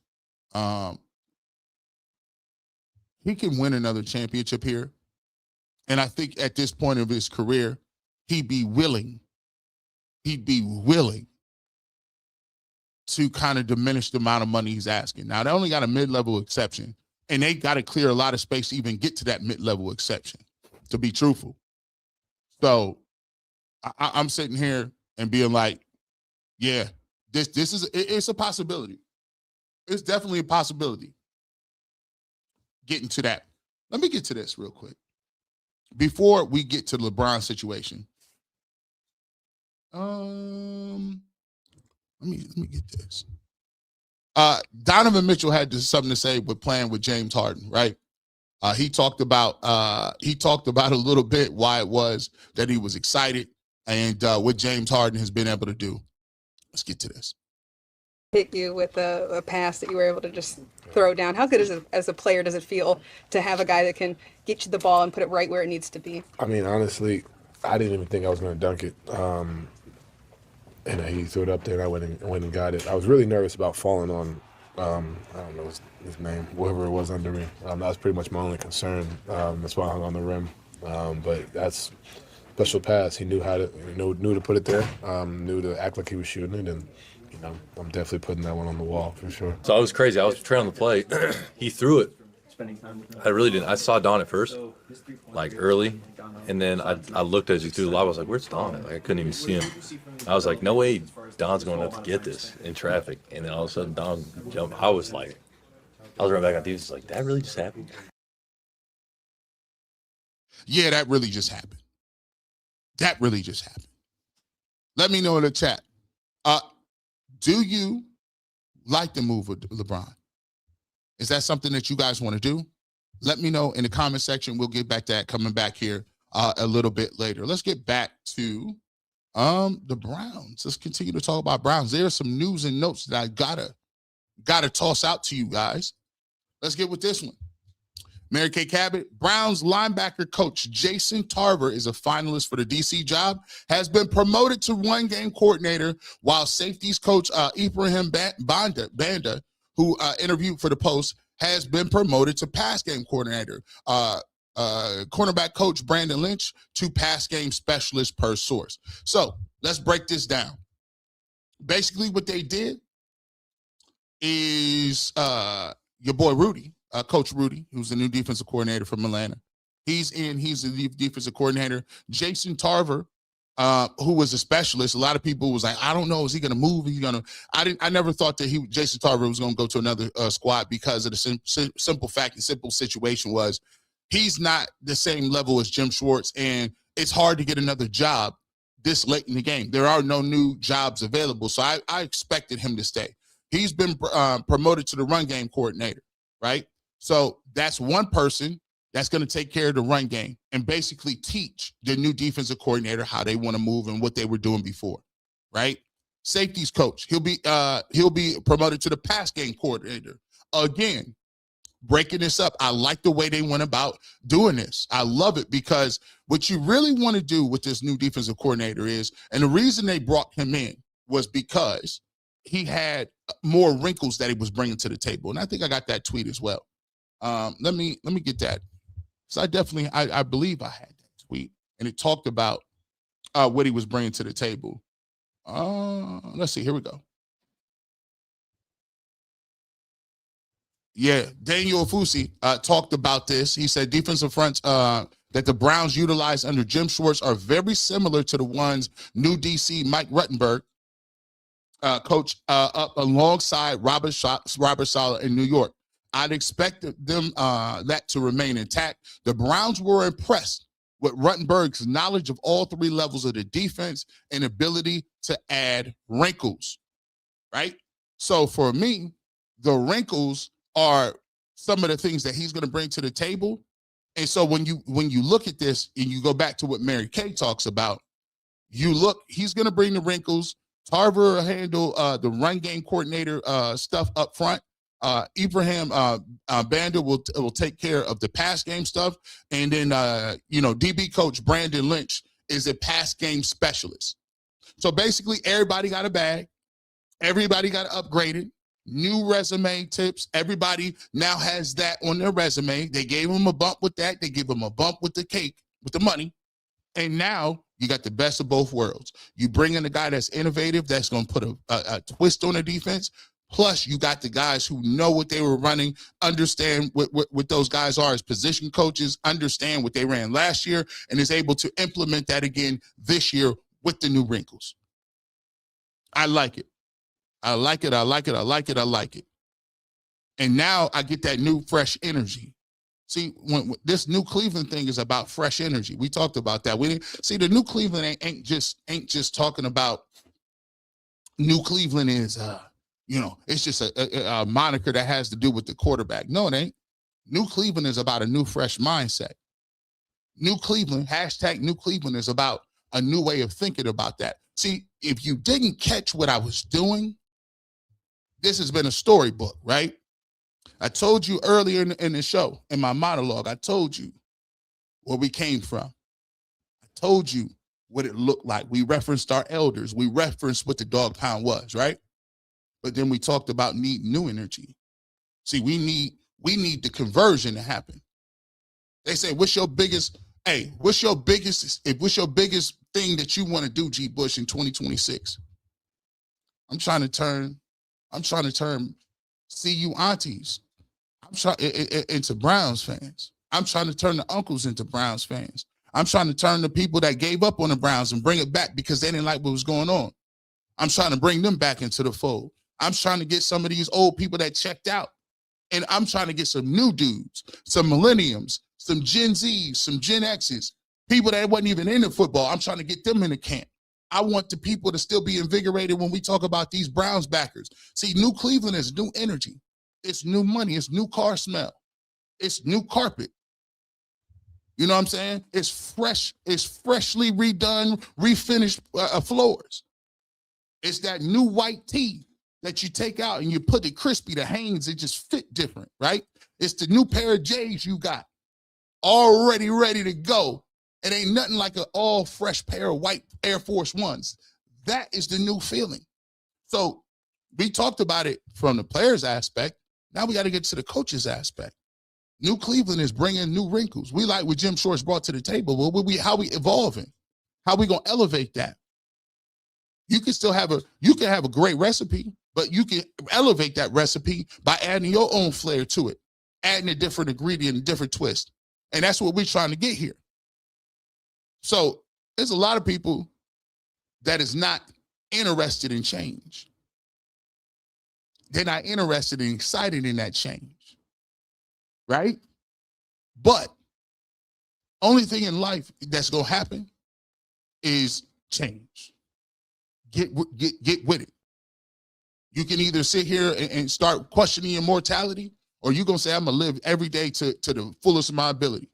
S1: he can win another championship here. And I think at this point of his career, he'd be willing to kind of diminish the amount of money he's asking. Now, they only got a mid-level exception, and they got to clear a lot of space to even get to that mid-level exception, to be truthful. So I'm sitting here and being like, yeah, it's a possibility. It's definitely a possibility. Getting to that. Let me get to this real quick. Before we get to the LeBron situation, let me get this. Donovan Mitchell had something to say with playing with James Harden, right? He talked about a little bit why it was that he was excited and what James Harden has been able to do. Let's get to this.
S20: Hit you with a pass that you were able to just throw down. How good as a player does it feel to have a guy that can get you the ball and put it right where it needs to be?
S17: I mean, honestly, I didn't even think I was going to dunk it. And he threw it up there, and I went and got it. I was really nervous about falling on, I don't know his name, whoever it was under me. That was pretty much my only concern. That's why I hung on the rim. But that's special pass. He knew knew to put it there, knew to act like he was shooting it, and I'm definitely putting that one on the wall for sure.
S21: So I was crazy. I was trailing the play. He threw it. I really didn't. I saw Don at first, like early, and then I looked as he threw the lob. I was like, "Where's Don?" Like, I couldn't even see him. I was like, "No way, Don's going up to get this in traffic." And then all of a sudden, Don jumped. I was running back on defense. Like, that really just happened?
S1: Yeah, that really just happened. That really just happened. Let me know in the chat. Do you like the move with LeBron? Is that something that you guys want to do? Let me know in the comment section. We'll get back to that coming back here a little bit later. Let's get back to the Browns. Let's continue to talk about Browns. There's some news and notes that I gotta toss out to you guys. Let's get with this one. Mary Kay Cabot, Browns linebacker coach Jason Tarver is a finalist for the DC job, has been promoted to one-game coordinator, while safeties coach Ibrahim Banda, who interviewed for the post, has been promoted to pass game coordinator. Cornerback coach Brandon Lynch to pass game specialist per source. So let's break this down. Basically what they did is your boy Rudy, Coach Rudy, who's the new defensive coordinator from Atlanta. He's the defensive coordinator. Jason Tarver, who was a specialist. A lot of people was like, I don't know, is he going to move? I never thought that Jason Tarver was going to go to another squad because of the simple fact, the simple situation was he's not the same level as Jim Schwartz, and it's hard to get another job this late in the game. There are no new jobs available, so I expected him to stay. He's been promoted to the run game coordinator, right? So that's one person that's going to take care of the run game and basically teach the new defensive coordinator how they want to move and what they were doing before, right? Safeties coach, he'll be promoted to the pass game coordinator. Again, breaking this up, I like the way they went about doing this. I love it because what you really want to do with this new defensive coordinator is, and the reason they brought him in was because he had more wrinkles that he was bringing to the table. And I think I got that tweet as well. Let me get that. So I believe I had that tweet, and it talked about what he was bringing to the table. Let's see. Here we go. Yeah, Daniel Ofusi talked about this. He said defensive fronts that the Browns utilize under Jim Schwartz are very similar to the ones new DC Mike Ruttenberg coach up alongside Robert Saleh in New York. I'd expect them that to remain intact. The Browns were impressed with Ruttenberg's knowledge of all three levels of the defense and ability to add wrinkles, right? So for me, the wrinkles are some of the things that he's going to bring to the table And so when you look at this and you go back to what Mary Kay talks about, he's going to bring the wrinkles. Tarver will handle the run game coordinator stuff up front. Ibrahim Banda will take care of the pass game stuff. And then, DB coach Brandon Lynch is a pass game specialist. So basically everybody got a bag. Everybody got upgraded. New resume tips. Everybody now has that on their resume. They gave them a bump with that. They give them a bump with the cake, with the money. And now you got the best of both worlds. You bring in a guy that's innovative, that's going to put a twist on the defense. Plus, you got the guys who know what they were running, understand what those guys are as position coaches, understand what they ran last year, and is able to implement that again this year with the new wrinkles. I like it. I like it. I like it. I like it. I like it. And now I get that new, fresh energy. See, when this new Cleveland thing is about fresh energy. We talked about that. The new Cleveland ain't just talking about new Cleveland is, it's just a moniker that has to do with the quarterback. No, it ain't. New Cleveland is about a new, fresh mindset. New Cleveland, hashtag New Cleveland, is about a new way of thinking about that. See, if you didn't catch what I was doing, this has been a storybook, right? I told you earlier in the show, in my monologue, I told you where we came from. I told you what it looked like. We referenced our elders. We referenced what the Dawg Pound was, right? But then we talked about needing new energy. See, we need the conversion to happen. They say, what's your biggest thing that you want to do, G. Bush, in 2026? I'm trying to turn CU aunties into Browns fans. I'm trying to turn the uncles into Browns fans. I'm trying to turn the people that gave up on the Browns and bring it back because they didn't like what was going on. I'm trying to bring them back into the fold. I'm trying to get some of these old people that checked out. And I'm trying to get some new dudes, some millenniums, some Gen Zs, some Gen Xs, people that wasn't even into football. I'm trying to get them in the camp. I want the people to still be invigorated when we talk about these Browns backers. See, New Cleveland is new energy. It's new money. It's new car smell. It's new carpet. You know what I'm saying? It's fresh. It's freshly redone, refinished floors. It's that new white tee that you take out and you put it crispy, the Hanes, it just fit different, right? It's the new pair of J's you got already ready to go. It ain't nothing like an all fresh pair of white Air Force Ones. That is the new feeling. So we talked about it from the players aspect. Now we got to get to the coaches aspect. New Cleveland is bringing new wrinkles. We like what Jim Shorts brought to the table. Well, how we evolving? How we going to elevate that? You can still have a great recipe, but you can elevate that recipe by adding your own flair to it, adding a different ingredient, a different twist. And that's what we're trying to get here. So there's a lot of people that is not interested in change. They're not interested and excited in that change, right? But only thing in life that's going to happen is change. Get with it. You can either sit here and start questioning your mortality, or you're going to say, I'm going to live every day to the fullest of my ability.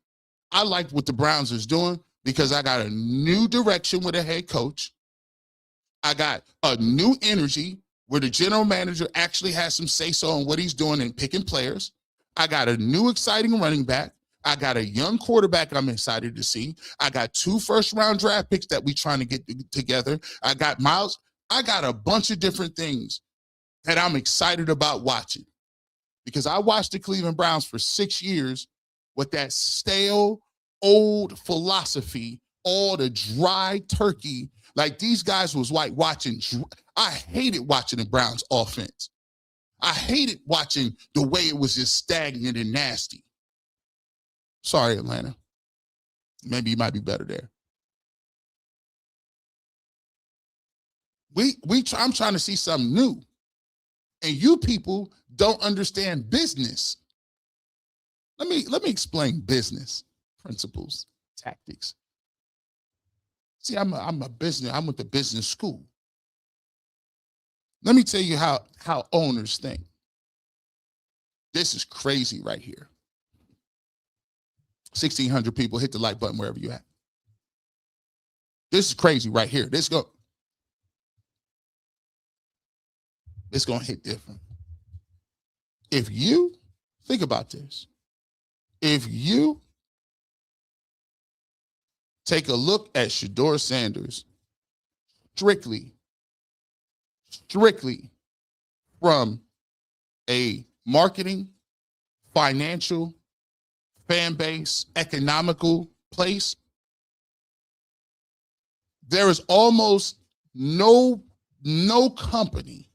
S1: I like what the Browns is doing because I got a new direction with a head coach. I got a new energy where the general manager actually has some say-so on what he's doing and picking players. I got a new exciting running back. I got a young quarterback I'm excited to see. I got 2 first-round draft picks that we trying to get together. I got Miles. I got a bunch of different things that I'm excited about watching because I watched the Cleveland Browns for 6 years with that stale, old philosophy, all the dry turkey. Like these guys was like watching. I hated watching the Browns offense. I hated watching the way it was just stagnant and nasty. Sorry, Atlanta. Maybe you might be better there. I'm trying to see something new. And you people don't understand business. Let me explain business principles, tactics. See, I'm a business. I went to business school. Let me tell you how owners think. This is crazy right here. 1,600 people. Hit the like button wherever you at. This is crazy right here. It's going to hit different. If you think about this, if you take a look at Shedeur Sanders strictly from a marketing, financial, fan base, economical place, there is almost no company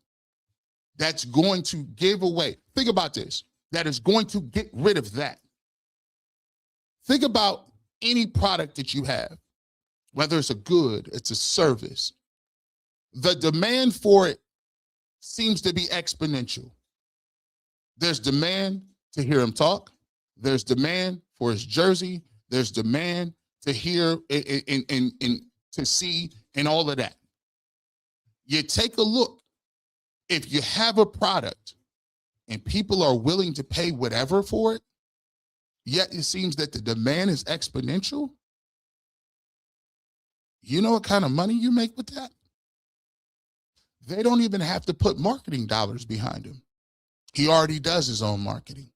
S1: that's going to give away. Think about this. That is going to get rid of that. Think about any product that you have, whether it's a good, it's a service. The demand for it seems to be exponential. There's demand to hear him talk. There's demand for his jersey. There's demand to hear and to see and all of that. You take a look. If you have a product and people are willing to pay whatever for it, yet it seems that the demand is exponential, you know what kind of money you make with that? They don't even have to put marketing dollars behind him. He already does his own marketing.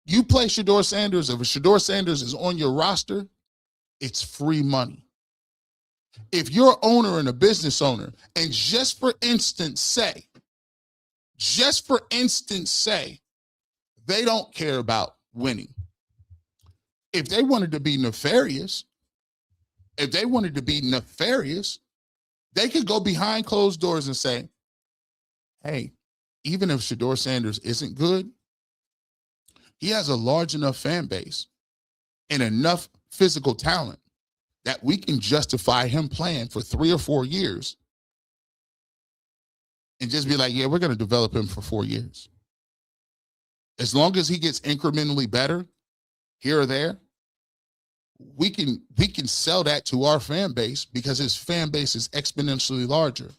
S1: You play Shedeur Sanders, if Shedeur Sanders is on your roster, it's free money. If you're an owner and a business owner, and just for instance say, they don't care about winning. If they wanted to be nefarious, they could go behind closed doors and say, hey, even if Shedeur Sanders isn't good, he has a large enough fan base and enough physical talent that we can justify him playing for 3 or 4 years and just be like, yeah, we're going to develop him for 4 years. As long as he gets incrementally better here or there, we can sell that to our fan base because his fan base is exponentially larger.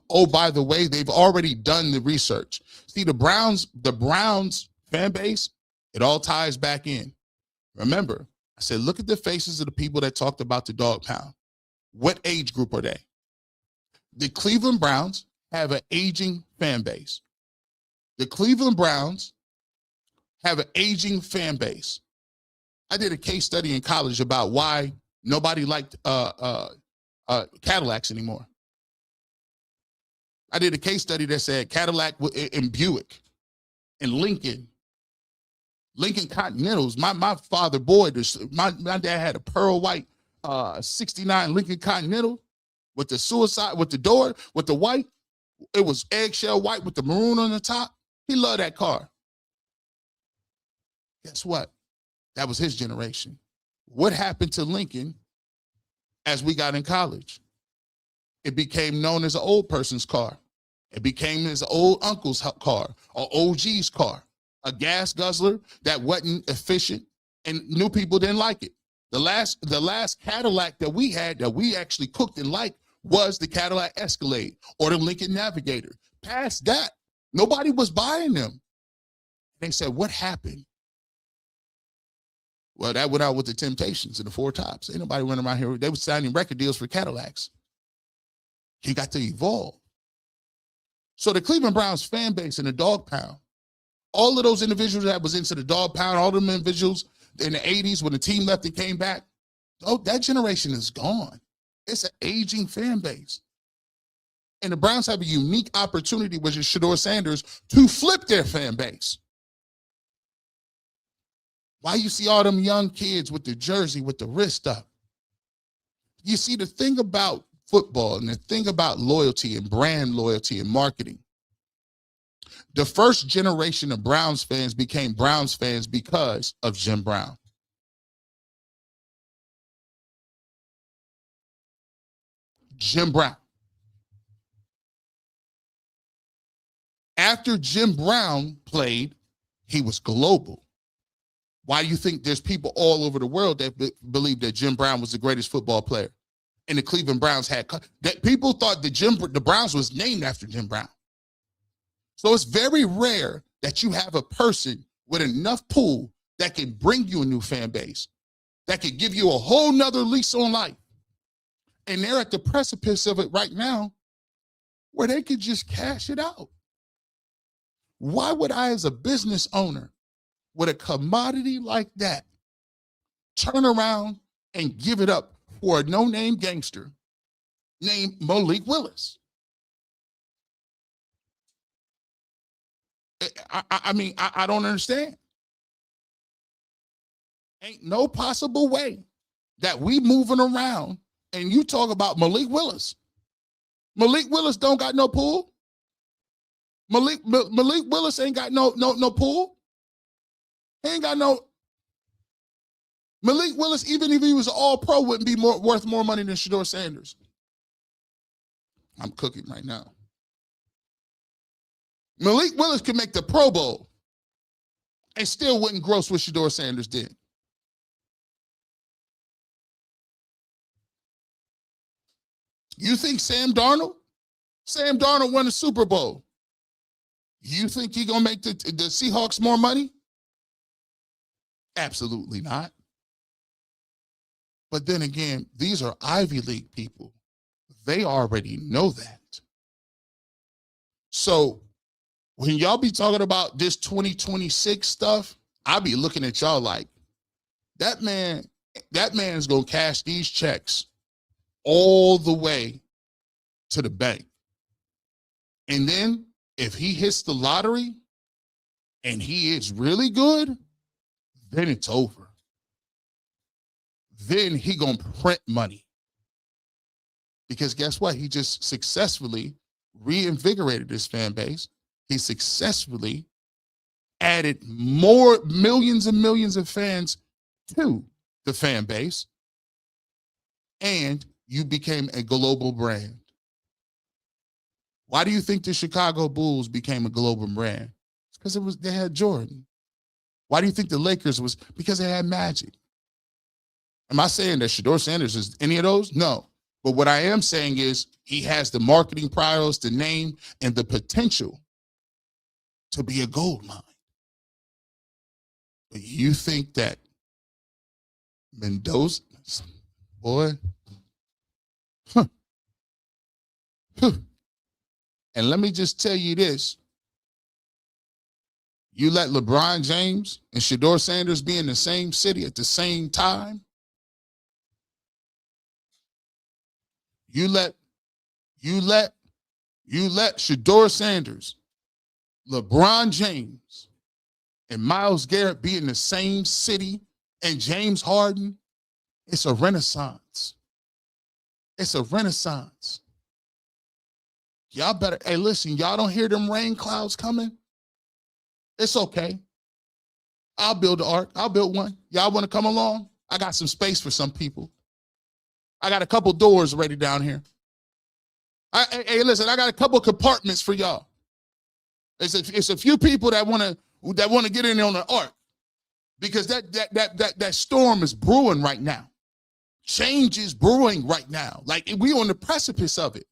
S1: Oh, by the way, they've already done the research. See, the Browns fan base, it all ties back in. Remember, I said, look at the faces of the people that talked about the Dawg Pound. What age group are they? The Cleveland Browns have an aging fan base. The Cleveland Browns have an aging fan base. I did a case study in college about why nobody liked Cadillacs anymore. I did a case study that said Cadillac and Buick and Lincoln Continentals. My father, my dad had a pearl white 69 Lincoln Continental with the door, with the white. It was eggshell white with the maroon on the top. He loved that car. Guess what? That was his generation. What happened to Lincoln as we got in college? It became known as an old person's car. It became his old uncle's car or OG's car, a gas guzzler that wasn't efficient and new people didn't like it. The last Cadillac that we had that we actually cooked and liked was the Cadillac Escalade or the Lincoln Navigator. Past that, nobody was buying them. They said, what happened? Well, that went out with the Temptations and the Four Tops. Ain't nobody running around here. They were signing record deals for Cadillacs. You got to evolve. So the Cleveland Browns fan base and the Dawg Pound, all of those individuals that was into the Dawg Pound, all them individuals in the 80s when the team left and came back, oh, that generation is gone. It's an aging fan base. And the Browns have a unique opportunity with Shedeur Sanders to flip their fan base. Why you see all them young kids with the jersey, with the wrist up? You see, the thing about football and the thing about loyalty and brand loyalty and marketing, the first generation of Browns fans became Browns fans because of Jim Brown. Jim Brown. After Jim Brown played, he was global. Why do you think there's people all over the world that believe that Jim Brown was the greatest football player? And the Cleveland Browns that people thought the Browns was named after Jim Brown. So it's very rare that you have a person with enough pull that can bring you a new fan base, that could give you a whole nother lease on life. And they're at the precipice of it right now where they could just cash it out. Why would I, as a business owner, with a commodity like that, turn around and give it up for a no-name gangster named Malik Willis? I mean, I don't understand. Ain't no possible way that we moving around and you talk about Malik Willis. Malik Willis don't got no pool. Malik Willis ain't got no pool. He ain't got no. Malik Willis, even if he was all pro, wouldn't be worth more money than Shedeur Sanders. I'm cooking right now. Malik Willis could make the Pro Bowl and still wouldn't gross what Shedeur Sanders did. You think Sam Darnold won the Super Bowl? You think he gonna make the Seahawks more money? Absolutely not. But then again, these are Ivy League people. They already know that. So when y'all be talking about this 2026 stuff, I be looking at y'all like, that man's gonna cash these checks all the way to the bank. And then if he hits the lottery and he is really good, then it's over. Then he gonna print money. Because guess what? He just successfully reinvigorated his fan base. He successfully added more millions and millions of fans to the fan base. And you became a global brand. Why do you think the Chicago Bulls became a global brand? It's because they had Jordan. Why do you think the Lakers was? Because they had Magic. Am I saying that Shedeur Sanders is any of those? No. But what I am saying is he has the marketing prowess, the name, and the potential to be a gold mine. But you think that Mendoza, boy, And let me just tell you this. You let LeBron James and Shedeur Sanders be in the same city at the same time. You let Shedeur Sanders, LeBron James, and Myles Garrett be in the same city, and James Harden. It's a renaissance. It's a renaissance. Y'all better, hey, listen, y'all don't hear them rain clouds coming? It's okay. I'll build the ark. I'll build one. Y'all want to come along? I got some space for some people. I got a couple doors ready down here. Hey, listen, I got a couple compartments for y'all. It's a few people that want to get in on the ark because that storm is brewing right now. Change is brewing right now. Like we on the precipice of it.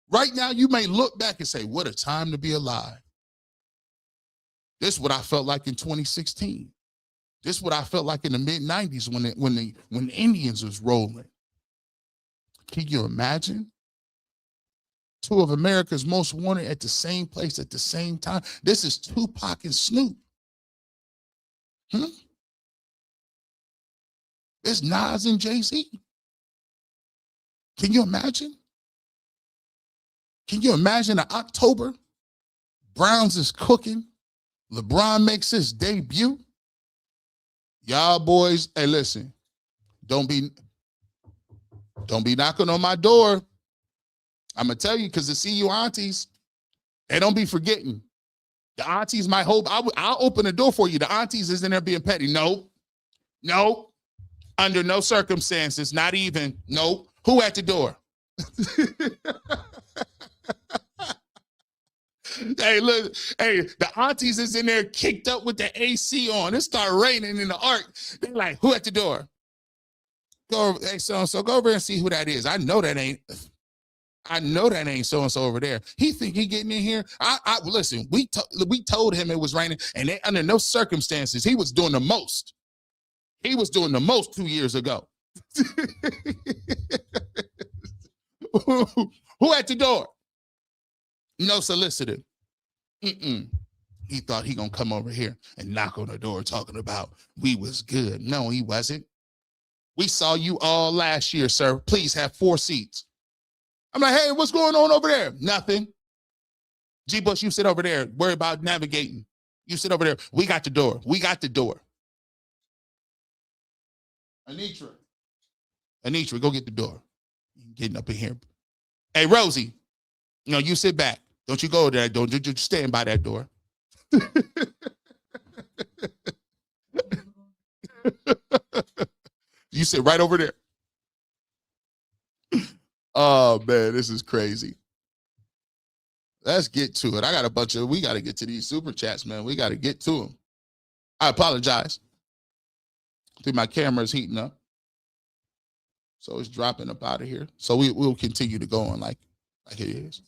S1: Right now, you may look back and say, what a time to be alive. This is what I felt like in 2016. This is what I felt like in the mid-90s when the Indians was rolling. Can you imagine? Two of America's most wanted at the same place at the same time. This is Tupac and Snoop. It's Nas and Jay-Z. Can you imagine? Can you imagine in October? Browns is cooking. LeBron makes his debut. Y'all boys, hey, listen, don't be knocking on my door. I'm going to tell you, because to see you aunties, they don't be forgetting. The aunties might hope, I'll open the door for you. The aunties isn't there being petty. No, under no circumstances, not even, no. Who at the door? Hey, look, hey, the aunties is in there kicked up with the AC on. It start raining in the ark. They're like, who at the door? Go over, hey, so go over and see who that is. I know that ain't I know that ain't so-and-so over there. He think he getting in here. Listen, we told him it was raining, and under no circumstances, he was doing the most. He was doing the most 2 years ago. Who at the door? No solicitor. He thought he gonna come over here and knock on the door talking about we was good. No, he wasn't. We saw you all last year, sir. Please have 4 seats. I'm like, hey, what's going on over there? Nothing. G. Bush, you sit over there. Worry about navigating. You sit over there. We got the door. We got the door. Anitra, go get the door. Getting up in here. Hey, Rosie, you sit back. Don't you go there. Don't you stand by that door. You sit right over there. Oh, man, this is crazy. Let's get to it. We got to get to these super chats, man. We got to get to them. I apologize. I think my camera's heating up. So it's dropping up out of here. So we'll continue to go on like it is.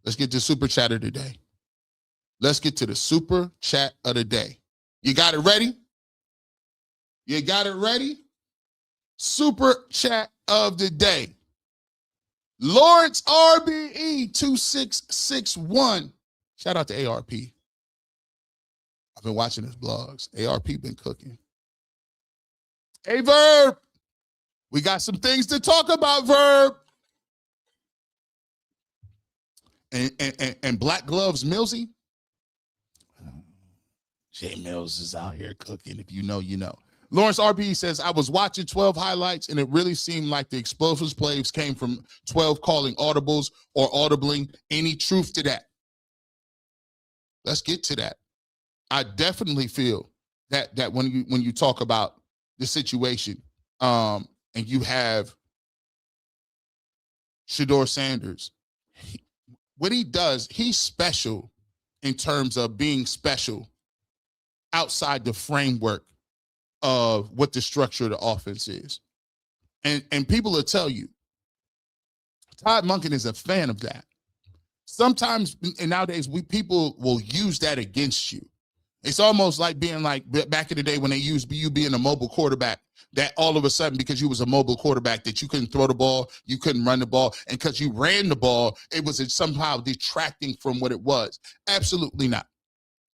S1: Let's get to super chat of the day. Let's get to the super chat of the day. You got it ready? You got it ready? Super chat of the day. Lawrence RBE 2661. Shout out to ARP. I've been watching his blogs. ARP been cooking. Hey, Verb. We got some things to talk about, Verb. And Black Gloves Millsy. Jay Mills is out here cooking. If you know, you know. Lawrence RB says, I was watching 12 highlights, and it really seemed like the explosive plays came from 12 calling audibles or audibling. Any truth to that? Let's get to that. I definitely feel that when you talk about the situation, and you have Shedeur Sanders, what he does, he's special in terms of being special outside the framework of what the structure of the offense is. And people will tell you, Todd Monken is a fan of that. Sometimes, and nowadays, people will use that against you. It's almost like being like back in the day when they used you being a mobile quarterback, that all of a sudden, because you was a mobile quarterback, that you couldn't throw the ball, you couldn't run the ball, and because you ran the ball, it was somehow detracting from what it was. Absolutely not.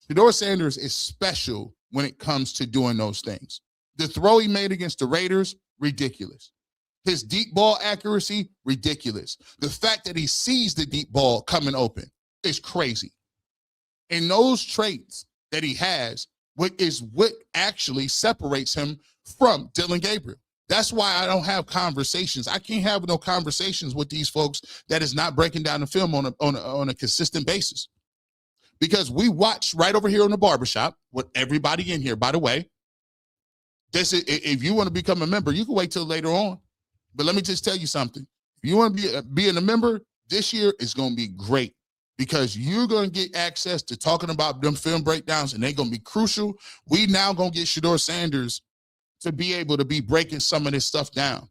S1: Shedeur Sanders is special when it comes to doing those things. The throw he made against the Raiders, ridiculous. His deep ball accuracy, ridiculous. The fact that he sees the deep ball coming open is crazy. And those traits that he has what actually separates him from Dillon Gabriel. That's why I don't have conversations. I can't have no conversations with these folks that is not breaking down the film on a consistent basis. Because we watch right over here on the Barbershop with everybody in here, by the way. If you want to become a member, you can wait till later on. But let me just tell you something. If you want to be a member, this year is going to be great because you're going to get access to talking about them film breakdowns, and they're going to be crucial. We now going to get Shedeur Sanders to be able to be breaking some of this stuff down.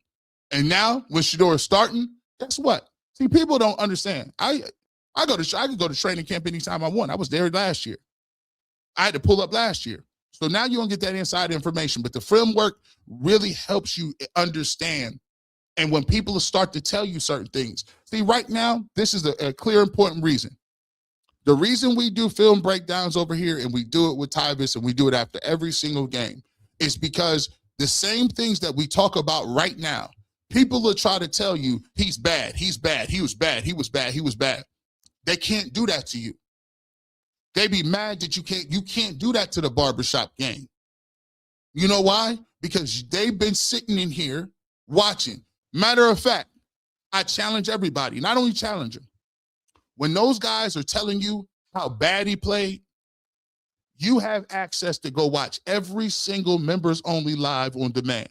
S1: And now, with Shedeur starting, guess what? See, people don't understand. I could go to training camp anytime I want. I was there last year. I had to pull up last year. So now you're going to get that inside information. But the film work really helps you understand. And when people start to tell you certain things. See, right now, this is a clear, important reason. The reason we do film breakdowns over here, and we do it with Tyvis, and we do it after every single game, is because the same things that we talk about right now, people will try to tell you, he's bad, he was bad, he was bad. They can't do that to you. They be mad that you can't do that to the Barbershop game. You know why? Because they've been sitting in here watching. Matter of fact, I challenge everybody, not only challenge them. When those guys are telling you how bad he played, you have access to go watch every single members only live on demand.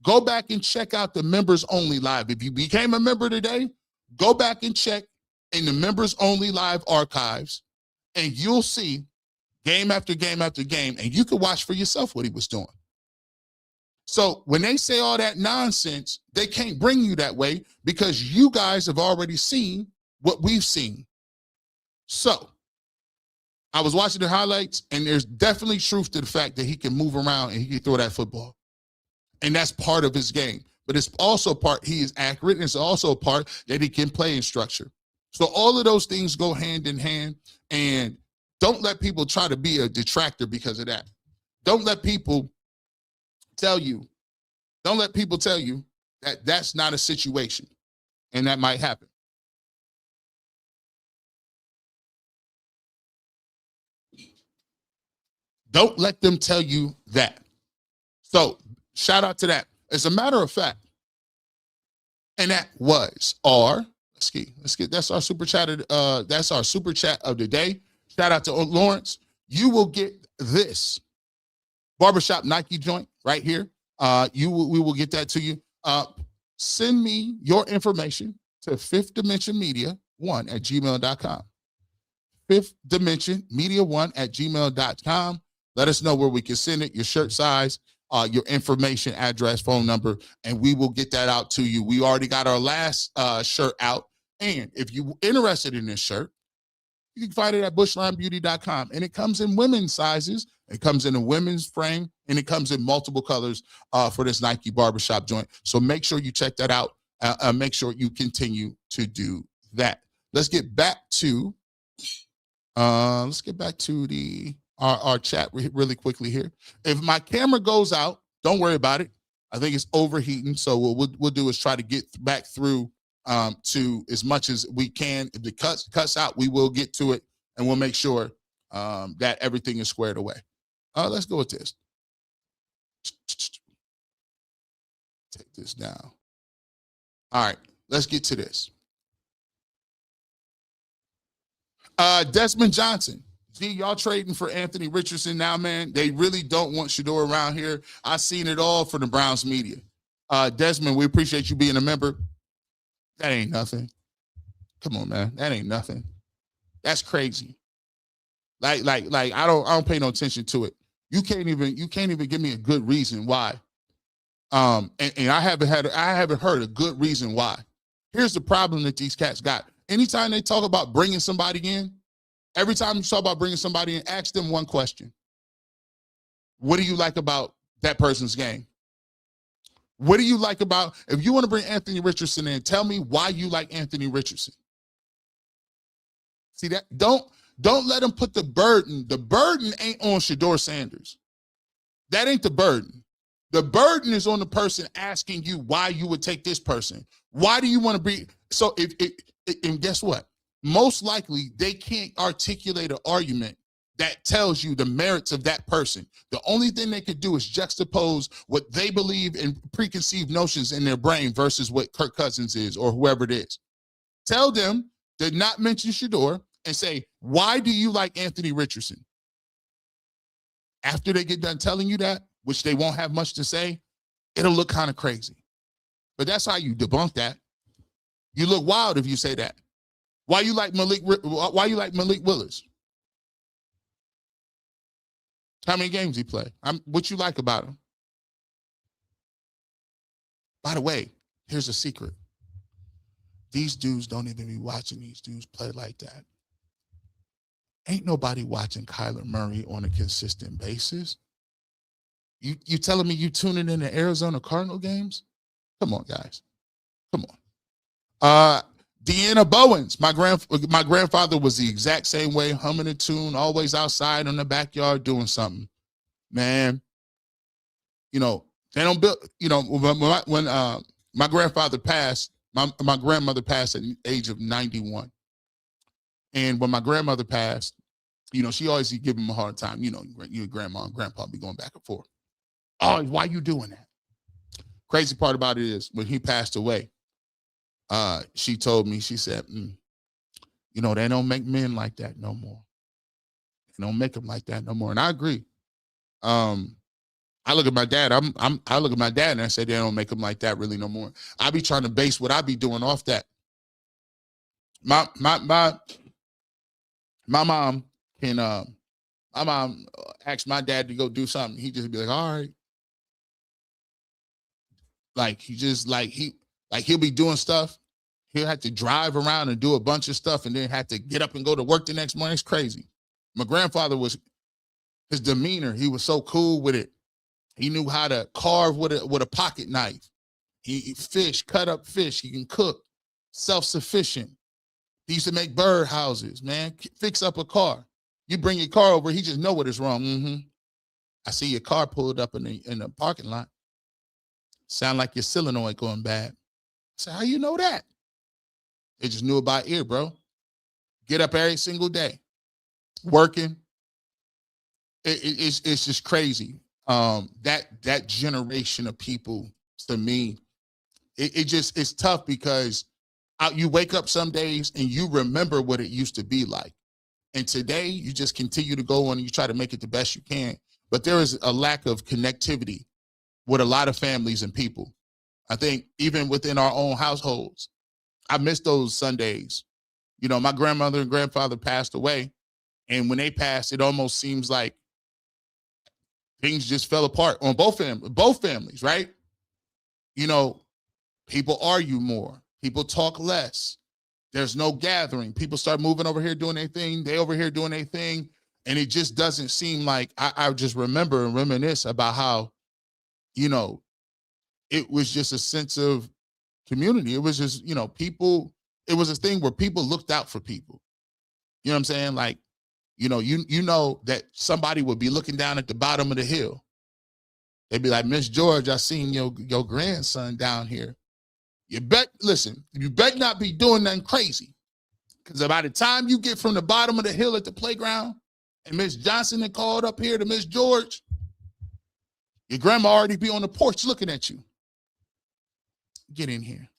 S1: Go back and check out the members only live. If you became a member today, go back and check in the members only live archives, and you'll see game after game after game, and you can watch for yourself what he was doing. So when they say all that nonsense, they can't bring you that way because you guys have already seen what we've seen. So I was watching the highlights, and there's definitely truth to the fact that he can move around and he can throw that football. And that's part of his game. But it's also part, he is accurate, and it's also a part that he can play in structure. So all of those things go hand in hand, and don't let people try to be a detractor because of that. Don't let people tell you that that's not a situation, and that might happen. Don't let them tell you that. So shout out to that. As a matter of fact, and that was our, let's get that's our super chat. That's our super chat of the day. Shout out to Lawrence. You will get this Barbershop Nike joint right here. We will get that to you. Send me your information to Fifth Dimension Media 1@gmail.com. Fifth Dimension Media 1@gmail.com. Let us know where we can send it, your shirt size, your information, address, phone number, and we will get that out to you. We already got our last shirt out. And if you're interested in this shirt, you can find it at bushlinebeauty.com. And it comes in women's sizes. It comes in a women's frame, and it comes in multiple colors for this Nike Barbershop joint. So make sure you check that out. Make sure you continue to do that. Let's get back to our chat really quickly here. If my camera goes out, don't worry about it. I think it's overheating. So what we'll do is try to get back through to as much as we can. If the cuts out, we will get to it, and we'll make sure that everything is squared away. Let's go with this. Take this down. All right, let's get to this. Desmond Johnson. Gee, y'all trading for Anthony Richardson now, man. They really don't want Shedeur around here. I've seen it all from the Browns media. Desmond, we appreciate you being a member. That ain't nothing. Come on, man. That ain't nothing. That's crazy. Like I don't pay no attention to it. You can't even give me a good reason why. And I haven't heard a good reason why. Here's the problem that these cats got. Anytime they talk about bringing somebody in, every time you talk about bringing somebody in, ask them one question. What do you like about that person's game? What do you like about, if you want to bring Anthony Richardson in, tell me why you like Anthony Richardson. See that? Don't let them put the burden. The burden ain't on Shedeur Sanders. That ain't the burden. The burden is on the person asking you why you would take this person. Why do you want to be? So and guess what? Most likely they can't articulate an argument that tells you the merits of that person. The only thing they could do is juxtapose what they believe in preconceived notions in their brain versus what Kirk Cousins is or whoever it is. Tell them to not mention Shedeur and say, why do you like Anthony Richardson? After they get done telling you that, which they won't have much to say, it'll look kind of crazy. But that's how you debunk that. You look wild if you say that. Why you like Malik Willis? How many games he play? What you like about him? By the way, here's a secret. These dudes don't even be watching these dudes play like that. Ain't nobody watching Kyler Murray on a consistent basis. You telling me you tuning in the Arizona Cardinal games? Come on, guys. Come on. Deanna Bowens, my grandfather was the exact same way, humming a tune, always outside in the backyard doing something. Man, they don't build, when my grandfather passed, my grandmother passed at the age of 91. And when my grandmother passed, she always give him a hard time. Your grandma and grandpa be going back and forth. Oh, why you doing that? Crazy part about it is when he passed away, she told me, she said, they don't make men like that no more. They don't make them like that no more. And I agree. I look at my dad. I look at my dad and I say they don't make them like that really no more. I be trying to base what I be doing off that. My mom can my mom asked my dad to go do something. He just be like, all right. Like he'll be doing stuff. He'll have to drive around and do a bunch of stuff and then have to get up and go to work the next morning. It's crazy. My grandfather his demeanor, he was so cool with it. He knew how to carve with a pocket knife. He cut up fish. He can cook, self-sufficient. He used to make bird houses, man. Fix up a car. You bring your car over, he just know what is wrong. Mm-hmm. I see your car pulled up in the parking lot. Sound like your solenoid going bad. I said, how you know that? They just knew it by ear, bro. Get up every single day, working. It's just crazy. That generation of people, to me, it's tough because you wake up some days and you remember what it used to be like. And today you just continue to go on and you try to make it the best you can. But there is a lack of connectivity with a lot of families and people. I think even within our own households, I miss those Sundays. You know, my grandmother and grandfather passed away. And when they passed, it almost seems like things just fell apart on both families, right? You know, people argue more. People talk less. There's no gathering. People start moving over here doing their thing. They over here doing their thing. And it just doesn't seem like, I just remember and reminisce about how, you know, it was just a sense of community. It was just, you know, people, it was a thing where people looked out for people. You know what I'm saying? Like, you know that somebody would be looking down at the bottom of the hill. They'd be like, Miss George, I seen your grandson down here. You bet not be doing nothing crazy. Because by the time you get from the bottom of the hill at the playground and Miss Johnson had called up here to Miss George, your grandma already be on the porch looking at you. Get in here.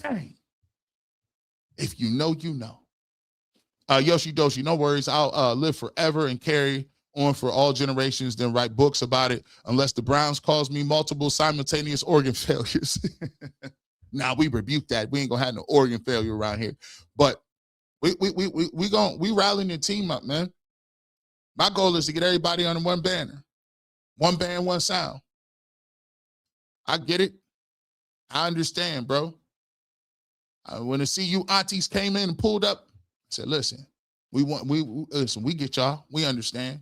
S1: Dang. If you know, you know. Yoshi Doshi, no worries. I'll live forever and carry on for all generations, then write books about it, unless the Browns cause me multiple simultaneous organ failures. Now we rebuke that. We ain't gonna have no organ failure around here. But we rallying the team up, man. My goal is to get everybody under one banner. One band, one sound. I get it. I understand, bro. When the CU aunties came in and pulled up, I said, listen, we get y'all. We understand.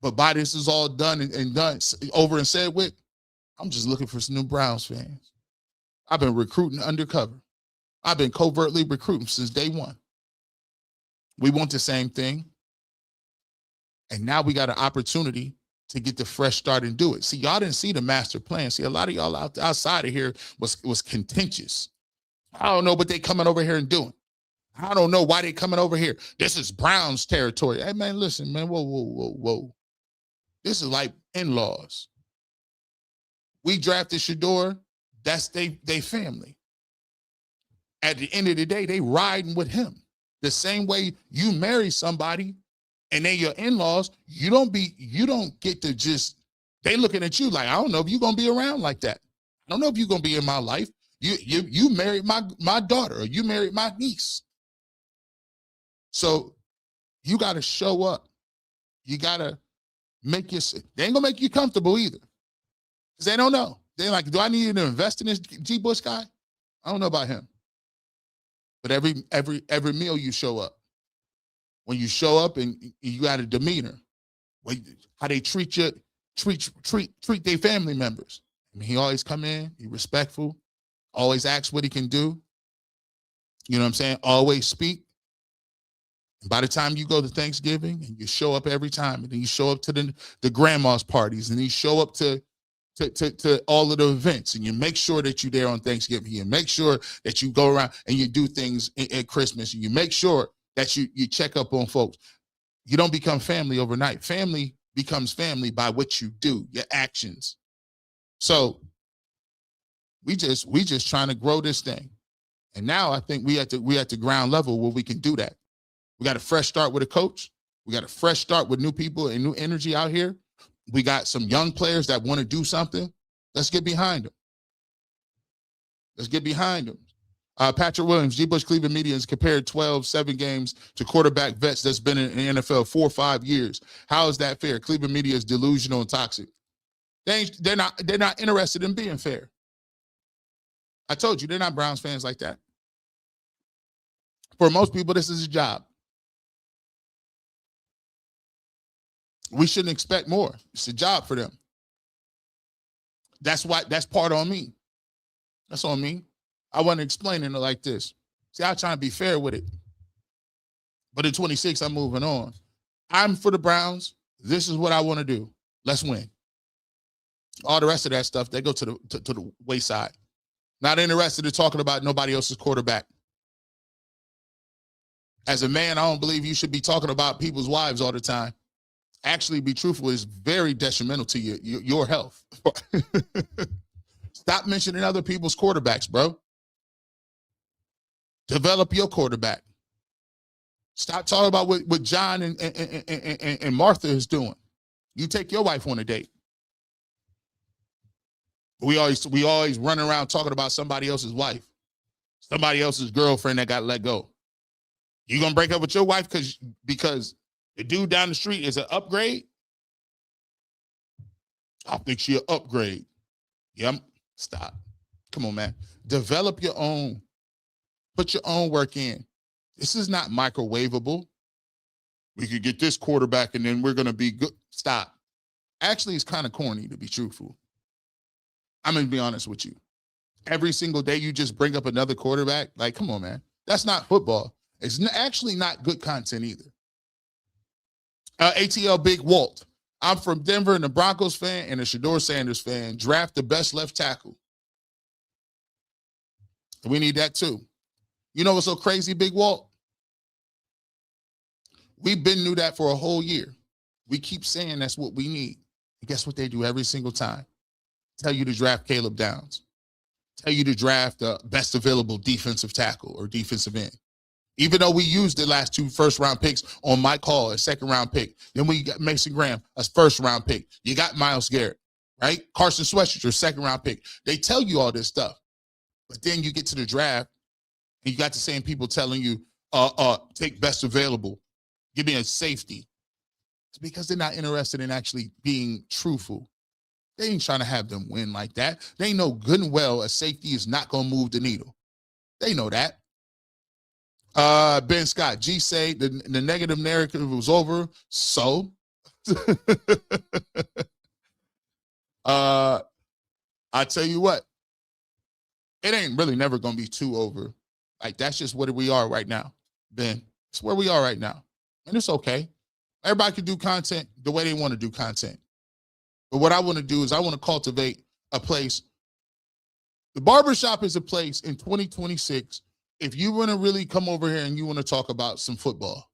S1: But by this is all done and done over and said with, I'm just looking for some new Browns fans. I've been recruiting undercover. I've been covertly recruiting since day one. We want the same thing. And now we got an opportunity to get the fresh start and do it. See, y'all didn't see the master plan. See, a lot of y'all outside of here was contentious. I don't know what they coming over here and doing. I don't know why they coming over here. This is Browns territory. Hey, man, listen, man, whoa. This is like in-laws. We drafted Shedeur. That's they family. At the end of the day, they riding with him. The same way you marry somebody and they your in-laws, you don't get to just, they looking at you like, I don't know if you're going to be around like that. I don't know if you're going to be in my life. You married my daughter, or you married my niece. So you got to show up. You got to they ain't going to make you comfortable either. Because they don't know. They're like, do I need to invest in this G. Bush guy? I don't know about him. But every meal you show up, when you show up and you got a demeanor, how they treat their family members. I mean, he always come in, he respectful, always asks what he can do. You know what I'm saying? Always speak. And by the time you go to Thanksgiving and you show up every time, and then you show up to the grandma's parties, and you show up to all of the events, and you make sure that you're there on Thanksgiving, you make sure that you go around and you do things at Christmas, and you make sure that you check up on folks. You don't become family overnight. Family becomes family by what you do, your actions. So we just trying to grow this thing. And now I think we at the ground level where we can do that. We got a fresh start with a coach. We got a fresh start with new people and new energy out here. We got some young players that want to do something. Let's get behind them. Let's get behind them. Patrick Williams, G. Bush Cleveland Media has compared 7 games to quarterback vets that's been in the NFL 4 or 5 years. How is that fair? Cleveland Media is delusional and toxic. They're not interested in being fair. I told you, they're not Browns fans like that. For most people, this is a job. We shouldn't expect more. It's a job for them. That's part on me. That's on me. I wasn't explaining it like this. See, I'm trying to be fair with it. But in 26, I'm moving on. I'm for the Browns. This is what I want to do. Let's win. All the rest of that stuff, they go to the wayside. Not interested in talking about nobody else's quarterback. As a man, I don't believe you should be talking about people's wives all the time. Actually, be truthful is very detrimental to your health. Stop mentioning other people's quarterbacks, bro. Develop your quarterback. Stop talking about what John and Martha is doing. You take your wife on a date. We always run around talking about somebody else's wife, somebody else's girlfriend that got let go. You gonna break up with your wife because the dude down the street is an upgrade? I think she an upgrade. Yep. Stop. Come on, man. Develop your own. Put your own work in. This is not microwavable. We could get this quarterback and then we're going to be good. Stop. Actually, it's kind of corny, to be truthful. I'm going to be honest with you. Every single day you just bring up another quarterback. Like, come on, man. That's not football. It's actually not good content either. ATL Big Walt. I'm from Denver and a Broncos fan and a Shedeur Sanders fan. Draft the best left tackle. We need that too. You know what's so crazy, Big Walt? We've been knew that for a whole year. We keep saying that's what we need. And guess what they do every single time? Tell you to draft Caleb Downs. Tell you to draft the best available defensive tackle or defensive end. Even though we used the last 2 first-round picks on Mike Hall, a second-round pick. Then we got Mason Graham, a first-round pick. You got Myles Garrett, right? Carson Sweatshirts, your second-round pick. They tell you all this stuff. But then you get to the draft, and you got the same people telling you, take best available. Give me a safety. It's because they're not interested in actually being truthful. They ain't trying to have them win like that. They know good and well a safety is not going to move the needle. They know that. Ben Scott, G say the negative narrative was over. So, I tell you what, it ain't really never going to be too over. Like, that's just what we are right now, Ben. It's where we are right now. And it's okay. Everybody can do content the way they want to do content. But what I want to do is I want to cultivate a place. The Barbershop is a place in 2026. If you want to really come over here and you want to talk about some football,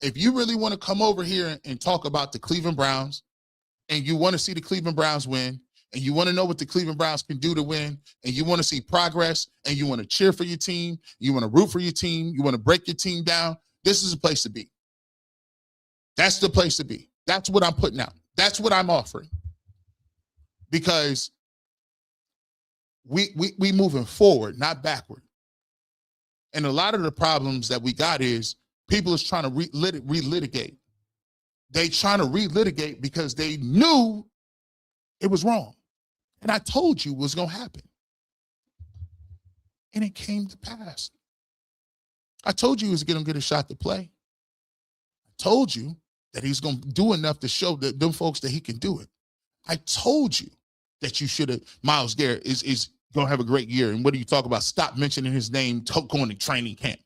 S1: if you really want to come over here and talk about the Cleveland Browns and you want to see the Cleveland Browns win and you want to know what the Cleveland Browns can do to win and you want to see progress and you want to cheer for your team, you want to root for your team, you want to break your team down, this is a place to be. That's the place to be. That's what I'm putting out. That's what I'm offering. Because we moving forward, not backward. And a lot of the problems that we got is people is trying to relitigate. They trying to relitigate because they knew it was wrong. And I told you it was going to happen. And it came to pass. I told you he was going to get a shot to play. I told you that he's going to do enough to show them folks that he can do it. I told you that you should have, Myles Garrett is going to have a great year. And what do you talk about? Stop mentioning his name going to training camp.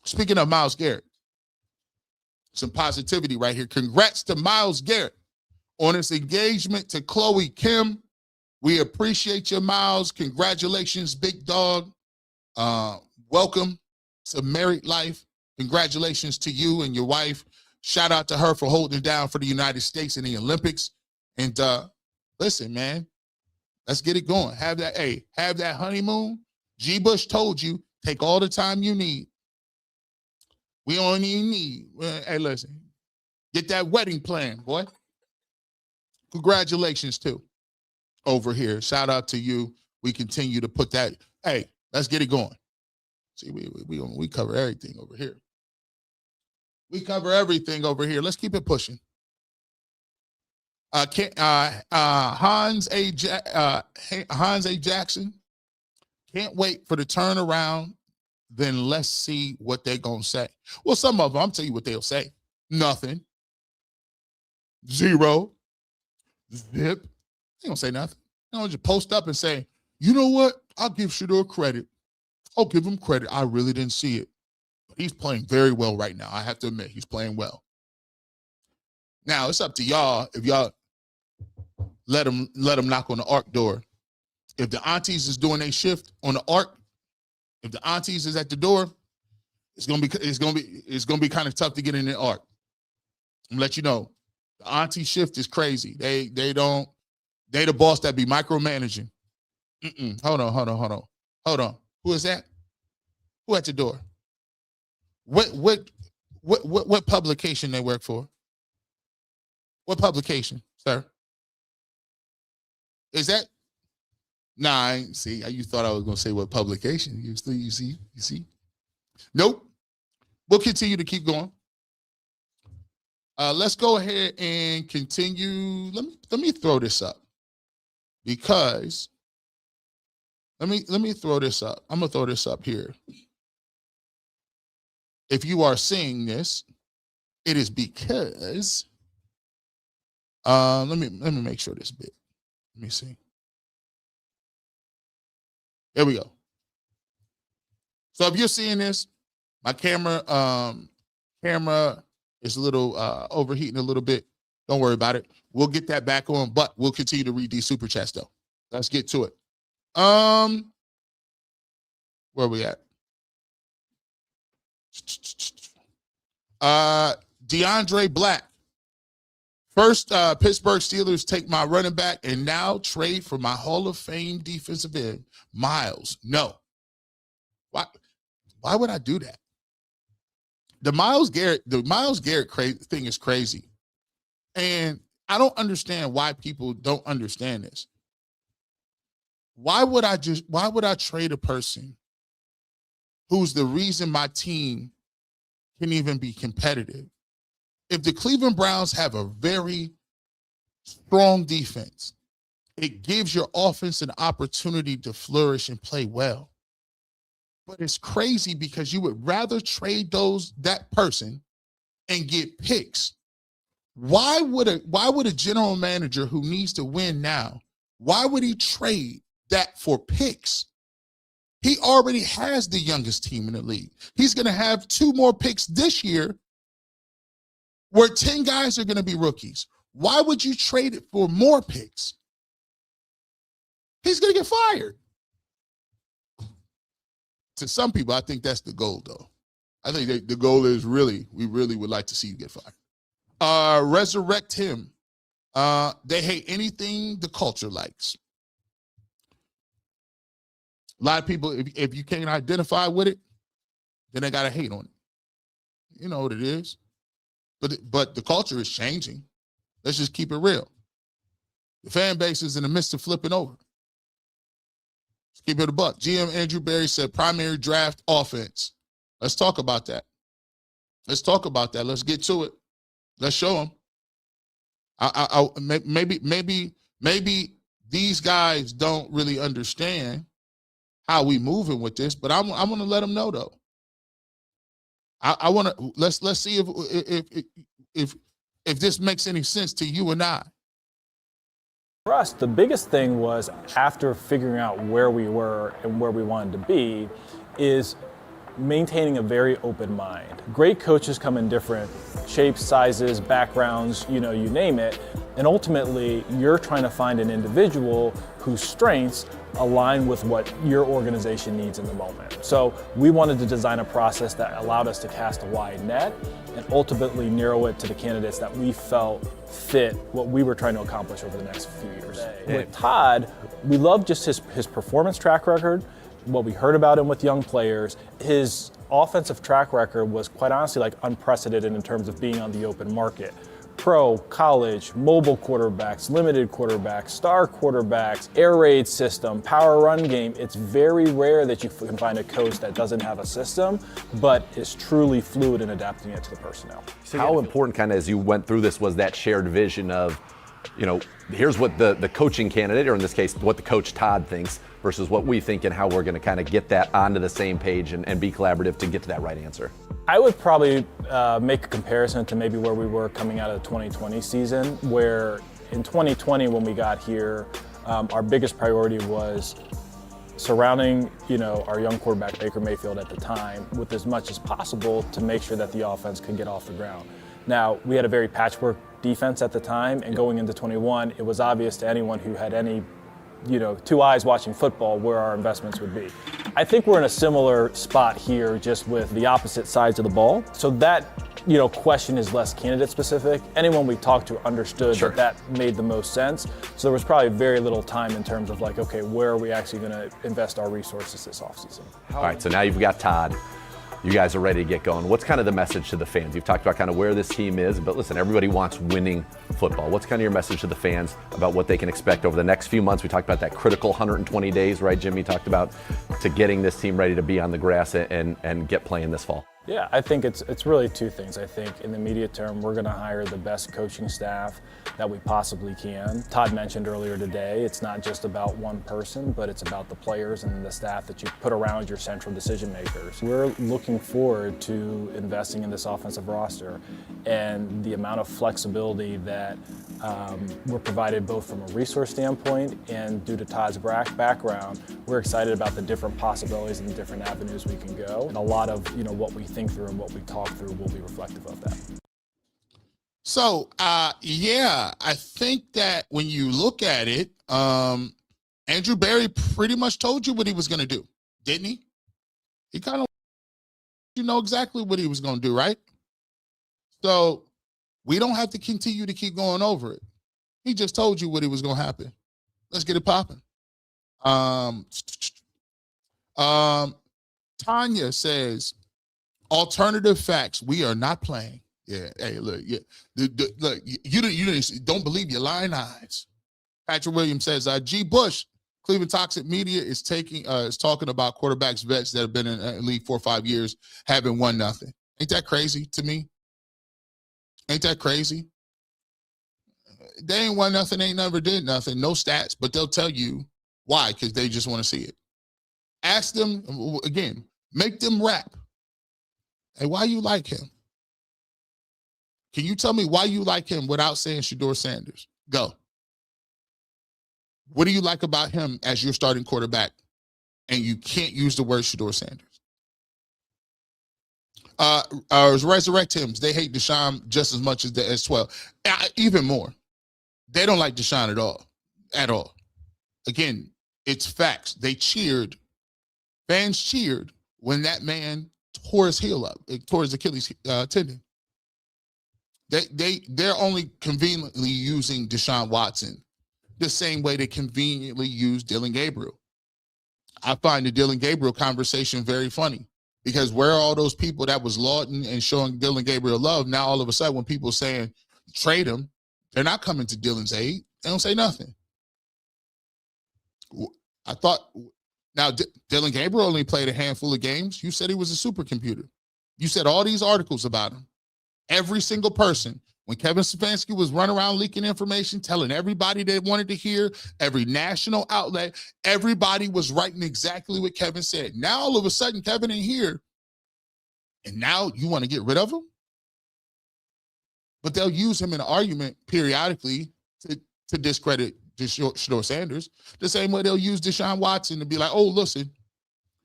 S1: Speaking of Myles Garrett, some positivity right here. Congrats to Myles Garrett on his engagement to Chloe Kim. We appreciate you, Myles. Congratulations, big dog. Welcome to married life. Congratulations to you and your wife. Shout out to her for holding down for the United States in the Olympics. And listen, man, let's get it going. Have that honeymoon. G. Bush told you, take all the time you need. We only need, hey, listen, get that wedding plan, boy. Congratulations, too, over here. Shout out to you. We continue to put that, hey, let's get it going. See, we cover everything over here. We cover everything over here. Let's keep it pushing. Hans A. Jackson. Can't wait for the turnaround. Then let's see what they're gonna say. Well, some of them, I'll tell you what they'll say. Nothing. Zero. Zip. They don't say nothing. They don't just post up and say, you know what? I'll give Shedeur credit. I'll give him credit. I really didn't see it. But he's playing very well right now. I have to admit, he's playing well. Now, it's up to y'all if y'all let him knock on the arc door. If the aunties is doing a shift on the arc, if the aunties is at the door, it's gonna be kind of tough to get in the arc. I'm gonna let you know. The auntie shift is crazy. They the boss that be micromanaging. Hold on. Who is that? Who at the door? What publication they work for? What publication, sir? Is that? Nah, I ain't see. You thought I was gonna say what publication? You see? Nope. We'll continue to keep going. Let's go ahead and continue. Let me throw this up because let me throw this up. I'm gonna throw this up here. If you are seeing this, it is because let me make sure this bit. Let me see. There we go. So if you're seeing this, my camera is a little overheating a little bit. Don't worry about it. We'll get that back on, but we'll continue to read these super chats though. Let's get to it. Where are we at? DeAndre Black. First, Pittsburgh Steelers take my running back and now trade for my Hall of Fame defensive end, Miles. No. Why would I do that? The Myles Garrett thing is crazy. And I don't understand why people don't understand this. Why would I trade a person who's the reason my team can even be competitive? If the Cleveland Browns have a very strong defense, it gives your offense an opportunity to flourish and play well. But it's crazy because you would rather trade that person and get picks. Why would a general manager who needs to win now, why would he trade that for picks? He already has the youngest team in the league. He's going to have 2 more picks this year where 10 guys are going to be rookies. Why would you trade it for more picks? He's going to get fired. To some people, I think that's the goal, though. I think the goal is we really would like to see you get fired. Resurrect him. They hate anything the culture likes. A lot of people, if you can't identify with it, then they got to hate on it. You know what it is. But the culture is changing. Let's just keep it real. The fan base is in the midst of flipping over. Let's keep it a buck. GM Andrew Berry said primary draft offense. Let's talk about that. Let's get to it. Let's show them. Maybe these guys don't really understand how we moving with this, but I want to let them know though. I want to let's see if this makes any sense to you and I.
S3: For us, the biggest thing was after figuring out where we were and where we wanted to be is maintaining a very open mind. Great coaches come in different shapes, sizes, backgrounds, you name it. And ultimately, you're trying to find an individual whose strengths align with what your organization needs in the moment. So we wanted to design a process that allowed us to cast a wide net and ultimately narrow it to the candidates that we felt fit what we were trying to accomplish over the next few years. With Todd, we loved just his performance track record, what we heard about him with young players. His offensive track record was quite honestly unprecedented in terms of being on the open market. Pro, college, mobile quarterbacks, limited quarterbacks, star quarterbacks, air raid system, power run game. It's very rare that you can find a coach that doesn't have a system, but is truly fluid in adapting it to the personnel.
S22: How important, kind of as you went through this, was that shared vision of
S2: here's what the coaching candidate, or in this case, what the coach Todd thinks versus what we think, and how we're going to kind of get that onto the same page and be collaborative to get to that right answer?
S3: I would probably make a comparison to maybe where we were coming out of the 2020 season, where in 2020 when we got here, our biggest priority was surrounding, our young quarterback Baker Mayfield at the time with as much as possible to make sure that the offense could get off the ground. Now, we had a very patchwork defense at the time, and going into 21, it was obvious to anyone who had any, two eyes watching football where our investments would be. I think we're in a similar spot here, just with the opposite sides of the ball. So that, question is less candidate specific. Anyone we talked to understood that made the most sense. So there was probably very little time in terms of okay, where are we actually going to invest our resources this offseason?
S2: All right, so now you've got Todd. You guys are ready to get going. What's kind of the message to the fans? You've talked about kind of where this team is, but listen, everybody wants winning football. What's kind of your message to the fans about what they can expect over the next few months? We talked about that critical 120 days, right, Jimmy? Talked about to getting this team ready to be on the grass and get playing this fall.
S3: Yeah, I think it's really two things. I think in the immediate term, we're going to hire the best coaching staff that we possibly can. Todd mentioned earlier today, it's not just about one person, but it's about the players and the staff that you put around your central decision makers. We're looking forward to investing in this offensive roster and the amount of flexibility that we're provided both from a resource standpoint and due to Todd's background, we're excited about the different possibilities and the different avenues we can go. And a lot of what we think through and what we talk through will be reflective of that.
S1: So, I think that when you look at it, Andrew Berry pretty much told you what he was going to do, didn't he? He kind of, exactly what he was going to do, right? So we don't have to continue to keep going over it. He just told you what it was going to happen. Let's get it popping. Tanya says, alternative facts. We are not playing. Yeah. Hey, look. Yeah. Look. You don't believe your lying eyes. Patrick Williams says, G. Bush, Cleveland Toxic Media is talking about quarterbacks vets that have been in the league 4 or 5 years haven't won nothing. Ain't that crazy to me? Ain't that crazy? They ain't won nothing. Ain't never did nothing. No stats, but they'll tell you why, because they just want to see it. Ask them again. Make them rap. Hey, why you like him? Can you tell me why you like him without saying Shedeur Sanders? Go. What do you like about him as your starting quarterback? And you can't use the word Shedeur Sanders. Resurrect him. They hate Deshaun just as much as the S12. Even more. They don't like Deshaun at all. At all. Again, it's facts. Fans cheered when that man tore his heel up, tore his Achilles tendon. They're only conveniently using Deshaun Watson the same way they conveniently use Dylan Gabriel. I find the Dylan Gabriel conversation very funny because where are all those people that was lauding and showing Dylan Gabriel love? Now all of a sudden when people saying trade him, they're not coming to Dylan's aid. They don't say nothing. I thought, now Dylan Gabriel only played a handful of games. You said he was a supercomputer. You said all these articles about him. Every single person, when Kevin Stefanski was running around leaking information, telling everybody they wanted to hear, every national outlet, everybody was writing exactly what Kevin said. Now, all of a sudden, Kevin ain't here, and now you want to get rid of him? But they'll use him in an argument periodically to discredit Shedeur Sanders, the same way they'll use Deshaun Watson to be like, oh, listen,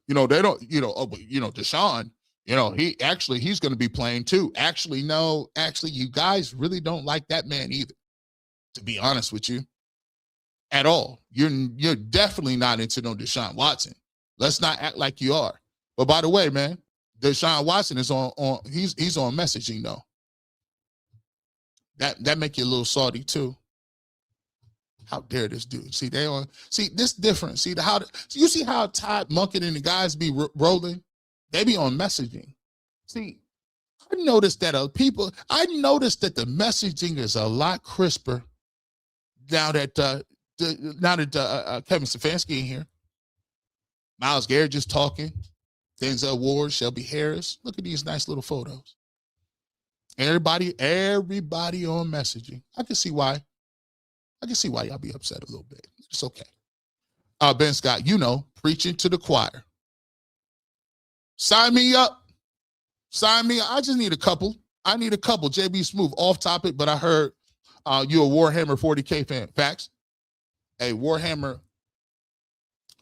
S1: they don't, Deshaun, he's going to be playing too. No, you guys really don't like that man either, to be honest with you, at all. You're definitely not into no Deshaun Watson. Let's not act like you are. But by the way, man, Deshaun Watson is he's on messaging though. That make you a little salty too. How dare this dude? See, this different. You see how Todd Monken and the guys be rolling? They be on messaging. See, I noticed that the messaging is a lot crisper now that Kevin Stefanski in here. Myles Garrett just talking. Denzel Ward, Shelby Harris. Look at these nice little photos. Everybody on messaging. I can see why. I can see why y'all be upset a little bit. It's okay. Ben Scott, preaching to the choir. Sign me up. Sign me up. I just need a couple. I need a couple. JB Smooth, off topic, but I heard you a Warhammer 40K fan. Facts. Hey, Warhammer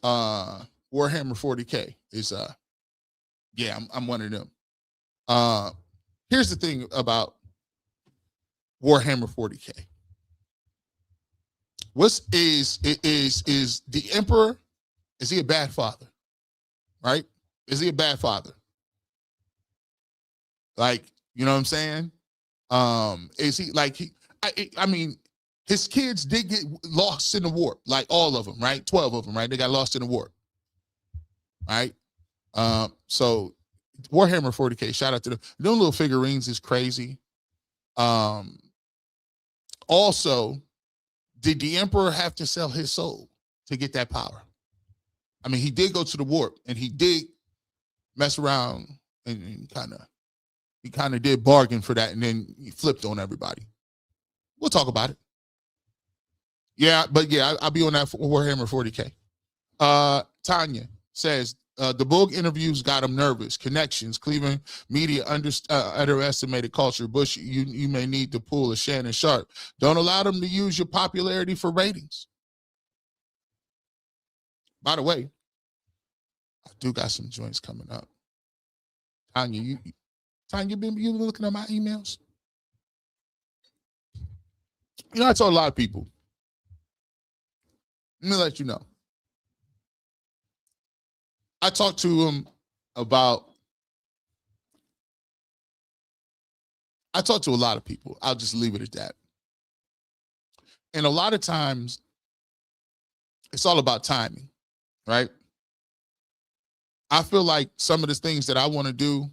S1: 40K is I'm one of them. Here's the thing about Warhammer 40K. Is the Emperor, is he a bad father? Right? Is he a bad father? Like, you know what I'm saying? Is he like I mean, his kids did get lost in the war, like all of them, right? 12 of them, right? They got lost in the war. Right? So Warhammer 40K, shout out to them. Them little figurines is crazy. Also, did the Emperor have to sell his soul to get that power? I mean, he did go to the warp, and he did mess around and kind of did bargain for that, and then he flipped on everybody. We'll talk about it. Yeah, but yeah, I'll be on that Warhammer 40K. Tanya says, the Boog interviews got him nervous. Connections, Cleveland media underestimated culture. Bush, you may need to pull a Shannon Sharp. Don't allow them to use your popularity for ratings. By the way, I do got some joints coming up. Tanya, you been looking at my emails? I told a lot of people. Let me let you know. I talked to him about. I talked to a lot of people. I'll just leave it at that. And a lot of times, it's all about timing, right? I feel like some of the things that I want to do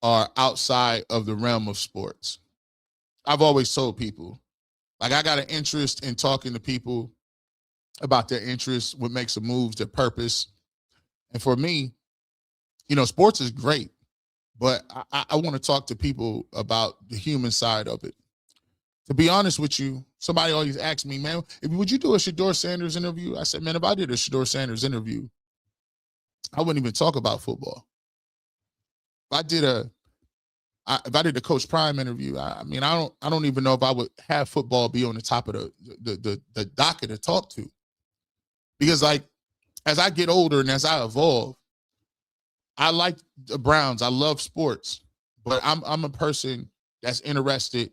S1: are outside of the realm of sports. I've always told people, like, I got an interest in talking to people about their interests, what makes them move, their purpose. And for me, sports is great, but I want to talk to people about the human side of it. To be honest with you, somebody always asks me, man, would you do a Shedeur Sanders interview? I said, man, if I did a Shedeur Sanders interview, I wouldn't even talk about football. If I did a Coach Prime interview, I don't even know if I would have football be on the top of the docket to talk to. Because, like, as I get older and as I evolve, I like the Browns. I love sports, but I'm a person that's interested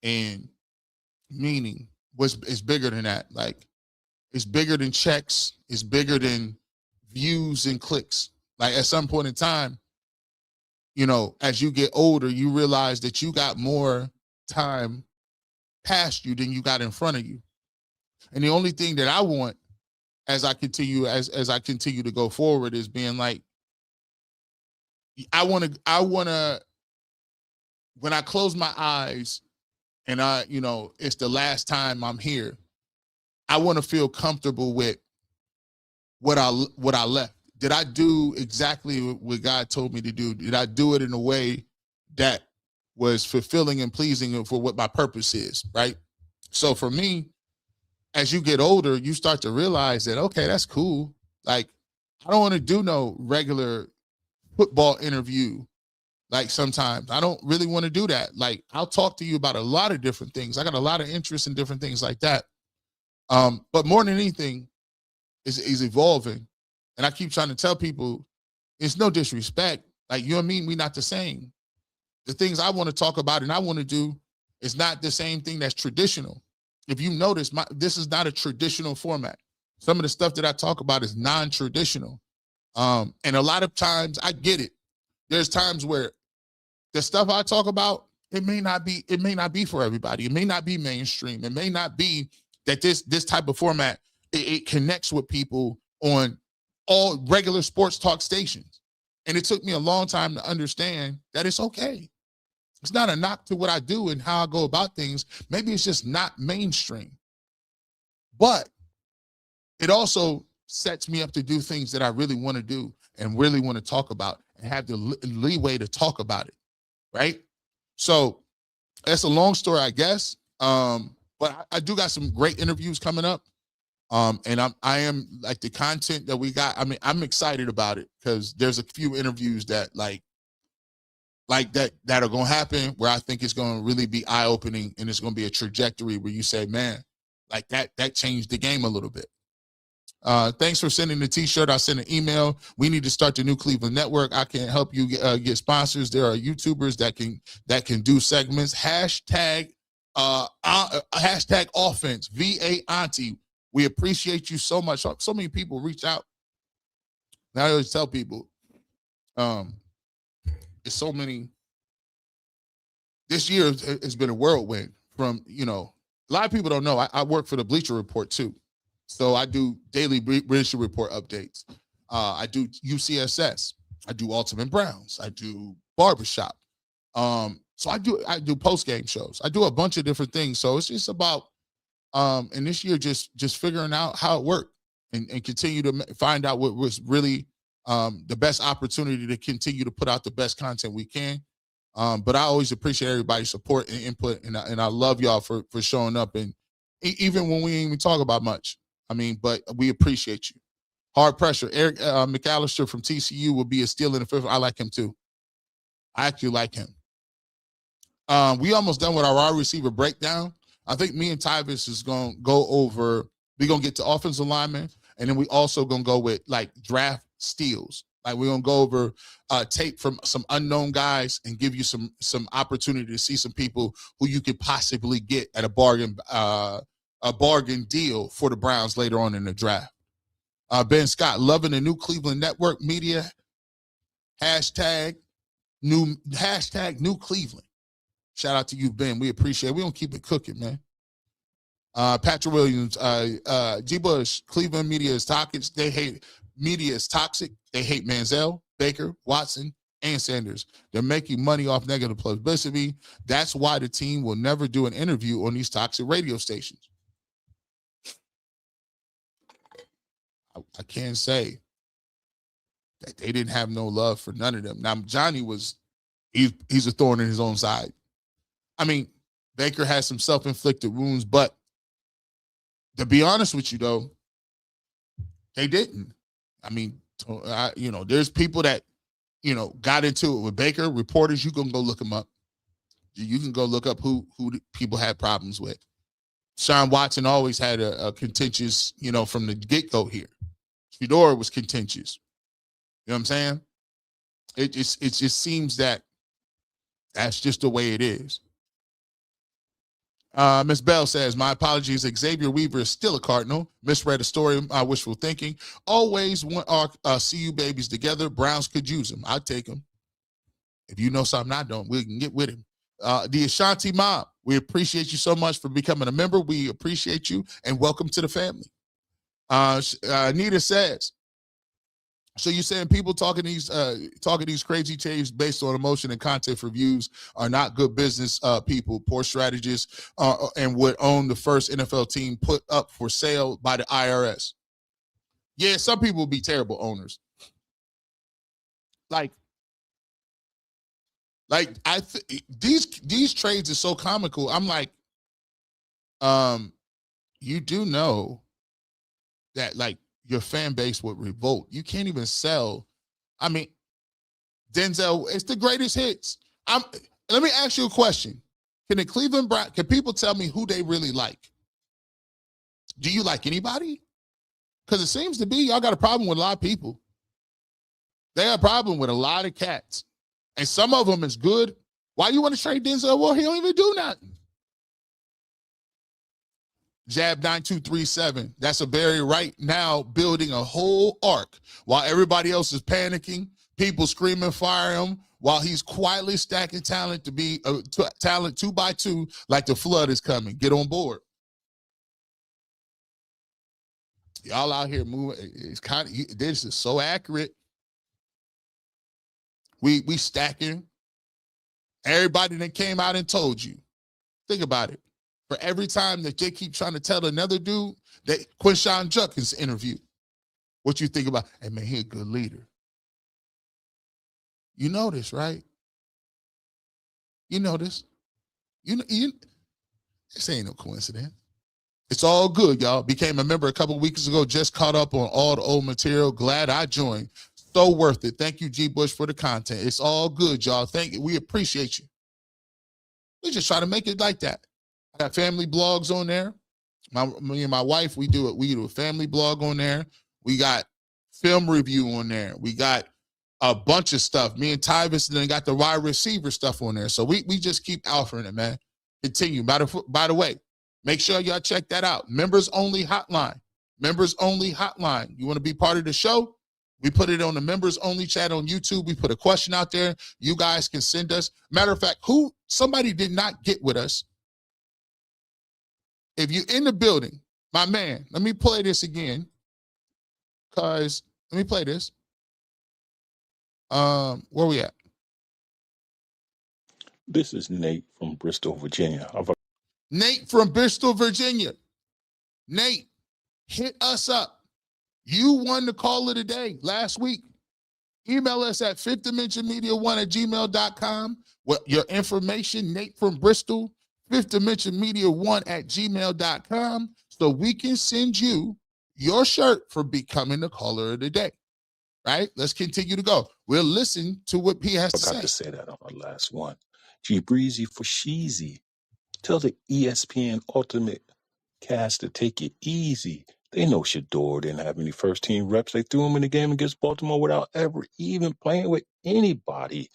S1: in meaning. It's bigger than that. Like, it's bigger than checks. It's bigger than views and clicks. Like, at some point in time, as you get older, you realize that you got more time past you than you got in front of you. And the only thing that I want as I continue to go forward is being like, I want to, when I close my eyes and it's the last time I'm here, I want to feel comfortable with what I left. Did I do exactly what God told me to do? Did I do it in a way that was fulfilling and pleasing for what my purpose is, right? So for me, as you get older, you start to realize that, okay, that's cool. Like, I don't want to do no regular football interview. Like, sometimes I don't really want to do that. Like, I'll talk to you about a lot of different things. I got a lot of interest in different things like that. But more than anything is evolving. And I keep trying to tell people, it's no disrespect. Like, you and me, we not the same. The things I want to talk about and I want to do is not the same thing that's traditional. If you notice, this is not a traditional format. Some of the stuff that I talk about is non-traditional. And a lot of times I get it. There's times where the stuff I talk about, it may not be for everybody. It may not be mainstream. It may not be that this type of format, it connects with people on all regular sports talk stations. And it took me a long time to understand that it's okay. It's not a knock to what I do and how I go about things. Maybe it's just not mainstream. But it also sets me up to do things that I really want to do and really want to talk about and have the leeway to talk about it, right? So that's a long story, I guess. But But I do got some great interviews coming up. And I am like the content that we got. I mean, I'm excited about it because there's a few interviews that like that are going to happen where I think it's going to really be eye-opening, and it's going to be a trajectory where you say, man, like that changed the game a little bit. Thanks for sending the t-shirt. I sent an email. We need to start the New Cleveland Network. I can help you get sponsors. There are YouTubers that can do segments. Hashtag offense. VA Auntie. We appreciate you so much. So many people reach out. Now I always tell people, it's so many. This year has been a whirlwind from, a lot of people don't know. I work for the Bleacher Report too. So I do daily Bleacher Report updates. I do UCSS. I do Ultimate Browns. I do Barbershop. So I do post-game shows. I do a bunch of different things. So it's just about, and this year just figuring out how it worked and continue to find out what was really the best opportunity to continue to put out the best content we can. But I always appreciate everybody's support and input, and I love y'all for showing up, and even when we ain't even talk about much. I mean, but we appreciate you. Hard pressure. Eric McAllister from TCU will be a steal in the fifth. I like him too. I actually like him. We almost done with our wide receiver breakdown. I think me and Tyvis is going to go over, we're going to get to offensive linemen, and then we also going to go with like draft steals. Like we're going to go over tape from some unknown guys and give you some opportunity to see some people who you could possibly get at a bargain deal for the Browns later on in the draft. Ben Scott, loving the New Cleveland Network media. Hashtag new Cleveland. Shout out to you, Ben. We appreciate it. We don't keep it cooking, man. Patrick Williams, G. Bush, Cleveland media is toxic. They hate media is toxic. They hate Manziel, Baker, Watson, and Sanders. They're making money off negative publicity. That's why the team will never do an interview on these toxic radio stations. I can't say that they didn't have no love for none of them. Now, Johnny he's a thorn in his own side. I mean, Baker has some self-inflicted wounds, but to be honest with you, though, they didn't. I mean, there's people that, got into it with Baker. Reporters, you can go look them up. You can go look up who people had problems with. Sean Watson always had a contentious, from the get-go here. Shedeur was contentious. You know what I'm saying? It just seems that that's just the way it is. Miss Bell says, my apologies. Xavier Weaver is still a Cardinal. Misread a story. Wishful thinking. Always want our CU babies together. Browns could use them. I'd take them. If you know something I don't, we can get with him. The Ashanti Mob, we appreciate you so much for becoming a member. We appreciate you and welcome to the family. Anita says, so you're saying people talking these crazy takes based on emotion and content for views are not good business people, poor strategists, and would own the first NFL team put up for sale by the IRS. Yeah, some people will be terrible owners. These trades are so comical. I'm like, you do know that like your fan base would revolt. You can't even sell. I mean, Denzel, it's the greatest hits. Let me ask you a question. Can people tell me who they really like? Do you like anybody? Because it seems to be y'all got a problem with a lot of people. They have a problem with a lot of cats. And some of them is good. Why you want to trade Denzel? Well, he don't even do nothing. Jab 9237. That's a Barry right now building a whole arc while everybody else is panicking. People screaming, fire him, while he's quietly stacking talent to be talent 2 by 2, like the flood is coming. Get on board. Y'all out here moving. It's kind of, this is so accurate. We stacking. Everybody that came out and told you. Think about it. For every time that they keep trying to tell another dude that Quinshon Judkins interview, what you think about, hey man, he a good leader. You know this, right? You know this. This ain't no coincidence. It's all good, y'all. Became a member a couple weeks ago. Just caught up on all the old material. Glad I joined. So worth it. Thank you, G. Bush, for the content. It's all good, y'all. Thank you. We appreciate you. We just try to make it like that. I got family blogs on there. Me and my wife, we do it. We do a family blog on there. We got film review on there. We got a bunch of stuff. Me and Tyvis then got the wide receiver stuff on there. So we just keep offering it, man. Continue. By the way, make sure y'all check that out. Members only hotline. Members only hotline. You want to be part of the show? We put it on the members only chat on YouTube. We put a question out there. You guys can send us. Matter of fact, somebody did not get with us. If you're in the building, my man, let me play this again. Let me play this. Where we at?
S4: This is Nate from Bristol, Virginia.
S1: Nate from Bristol, Virginia. Nate, hit us up. You won the call of the day last week. Email us at fifthdimensionmedia1@gmail.com with your information. Nate from Bristol, fifthdimensionmedia1@gmail.com, so we can send you your shirt for becoming the caller of the day. Right? Let's continue to go. We'll listen to what he has to say.
S4: I forgot to say that on the last one. G Breezy for Sheezy. Tell the ESPN Ultimate cast to take it easy. They know Shedeur didn't have any first-team reps. They threw him in the game against Baltimore without ever even playing with anybody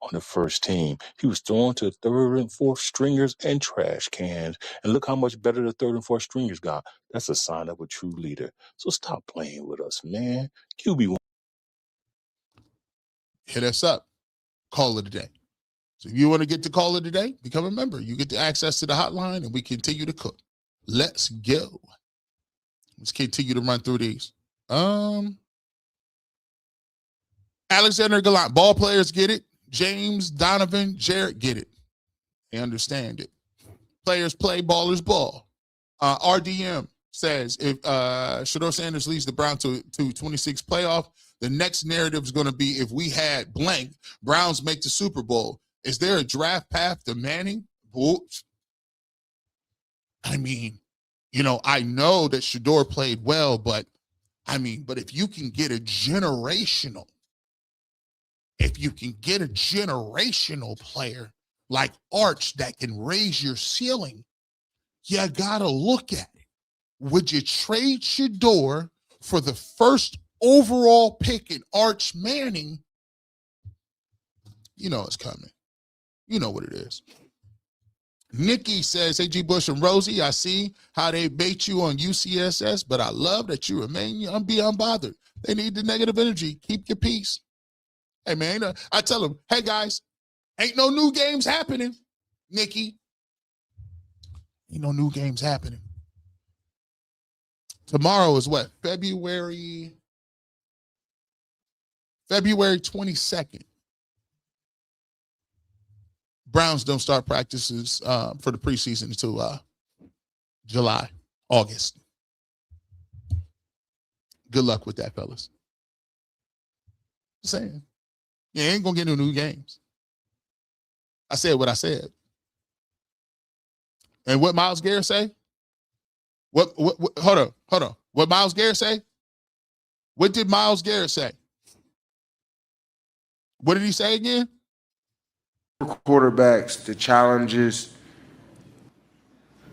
S4: on the first team. He was thrown to third and fourth stringers and trash cans. And look how much better the third and fourth stringers got. That's a sign of a true leader. So stop playing with us, man. QB1.
S1: Hit us up. Call of the day. So if you want to get the call of the day, become a member. You get the access to the hotline, and we continue to cook. Let's go. Let's continue to run through these. Alexander Gallant. Ball players get it. James, Donovan, Jarrett get it. They understand it. Players play, ballers ball. RDM says if Shedeur Sanders leads the Browns to 26 playoff, the next narrative is going to be if we had blank, Browns make the Super Bowl. Is there a draft path to Manning? Whoops. I mean, I know that Shedeur played well, but if you can get a generational player like Arch that can raise your ceiling, you gotta look at it. Would you trade Shedeur for the first overall pick in Arch Manning? You know it's coming. You know what it is. Nikki says, hey, G. Bush and Rosie, I see how they bait you on UCSS, but I love that you remain unbothered. They need the negative energy. Keep your peace. Hey, man, I tell them, hey, guys, ain't no new games happening, Nikki. Ain't no new games happening. Tomorrow is what? February 22nd. Browns don't start practices for the preseason until August. Good luck with that, fellas. Just saying. You ain't going to get no new games. I said what I said. And what Myles Garrett say? What hold on. What Myles Garrett say? What did Myles Garrett say? What did he say again?
S22: Quarterbacks, the challenges.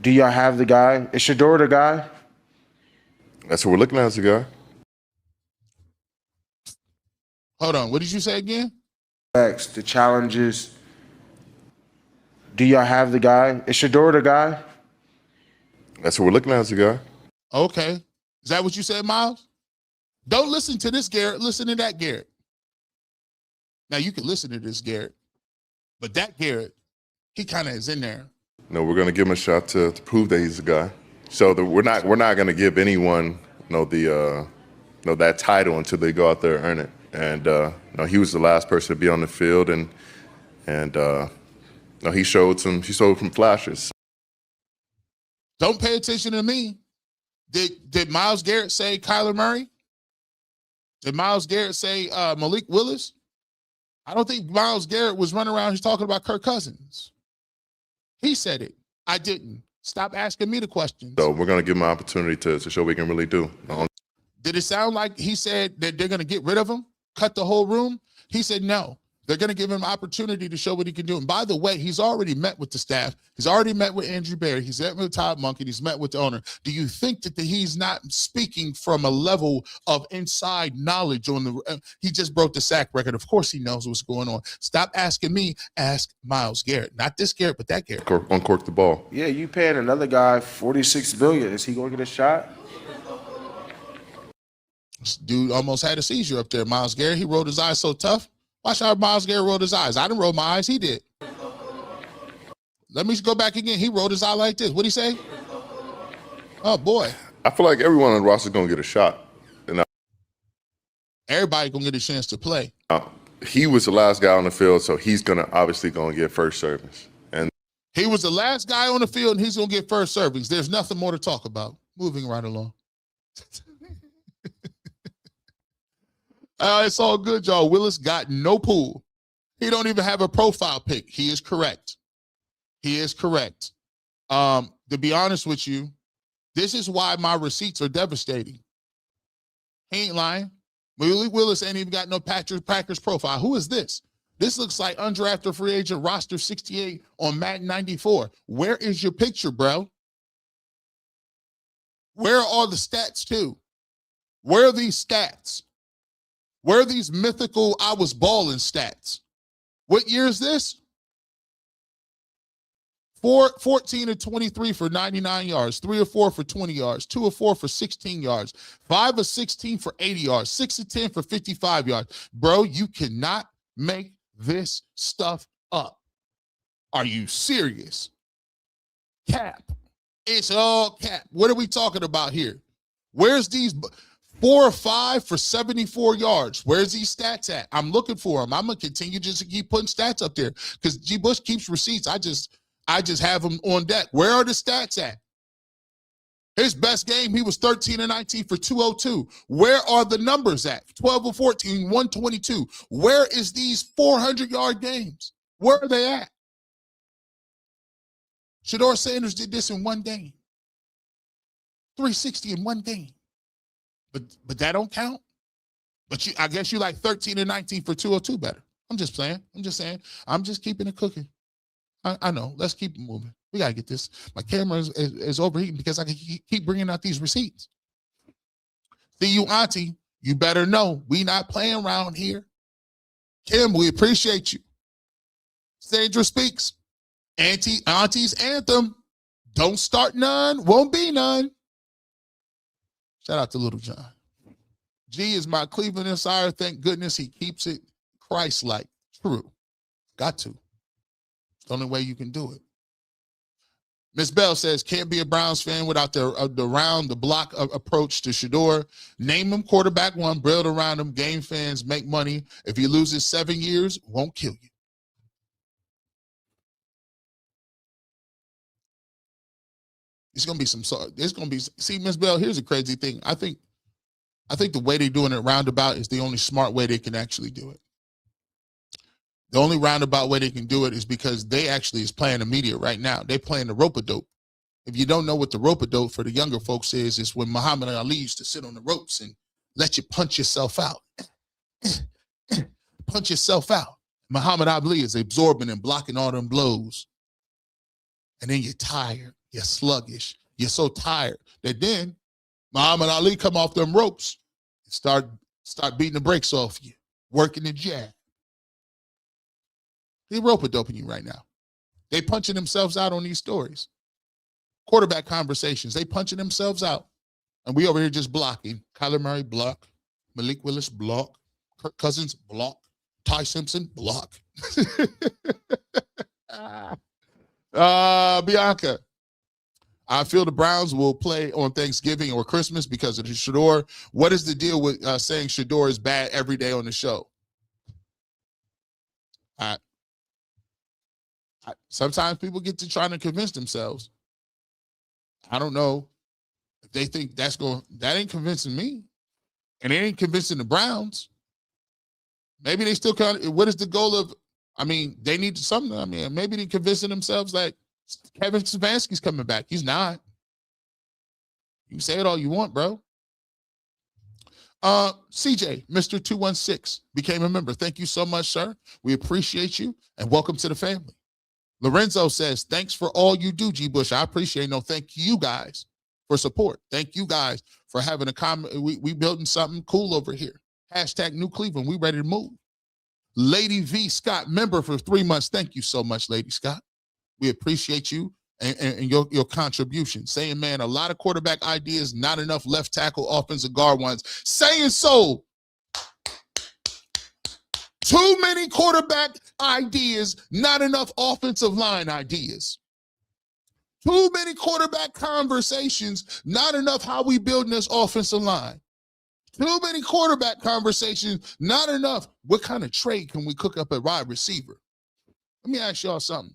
S22: Do y'all have the guy? Is Shedeur the guy?
S19: That's what we're looking at as a guy.
S1: Hold on. What did you say again?
S22: The challenges. Do y'all have the guy? Is Shedeur the guy?
S19: That's what we're looking at as a guy.
S1: Okay. Is that what you said, Myles? Don't listen to this, Garrett. Listen to that, Garrett. Now, you can listen to this, Garrett. But that Garrett, he kind of is in there.
S19: No, we're going to give him a shot to prove that he's a guy. So we're not going to give anyone that title until they go out there and earn it. And he was the last person to be on the field, and he showed some flashes.
S1: Don't pay attention to me. Did Myles Garrett say Kyler Murray? Did Myles Garrett say Malik Willis? I don't think Myles Garrett was running around. He's talking about Kirk Cousins. He said it. I didn't. Stop asking me the questions.
S5: So we're going to give him an opportunity to show what we can really do.
S1: Did it sound like he said that they're going to get rid of him, cut the whole room? He said no. They're going to give him an opportunity to show what he can do. And by the way, he's already met with the staff. He's already met with Andrew Berry. He's met with Todd Monken. He's met with the owner. Do you think that he's not speaking from a level of inside knowledge on the he just broke the sack record. Of course he knows what's going on. Stop asking me. Ask Myles Garrett. Not this Garrett, but that Garrett.
S5: Uncork the ball.
S22: Yeah, you paying another guy $46 million. Is he going to get a shot?
S1: This dude almost had a seizure up there, Myles Garrett. He rolled his eyes so tough. Watch how Myles Garrett rolled his eyes. I didn't roll my eyes. He did. Let me go back again. He rolled his eye like this. What'd he say? Oh, boy.
S5: I feel like everyone on the roster is going to get a shot. And
S1: everybody going to get a chance to play.
S5: He was the last guy on the field, so he's obviously going to get first service. And
S1: he was the last guy on the field, and he's going to get first servings. There's nothing more to talk about. Moving right along. It's all good, y'all. Willis got no pool. He don't even have a profile pic. He is correct. He is correct. To be honest with you, this is why my receipts are devastating. He ain't lying. Malik Willis ain't even got no Packers profile. Who is this? This looks like undrafted free agent roster 68 on Madden 94. Where is your picture, bro? Where are all the stats, too? Where are these stats? Where are these mythical I was balling stats? What year is this? 14 of 23 for 99 yards, 3 of 4 for 20 yards, 2 of 4 for 16 yards, 5 of 16 for 80 yards, 6 of 10 for 55 yards. Bro, you cannot make this stuff up. Are you serious? Cap. It's all cap. What are we talking about here? Where's these 4 or 5 for 74 yards? Where's these stats at? I'm looking for them. I'm going to continue just to keep putting stats up there because G. Bush keeps receipts. I just have them on deck. Where are the stats at? His best game, he was 13 of 19 for 202. Where are the numbers at? 12 of 14, 122. Where is these 400-yard games? Where are they at? Shedeur Sanders did this in one game. 360 in one game. But that don't count. But I guess you like 13 and 19 for 202 better. I'm just playing. I'm just saying. I'm just keeping it cooking. I know. Let's keep it moving. We got to get this. My camera is overheating because I can keep bringing out these receipts. See you, Auntie. You better know we not playing around here. Kim, we appreciate you. Sandra speaks. Auntie's anthem. Don't start none. Won't be none. Shout out to Little John. G is my Cleveland insider. Thank goodness he keeps it Christ-like. True. Got to. It's the only way you can do it. Miss Bell says, can't be a Browns fan without the round-the-block approach to Shedeur. Name him quarterback one, build around him. Game fans make money. If he loses 7 years, won't kill you. It's going to be see, Miss Bell, here's a crazy thing. I think the way they're doing it roundabout is the only smart way they can actually do it. The only roundabout way they can do it is because they actually is playing the media right now. They're playing the rope-a-dope. If you don't know what the rope-a-dope for the younger folks is, it's when Muhammad Ali used to sit on the ropes and let you punch yourself out. Punch yourself out. Muhammad Ali is absorbing and blocking all them blows. And then you're tired. You're sluggish. You're so tired that then Muhammad Ali come off them ropes and start beating the brakes off you, working the jab. They're rope-a-doping you right now. They punching themselves out on these stories. Quarterback conversations, they punching themselves out. And we over here just blocking. Kyler Murray, block. Malik Willis, block. Kirk Cousins, block. Ty Simpson, block. Bianca. I feel the Browns will play on Thanksgiving or Christmas because of the Shedeur. What is the deal with saying Shedeur is bad every day on the show? Sometimes people get to trying to convince themselves. I don't know if they think that ain't convincing me. And it ain't convincing the Browns. Maybe they still what is the goal of, they need something. Maybe they're convincing themselves like Kevin Stefanski's coming back. He's not. You can say it all you want, bro. CJ, Mr. 216, became a member. Thank you so much, sir. We appreciate you, and welcome to the family. Lorenzo says, thanks for all you do, G. Bush. I appreciate it. No, thank you guys for support. Thank you guys for having a comment. We building something cool over here. Hashtag New Cleveland. We ready to move. Lady V. Scott, member for 3 months. Thank you so much, Lady Scott. We appreciate you and your contribution. Saying, man, a lot of quarterback ideas, not enough left tackle, offensive guard ones. Saying so. Too many quarterback ideas, not enough offensive line ideas. Too many quarterback conversations, not enough how we building this offensive line. Too many quarterback conversations, not enough what kind of trade can we cook up at wide receiver. Let me ask y'all something.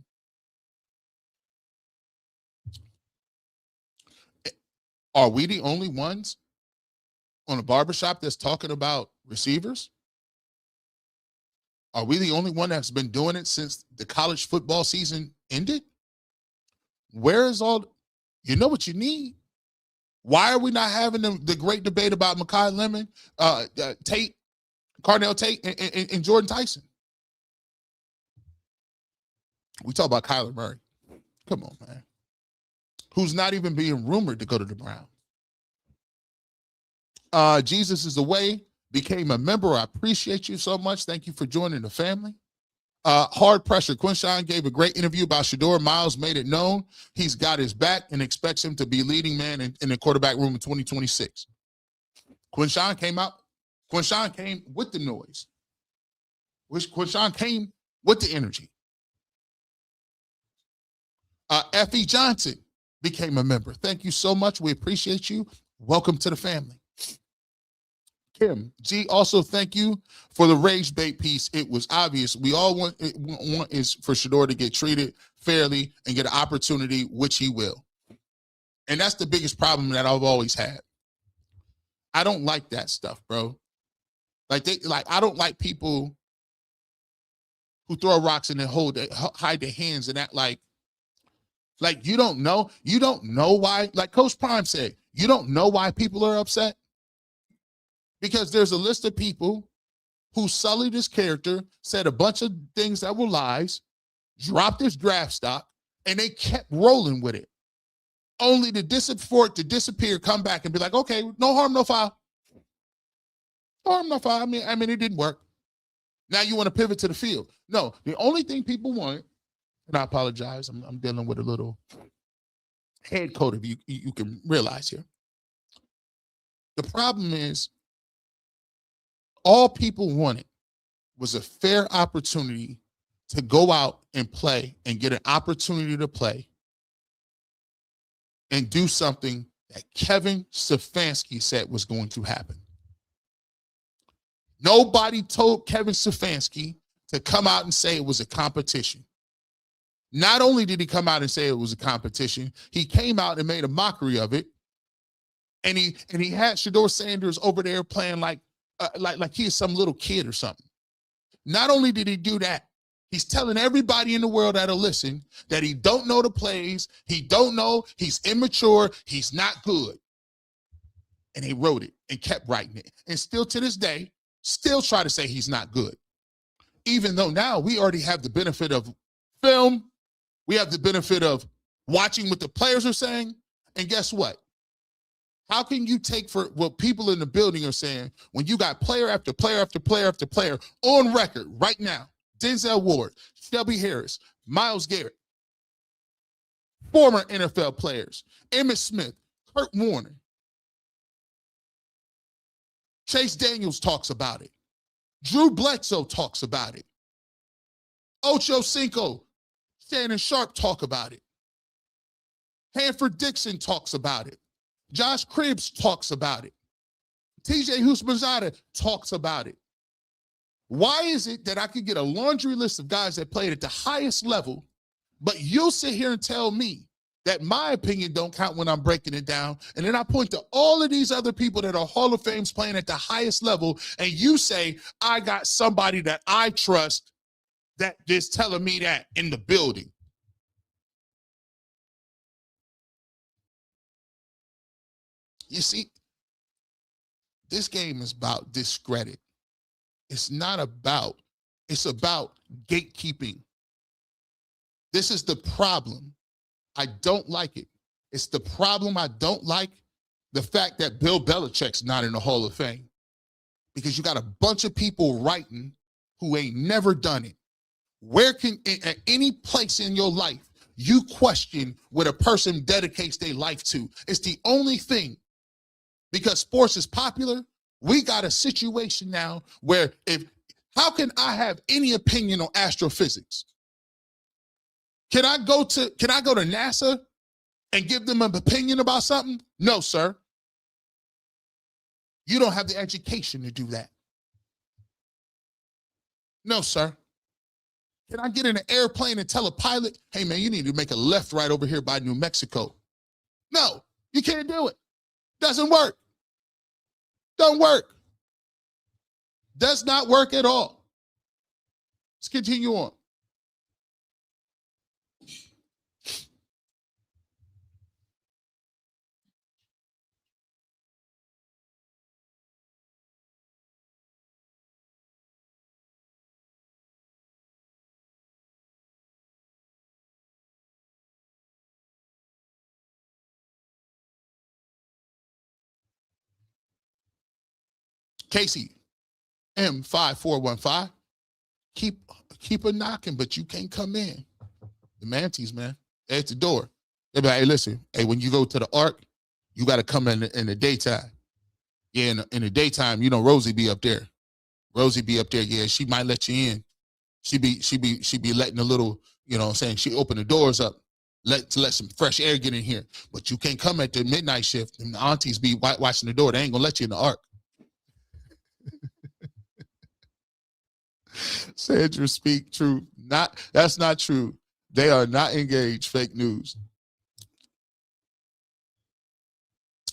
S1: Are we the only ones on a barbershop that's talking about receivers? Are we the only one that's been doing it since the college football season ended? Where is all, you know what you need? Why are we not having the great debate about Mekhi Lemon, Tate, Carnell Tate, and Jordan Tyson? We talk about Kyler Murray. Come on, man. Who's not even being rumored to go to the Browns. Jesus is the way, became a member. I appreciate you so much. Thank you for joining the family. Hard pressure. Quinshawn gave a great interview about Shedeur. Miles made it known he's got his back and expects him to be leading man in the quarterback room in 2026. Quinshawn came out. Quinshawn came with the noise. Quinshawn came with the energy. F.E. Johnson became a member. Thank you so much. We appreciate you. Welcome to the family. Kim G, also thank you for the rage bait piece. It was obvious. We all want is for Shedeur to get treated fairly and get an opportunity, which he will. And that's the biggest problem that I've always had. I don't like that stuff, bro. I don't like people who throw rocks and then hide their hands and act like you don't know why. Like Coach Prime said, you don't know why people are upset. Because there's a list of people who sullied his character, said a bunch of things that were lies, dropped his draft stock, and they kept rolling with it. Only to disappear, come back and be like, okay, no harm, no foul. No harm, no foul. I mean, it didn't work. Now you want to pivot to the field. No, the only thing people want, and I apologize, I'm dealing with a little head coat of you can realize here. The problem is, all people wanted was a fair opportunity to go out and play and get an opportunity to play and do something that Kevin Stefanski said was going to happen. Nobody told Kevin Stefanski to come out and say it was a competition. Not only did he come out and say it was a competition, he came out and made a mockery of it. And he had Shedeur Sanders over there playing like he is some little kid or something. Not only did he do that, he's telling everybody in the world that'll listen that he don't know the plays, he don't know, he's immature, he's not good. And he wrote it and kept writing it. And still to this day, still try to say he's not good. Even though now we already have the benefit of film, we have the benefit of watching what the players are saying, and guess what? How can you take for what people in the building are saying when you got player after player after player after player on record right now? Denzel Ward, Shelby Harris, Myles Garrett, former NFL players, Emmitt Smith, Kurt Warner. Chase Daniels talks about it. Drew Bledsoe talks about it. Ocho Cinco, Shannon Sharp talk about it. Hanford Dixon talks about it. Josh Cribbs talks about it. TJ Houshmandzadeh talks about it. Why is it that I could get a laundry list of guys that played at the highest level, but you'll sit here and tell me that my opinion don't count when I'm breaking it down, and then I point to all of these other people that are Hall of Fames playing at the highest level, and you say, I got somebody that I trust that is telling me that in the building. You see, this game is about discredit. It's not about, it's about gatekeeping. This is the problem. I don't like it. It's the problem I don't like, the fact that Bill Belichick's not in the Hall of Fame. Because you got a bunch of people writing who ain't never done it. Where can, at any place in your life, you question what a person dedicates their life to? It's the only thing. Because sports is popular, we got a situation now where how can I have any opinion on astrophysics? Can I go to NASA and give them an opinion about something? No, sir. You don't have the education to do that. No, sir. Can I get in an airplane and tell a pilot, hey, man, you need to make a left right over here by New Mexico? No, you can't do it. Doesn't work. Don't work. Does not work at all. Let's continue on. Casey, M5415, keep a knocking, but you can't come in. The Manties, man, they're at the door. They be like, hey, listen, hey, when you go to the Ark, you got to come in the daytime. Yeah, in the daytime, you know, Rosie be up there. Rosie be up there, yeah, she might let you in. She be letting a little, you know what I'm saying, she open the doors up, let some fresh air get in here. But you can't come at the midnight shift, and the aunties be watching the door. They ain't gonna let you in the Ark. Sandra, speak truth. That's not true. They are not engaged. Fake news.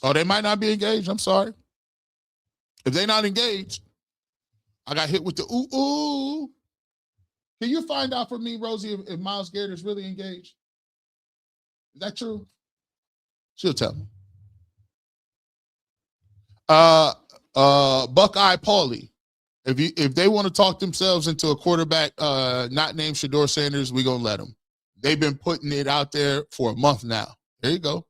S1: Oh, they might not be engaged. I'm sorry. If they're not engaged, I got hit with the ooh. Can you find out for me, Rosie, if Myles Garrett is really engaged? Is that true? She'll tell me. Buckeye Paulie. If they want to talk themselves into a quarterback not named Shedeur Sanders, we're going to let them. They've been putting it out there for a month now. There you go.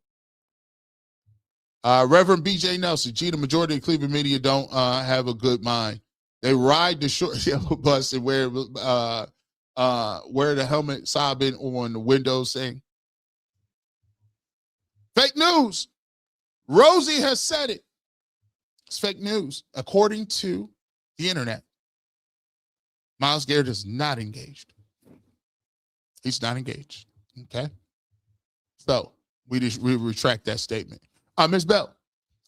S1: Reverend B.J. Nelson, the majority of Cleveland media don't have a good mind. They ride the short yellow bus and wear the helmet sobbing on the window saying, fake news. Rosie has said it. It's fake news, according to the internet. Myles Garrett is not engaged. He's not engaged. Okay. So we retract that statement. Ms. Bell,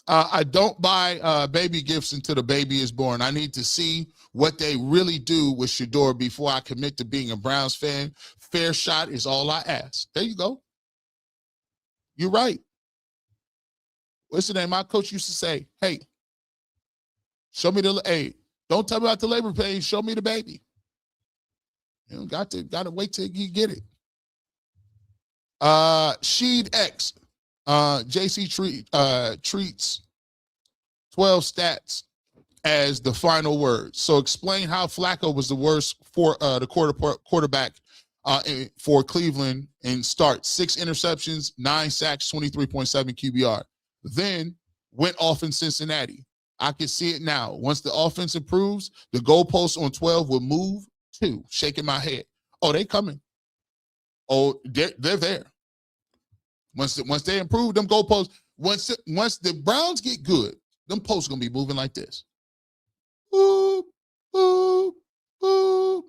S1: I don't buy baby gifts until the baby is born. I need to see what they really do with Shedeur before I commit to being a Browns fan. Fair shot is all I ask. There you go. You're right. What's the name? My coach used to say, hey, show me don't tell me about the labor pain. Show me the baby. You know, got to wait till you get it. Sheed X. JC treats 12 stats as the final word. So explain how Flacco was the worst for the quarterback for Cleveland and start 6 interceptions, 9 sacks, 23.7 QBR. Then went off in Cincinnati. I can see it now. Once the offense improves, the goalposts on 12 will move too. Shaking my head. Oh, they coming. Oh, they're there. Once they improve them goalposts, once the Browns get good, them posts gonna be moving like this. Boop, boop, boop,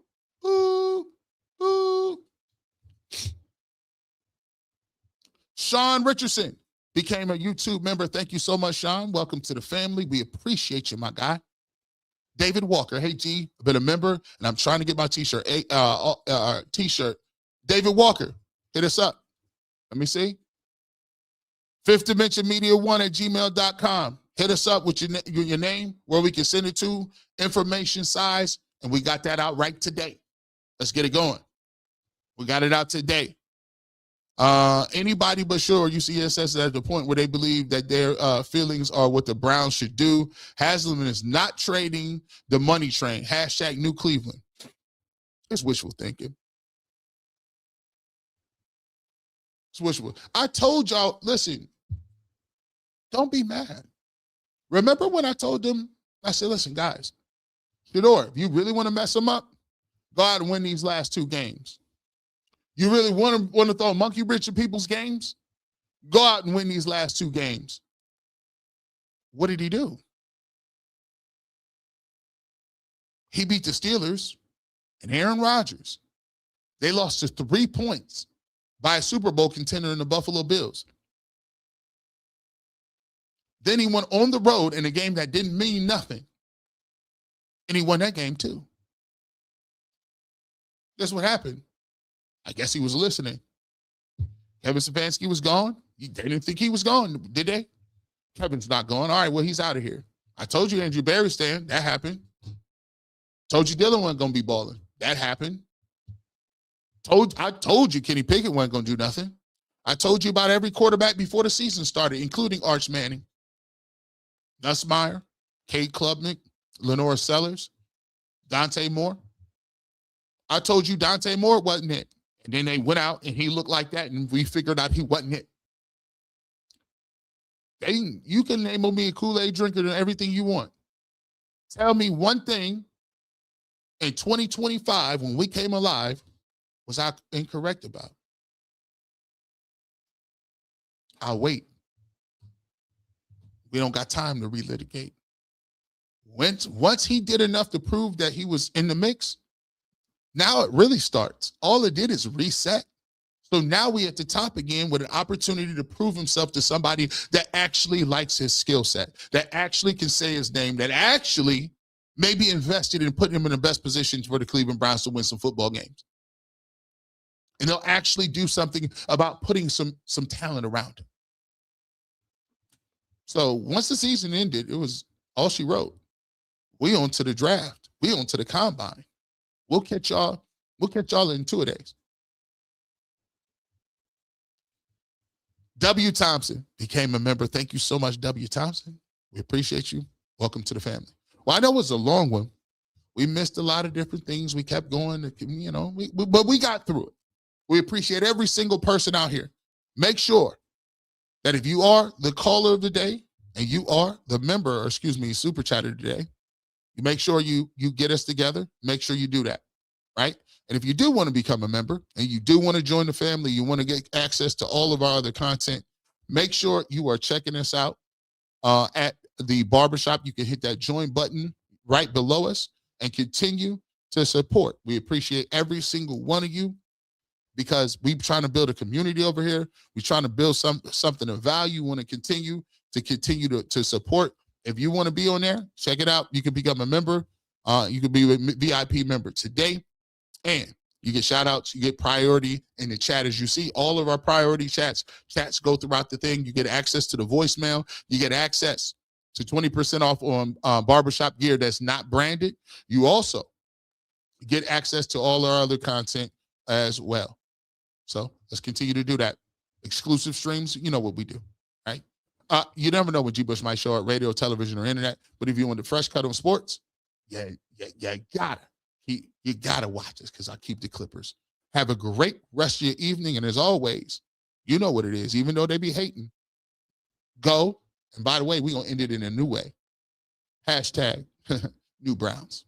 S1: boop, boop. Sean Richardson became a YouTube member. Thank you so much, Sean. Welcome to the family. We appreciate you, my guy. David Walker. Hey, G, I've been a member, and I'm trying to get my t-shirt. T-shirt. David Walker, hit us up. Let me see. 5th Dimension Media 1 at gmail.com. Hit us up with your name, where we can send it to, information, size, and we got that out right today. Let's get it going. We got it out today. Anybody but sure UCSS is at the point where they believe that their feelings are what the Browns should do. Haslam is not trading the money train. Hashtag New Cleveland. It's wishful thinking. It's wishful. I told y'all, listen, don't be mad. Remember when I told them, I said, listen, guys, Shedeur, if you really want to mess them up, go out and win these last 2 games. You really want to throw a monkey wrench in people's games? Go out and win these last 2 games. What did he do? He beat the Steelers and Aaron Rodgers. They lost to 3 points by a Super Bowl contender in the Buffalo Bills. Then he went on the road in a game that didn't mean nothing. And he won that game too. Guess what happened? I guess he was listening. Kevin Stefanski was gone. They didn't think he was gone, did they? Kevin's not gone. All right, well, he's out of here. I told you Andrew Berry's staying. That happened. Told you Dillon wasn't going to be balling. That happened. I told you Kenny Pickett wasn't going to do nothing. I told you about every quarterback before the season started, including Arch Manning, Nussmeier, Cade Klubnik, Lenore Sellers, Dante Moore. I told you Dante Moore wasn't it. And then they went out and he looked like that and we figured out he wasn't it. You can name me a Kool-Aid drinker and everything you want. Tell me one thing in 2025 when we came alive was I incorrect about. I'll wait. We don't got time to relitigate. Once he did enough to prove that he was in the mix, now it really starts. All it did is reset. So now we at the top again with an opportunity to prove himself to somebody that actually likes his skill set, that actually can say his name, that actually may be invested in putting him in the best positions for the Cleveland Browns to win some football games. And they'll actually do something about putting some talent around him. So once the season ended, it was all she wrote. We on to the draft. We on to the combine. We'll catch y'all in 2 days. W. Thompson became a member. Thank you so much, W. Thompson. We appreciate you. Welcome to the family. Well, I know it was a long one. We missed a lot of different things. We kept going, but we got through it. We appreciate every single person out here. Make sure that if you are the caller of the day and you are the member, or super chatter today, you make sure you get us together. Make sure you do that, right? And if you do want to become a member and you do want to join the family, you want to get access to all of our other content, make sure you are checking us out at the Barbershop. You can hit that join button right below us and continue to support. We appreciate every single one of you because we're trying to build a community over here. We're trying to build something of value. We want to continue to support. If you want to be on there, check it out. You can become a member. You can be a VIP member today. And you get shout outs, you get priority in the chat. As you see, all of our priority chats go throughout the thing. You get access to the voicemail. You get access to 20% off on Barbershop gear that's not branded. You also get access to all our other content as well. So let's continue to do that. Exclusive streams, you know what we do, right? You never know when G. Bush might show up, radio, television, or internet. But if you want the fresh cut on sports, you gotta watch this because I keep the Clippers. Have a great rest of your evening. And as always, you know what it is. Even though they be hating, go. And by the way, we're going to end it in a new way. Hashtag New Browns.